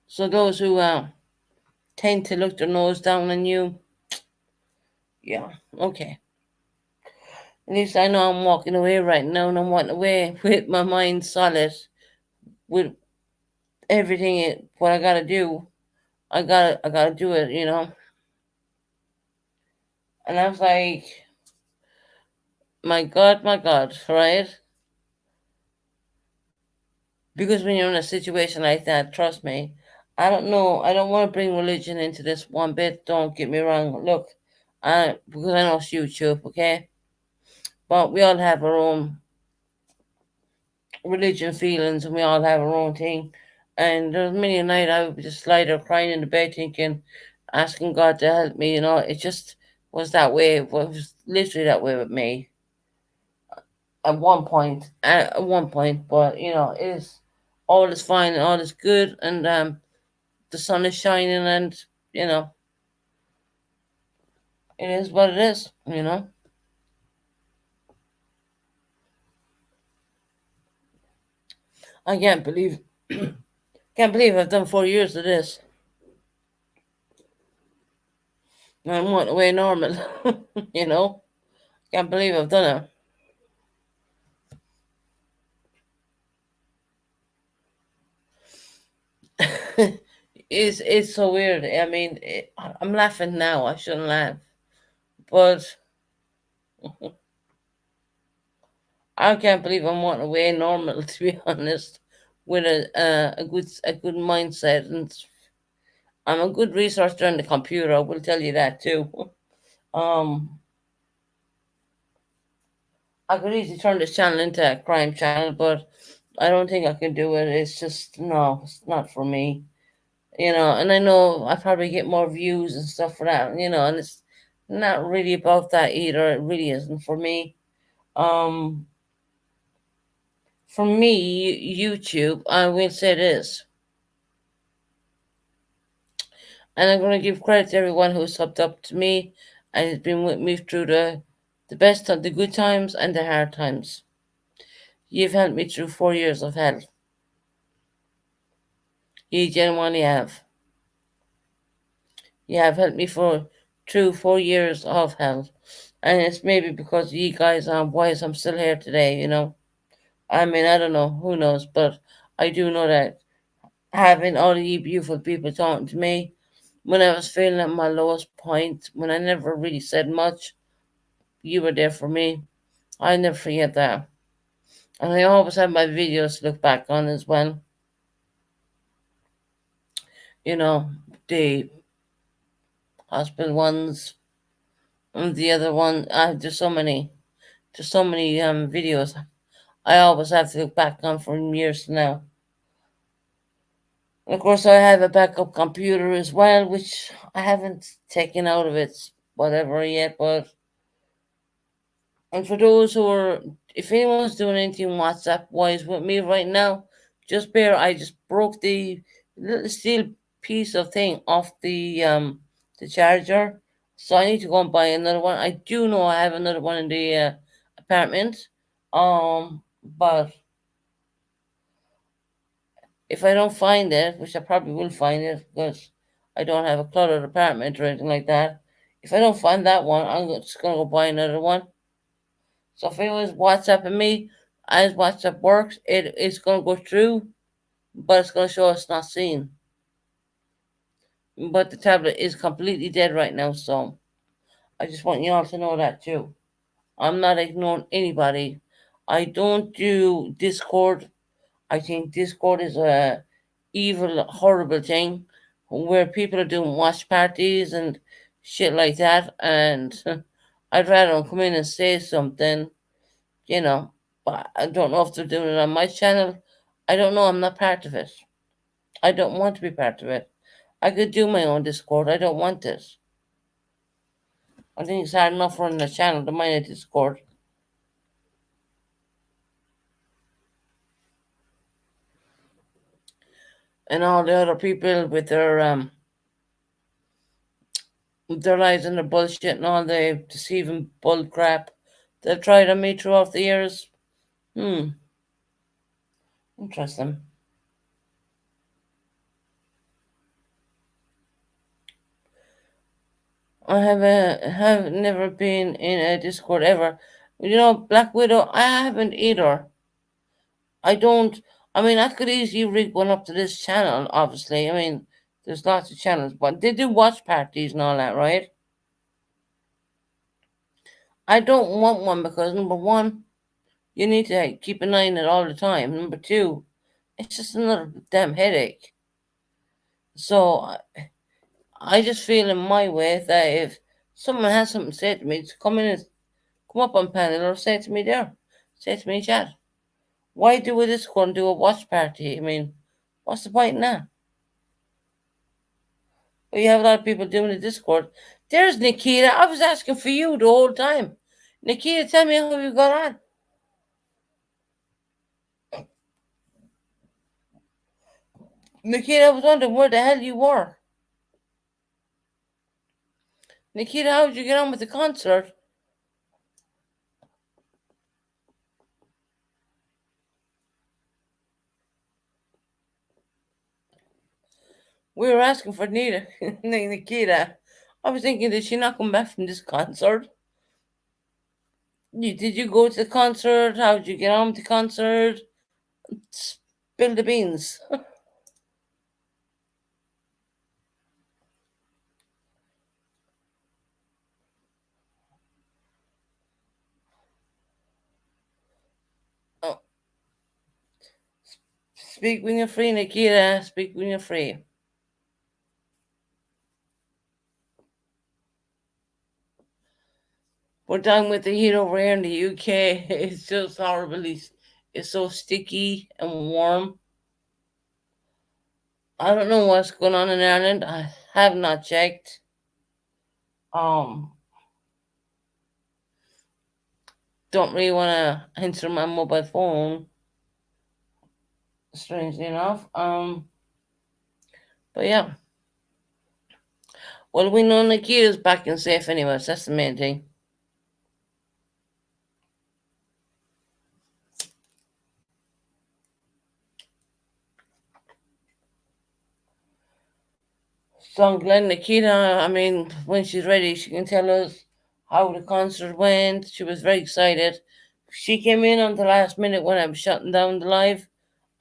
Speaker 1: So those who tend to look their nose down on you, yeah, okay. At least I know I'm walking away right now and I'm walking away with my mind solid, with everything what I gotta do. I gotta do it. And I was like, my God, right? Because when you're in a situation like that, trust me, I don't know. I don't want to bring religion into this one bit. Don't get me wrong. Look, because I know it's YouTube, okay? But we all have our own religion feelings, and we all have our own thing. And there was many a night I would just lie there crying in the bed, thinking, asking God to help me. It just was that way. It was literally that way with me at one point. At one point, but it is all is fine and all is good, and the sun is shining, and you know it is what it is. I can't believe I've done 4 years of this. I'm one way normal. you know can't believe I've done it. It's so weird. I mean, I'm laughing now. I shouldn't laugh, but I can't believe I'm one way normal. To be honest, with a good mindset, and I'm a good researcher on the computer. I will tell you that too. Um, I could easily turn this channel into a crime channel, but I don't think I can do it. It's just no, it's not for me. And I know I probably get more views and stuff for that. And it's not really about that either. It really isn't for me. Um, for me, YouTube, I will say this, and I'm going to give credit to everyone who's subbed up to me and has been with me through the best of the good times and the hard times. You've helped me through 4 years of hell. You genuinely have. You have helped me through 4 years of hell. And it's maybe because you guys are wise I'm still here today. I mean, I don't know, who knows, but I do know that having all of you beautiful people talking to me when I was feeling at my lowest point, when I never really said much, you were there for me. I never forget that. And I always have my videos to look back on as well. You know, the hospital ones and the other one. There's so many. There's so many videos I always have to look back on from years to now. And of course, I have a backup computer as well, which I haven't taken out of its whatever yet. But and for those who are, if anyone's doing anything WhatsApp wise with me right now, just bear. I just broke the little steel piece of thing off the charger, so I need to go and buy another one. I do know I have another one in the apartment, but if I don't find it, which I probably will find it because I don't have a cluttered apartment or anything like that. If I don't find that one, just gonna go buy another one. So if anyone's WhatsApping me, as WhatsApp works, it's gonna go through, but it's gonna show it's not seen. But the tablet is completely dead right now, so I just want you all to know that too. I'm not ignoring anybody. I don't do Discord. I think Discord is a evil, horrible thing where people are doing watch parties and shit like that. And I'd rather them come in and say something, you know. But I don't know if they're doing it on my channel. I don't know. I'm not part of it. I don't want to be part of it. I could do my own Discord. I don't want this. I think it's hard enough running a channel to mind a Discord. And all the other people with their lies and their bullshit and all the deceiving bull crap they've tried on me throughout the years. Hmm, interesting. I have never been in a Discord ever. Black Widow, I haven't either. I don't. I mean, I could easily rig one up to this channel. Obviously, I mean, there's lots of channels, but they do watch parties and all that, right? I don't want one because number one, you need to keep an eye on it all the time. Number two, it's just another damn headache. So I just feel in my way that if someone has something to say to me, to come in and come up on panel or say to me there, say to me in chat. Why do a Discord and do a watch party? I mean, what's the point in that? But you have a lot of people doing the Discord. There's Nikita. I was asking for you the whole time. Nikita, tell me how you got on. Nikita, I was wondering where the hell you were. Nikita, how did you get on with the concert? We were asking for Nita, Nikita. I was thinking, did she not come back from this concert? Did you go to the concert? How did you get on with the concert? Spill the beans. Oh, speak when you're free, Nikita. Speak when you're free. We're done with the heat over here in the UK. It's just horrible. It's so sticky and warm. I don't know what's going on in Ireland. I have not checked. Um, don't really want to answer my mobile phone. Strangely enough. But yeah. Well, we know Nikita's back and safe anyways. That's the main thing. So I'm glad Nikita, I mean, when she's ready, she can tell us how the concert went. She was very excited. She came in on the last minute when I was shutting down the live.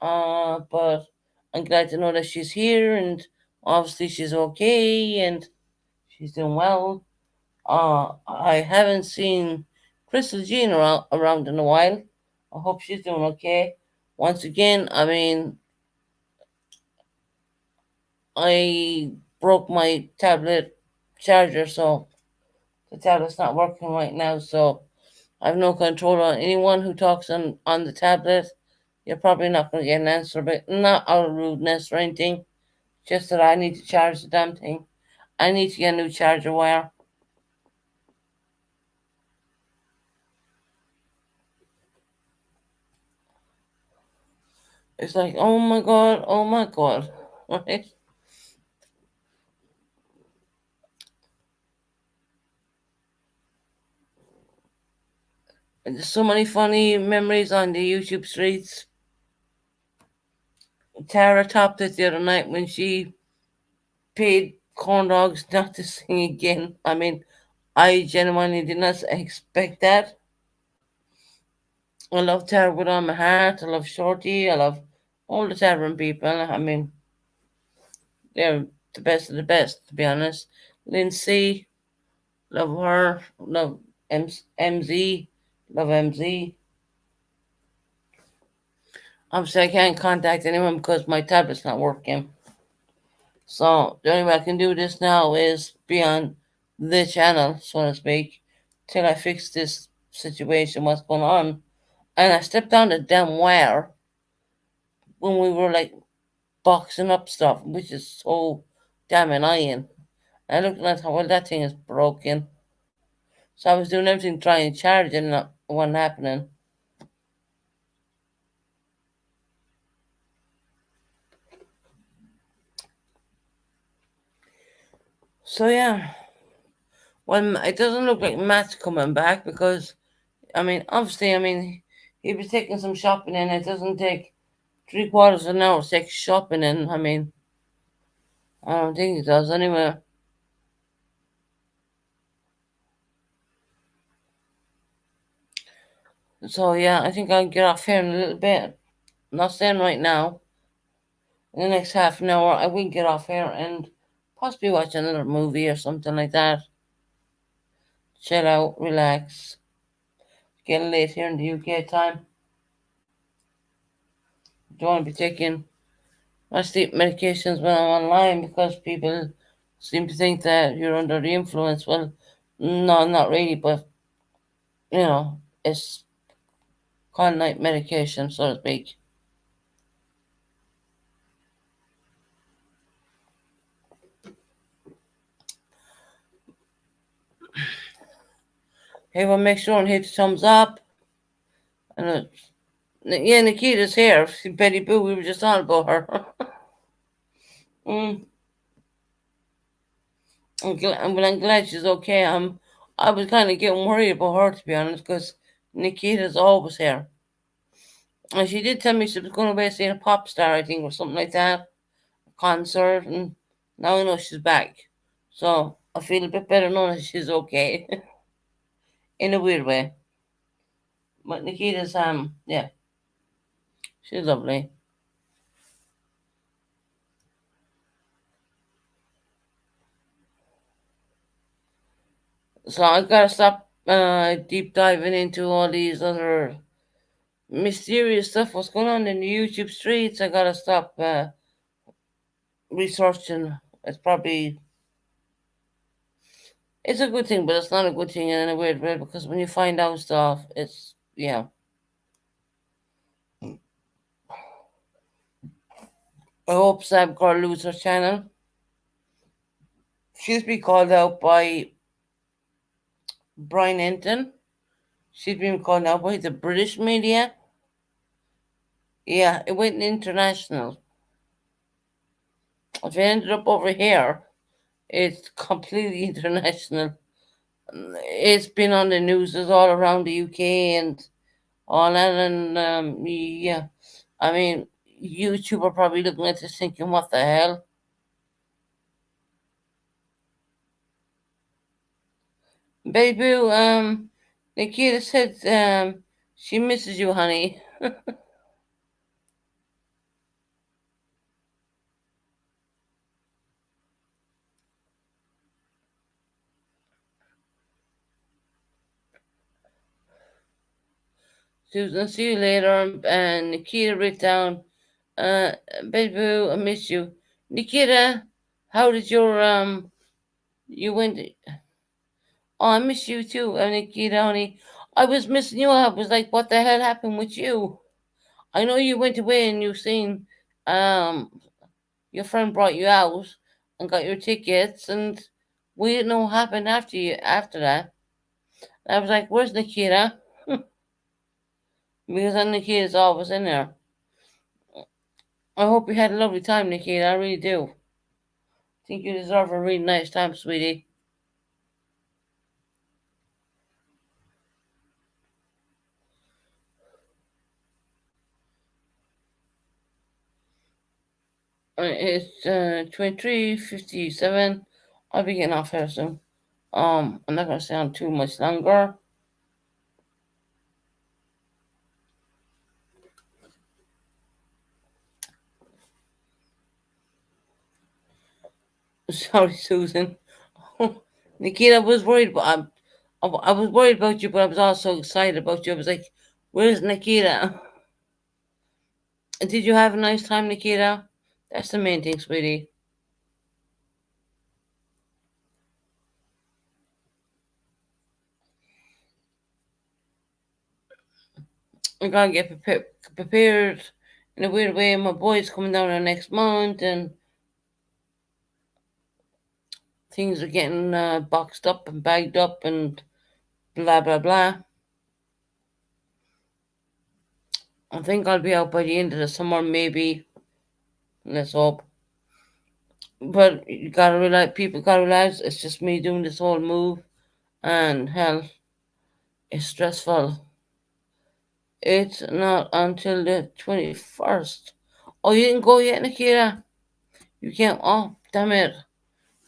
Speaker 1: But I'm glad to know that she's here and obviously she's okay and she's doing well. I haven't seen Crystal Jean around in a while. I hope she's doing okay. Once again, I mean, I broke my tablet charger, so the tablet's not working right now. So I have no control on anyone who talks on the tablet. You're probably not going to get an answer, but not out of rudeness or anything. Just that I need to charge the damn thing. I need to get a new charger wire. It's like, oh my god, right? And there's so many funny memories on the YouTube streets. Tara topped it the other night when she paid corn dogs not to sing again. I mean, I genuinely did not expect that. I love Tara with all my heart. I love Shorty. I love all the Tavern people. I mean, they're the best of the best, to be honest. Lindsay, love her. Love MZ. Love MZ. Obviously, I can't contact anyone because my tablet's not working. So the only way I can do this now is be on the channel, so to speak, till I fix this situation, what's going on. And I stepped down the damn wire when we were like boxing up stuff, which is so damn annoying. I looked at how well that thing is broken. So I was doing everything trying to charge it and not wasn't happening. So yeah. Well, it doesn't look like Matt's coming back because I mean, obviously, I mean, he was taking some shopping and it doesn't take three quarters of an hour to take shopping in. I mean, I don't think it does anyway. So yeah, I think I'll get off here in a little bit. Not saying right now. In the next half an hour, I will get off here and possibly watch another movie or something like that. Chill out, relax. Getting late here in the UK time. Don't want to be taking my sleep medications when I'm online because people seem to think that you're under the influence. Well, no, not really, but it's kind of like medication, so to speak. Hey, well, make sure and hit the thumbs up. And yeah, Nikita's here. Betty Boo, we were just on about her. mm, I'm glad she's okay. I was kind of getting worried about her, to be honest, because Nikita's always here. And she did tell me she was going away seeing a pop star, I think, or something like that, a concert. And now I know she's back. So I feel a bit better knowing that she's okay in a weird way. But Nikita's, yeah, she's lovely. So I gotta stop deep diving into all these other mysterious stuff. What's going on in the YouTube streets? I gotta stop researching. It's a good thing, but it's not a good thing in a weird way because when you find out stuff, it's yeah. I hope Sam Girl lose her channel. She's been called out by Brian Enton. She's been called out by the British media. Yeah, it went international. If it ended up over here, it's completely international. It's been on the news all around the UK and all that, and yeah, I mean, YouTube are probably looking at this thinking, "What the hell?" Baby, Nikita said she misses you, honey. Susan, see you later. And Nikita wrote down, uh, baby, I miss you. Nikita, how did your you went? Oh, I miss you too, Nikita, honey. I was missing you. I was like, what the hell happened with you? I know you went away and you seen um your friend brought you out and got your tickets, and we didn't know what happened after that. I was like, where's Nikita? Because then Nikita's always in there. I hope you had a lovely time, Nikita. I really do. Think you deserve a really nice time, sweetie. It's 23:57. I'll be getting off here soon. I'm not gonna stay on too much longer. Sorry, Susan. Nikita, was worried, I was worried about you, but I was also excited about you. I was like, "Where's Nikita?" Did you have a nice time, Nikita? That's the main thing, sweetie. I gotta get prepared in a weird way. My boy's coming down there next month, and things are getting boxed up and bagged up, and blah blah blah. I think I'll be out by the end of the summer, maybe. Let's hope. But you gotta realize, people gotta realize, it's just me doing this whole move, and hell, it's stressful. It's not until the 21st. Oh, you didn't go yet, Nikita? You can't. Oh, damn it.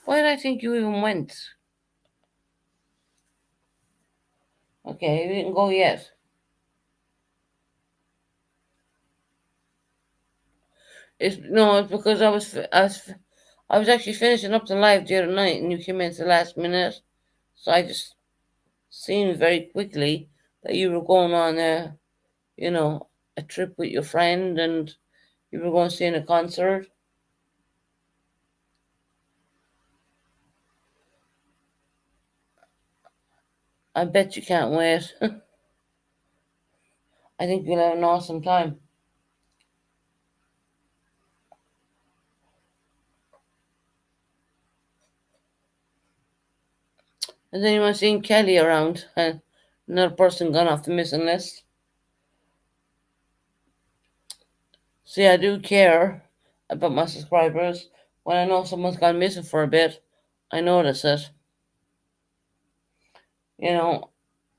Speaker 1: Why did I think you even went? Okay, you didn't go yet. It's no, it's because I was actually finishing up the live the other night, and you came in at the last minute, so I just seen very quickly that you were going on you know, a trip with your friend, and you were going to see a concert. I bet you can't wait. I think you'll have an awesome time. Has anyone seen Kelly around? Another person gone off the missing list. See, I do care about my subscribers. When I know someone's gone missing for a bit, I notice it. You know,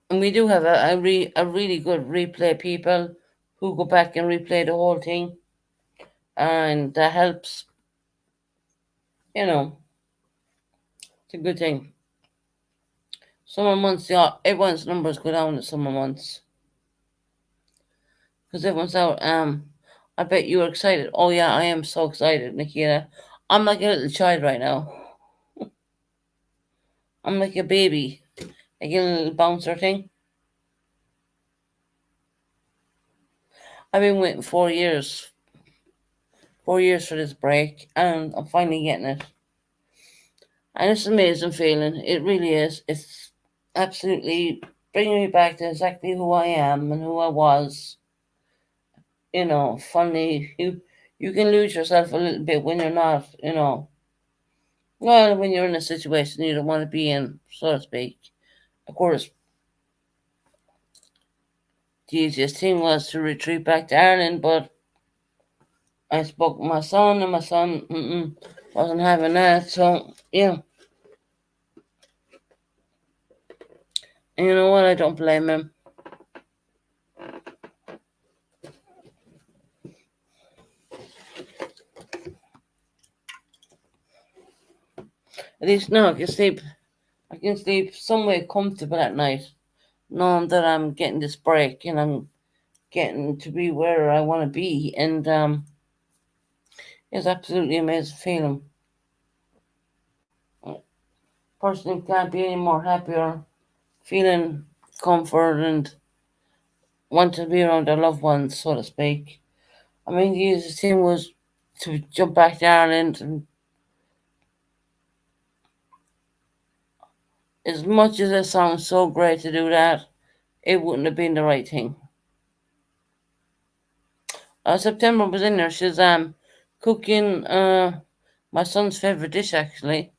Speaker 1: and we do have a really good replay people who go back and replay the whole thing, and that helps. You know, it's a good thing. Summer months, yeah, everyone's numbers go down in summer months because everyone's out. I bet you are excited. Oh yeah, I am so excited, Nikita. I'm like a little child right now. I'm like a baby, like a little bouncer thing. I've been waiting 4 years for this break, and I'm finally getting it. And it's an amazing feeling. It really is. It's absolutely bringing me back to exactly who I am and who I was. Funny. You can lose yourself a little bit when you're not. Well, when you're in a situation you don't want to be in, so to speak. Of course, the easiest thing was to retreat back to Ireland, but I spoke with my son, and my son wasn't having that. So yeah, and you know what? I don't blame him. At least now I can sleep. I can sleep somewhere comfortable at night, knowing that I'm getting this break and I'm getting to be where I want to be. And it's absolutely amazing feeling. Personally, can't be any more happier, feeling comfort and want to be around their loved ones, so to speak. I mean, the easiest thing was to jump back to Ireland, and as much as it sounds so great to do that, it wouldn't have been the right thing. September was in there. She's cooking my son's favorite dish actually.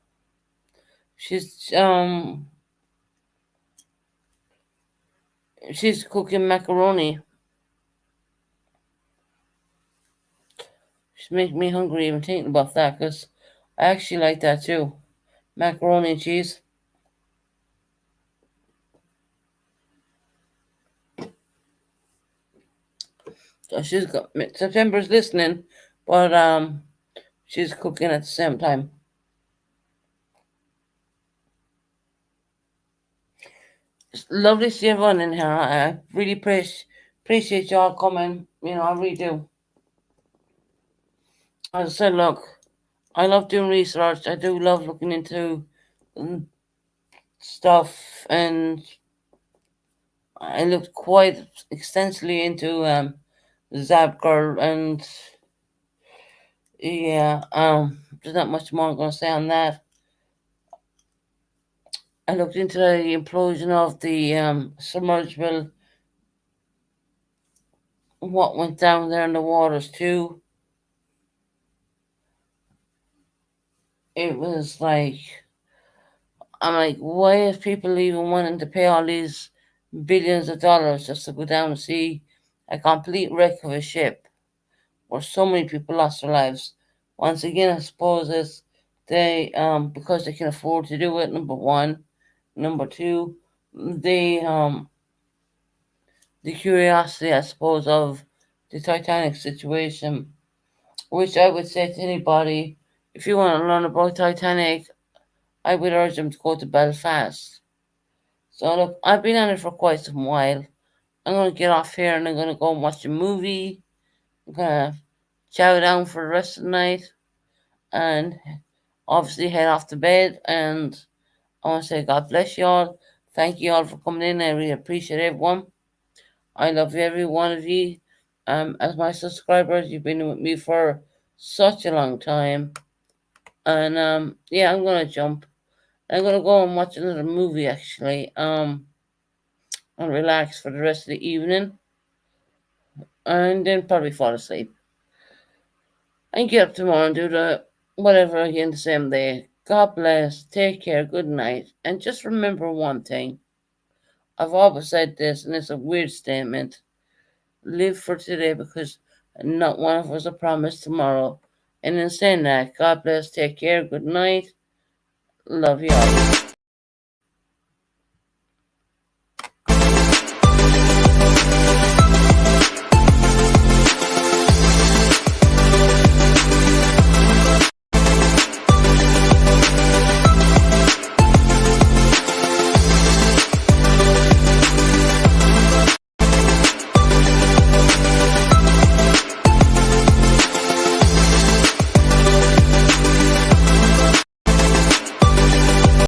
Speaker 1: She's um she's cooking macaroni. She's making me hungry even thinking about that because I actually like that too. Macaroni and cheese. So she's got September's listening, but she's cooking at the same time. It's lovely to see everyone in here. I really appreciate y'all coming. I really do. As I said, look, I love doing research. I do love looking into mm, stuff, and I looked quite extensively into Zap Girl, and yeah, there's not much more I'm gonna say on that. I looked into the implosion of the submersible, what went down there in the waters too. It was like, I'm like, why is people even wanting to pay all these billions of dollars just to go down and see a complete wreck of a ship where so many people lost their lives? Once again, I suppose it's because they can afford to do it. Number one, number two, they the curiosity, I suppose, of the Titanic situation, which I would say to anybody, if you want to learn about Titanic, I would urge them to go to Belfast. So look, I've been on it for quite some while. I'm gonna get off here and I'm gonna go and watch a movie. I'm gonna chow down for the rest of the night and obviously head off to bed. And I want to say God bless you all. Thank you all for coming in. I really appreciate everyone. I love every one of you. As my subscribers, you've been with me for such a long time. And yeah, I'm gonna jump. I'm gonna go and watch another movie actually. And relax for the rest of the evening, and then probably fall asleep. And get up tomorrow and do the whatever again the same day. God bless. Take care. Good night. And just remember one thing. I've always said this, and it's a weird statement. Live for today because not one of us are promised tomorrow. And in saying that, God bless. Take care. Good night. Love you all.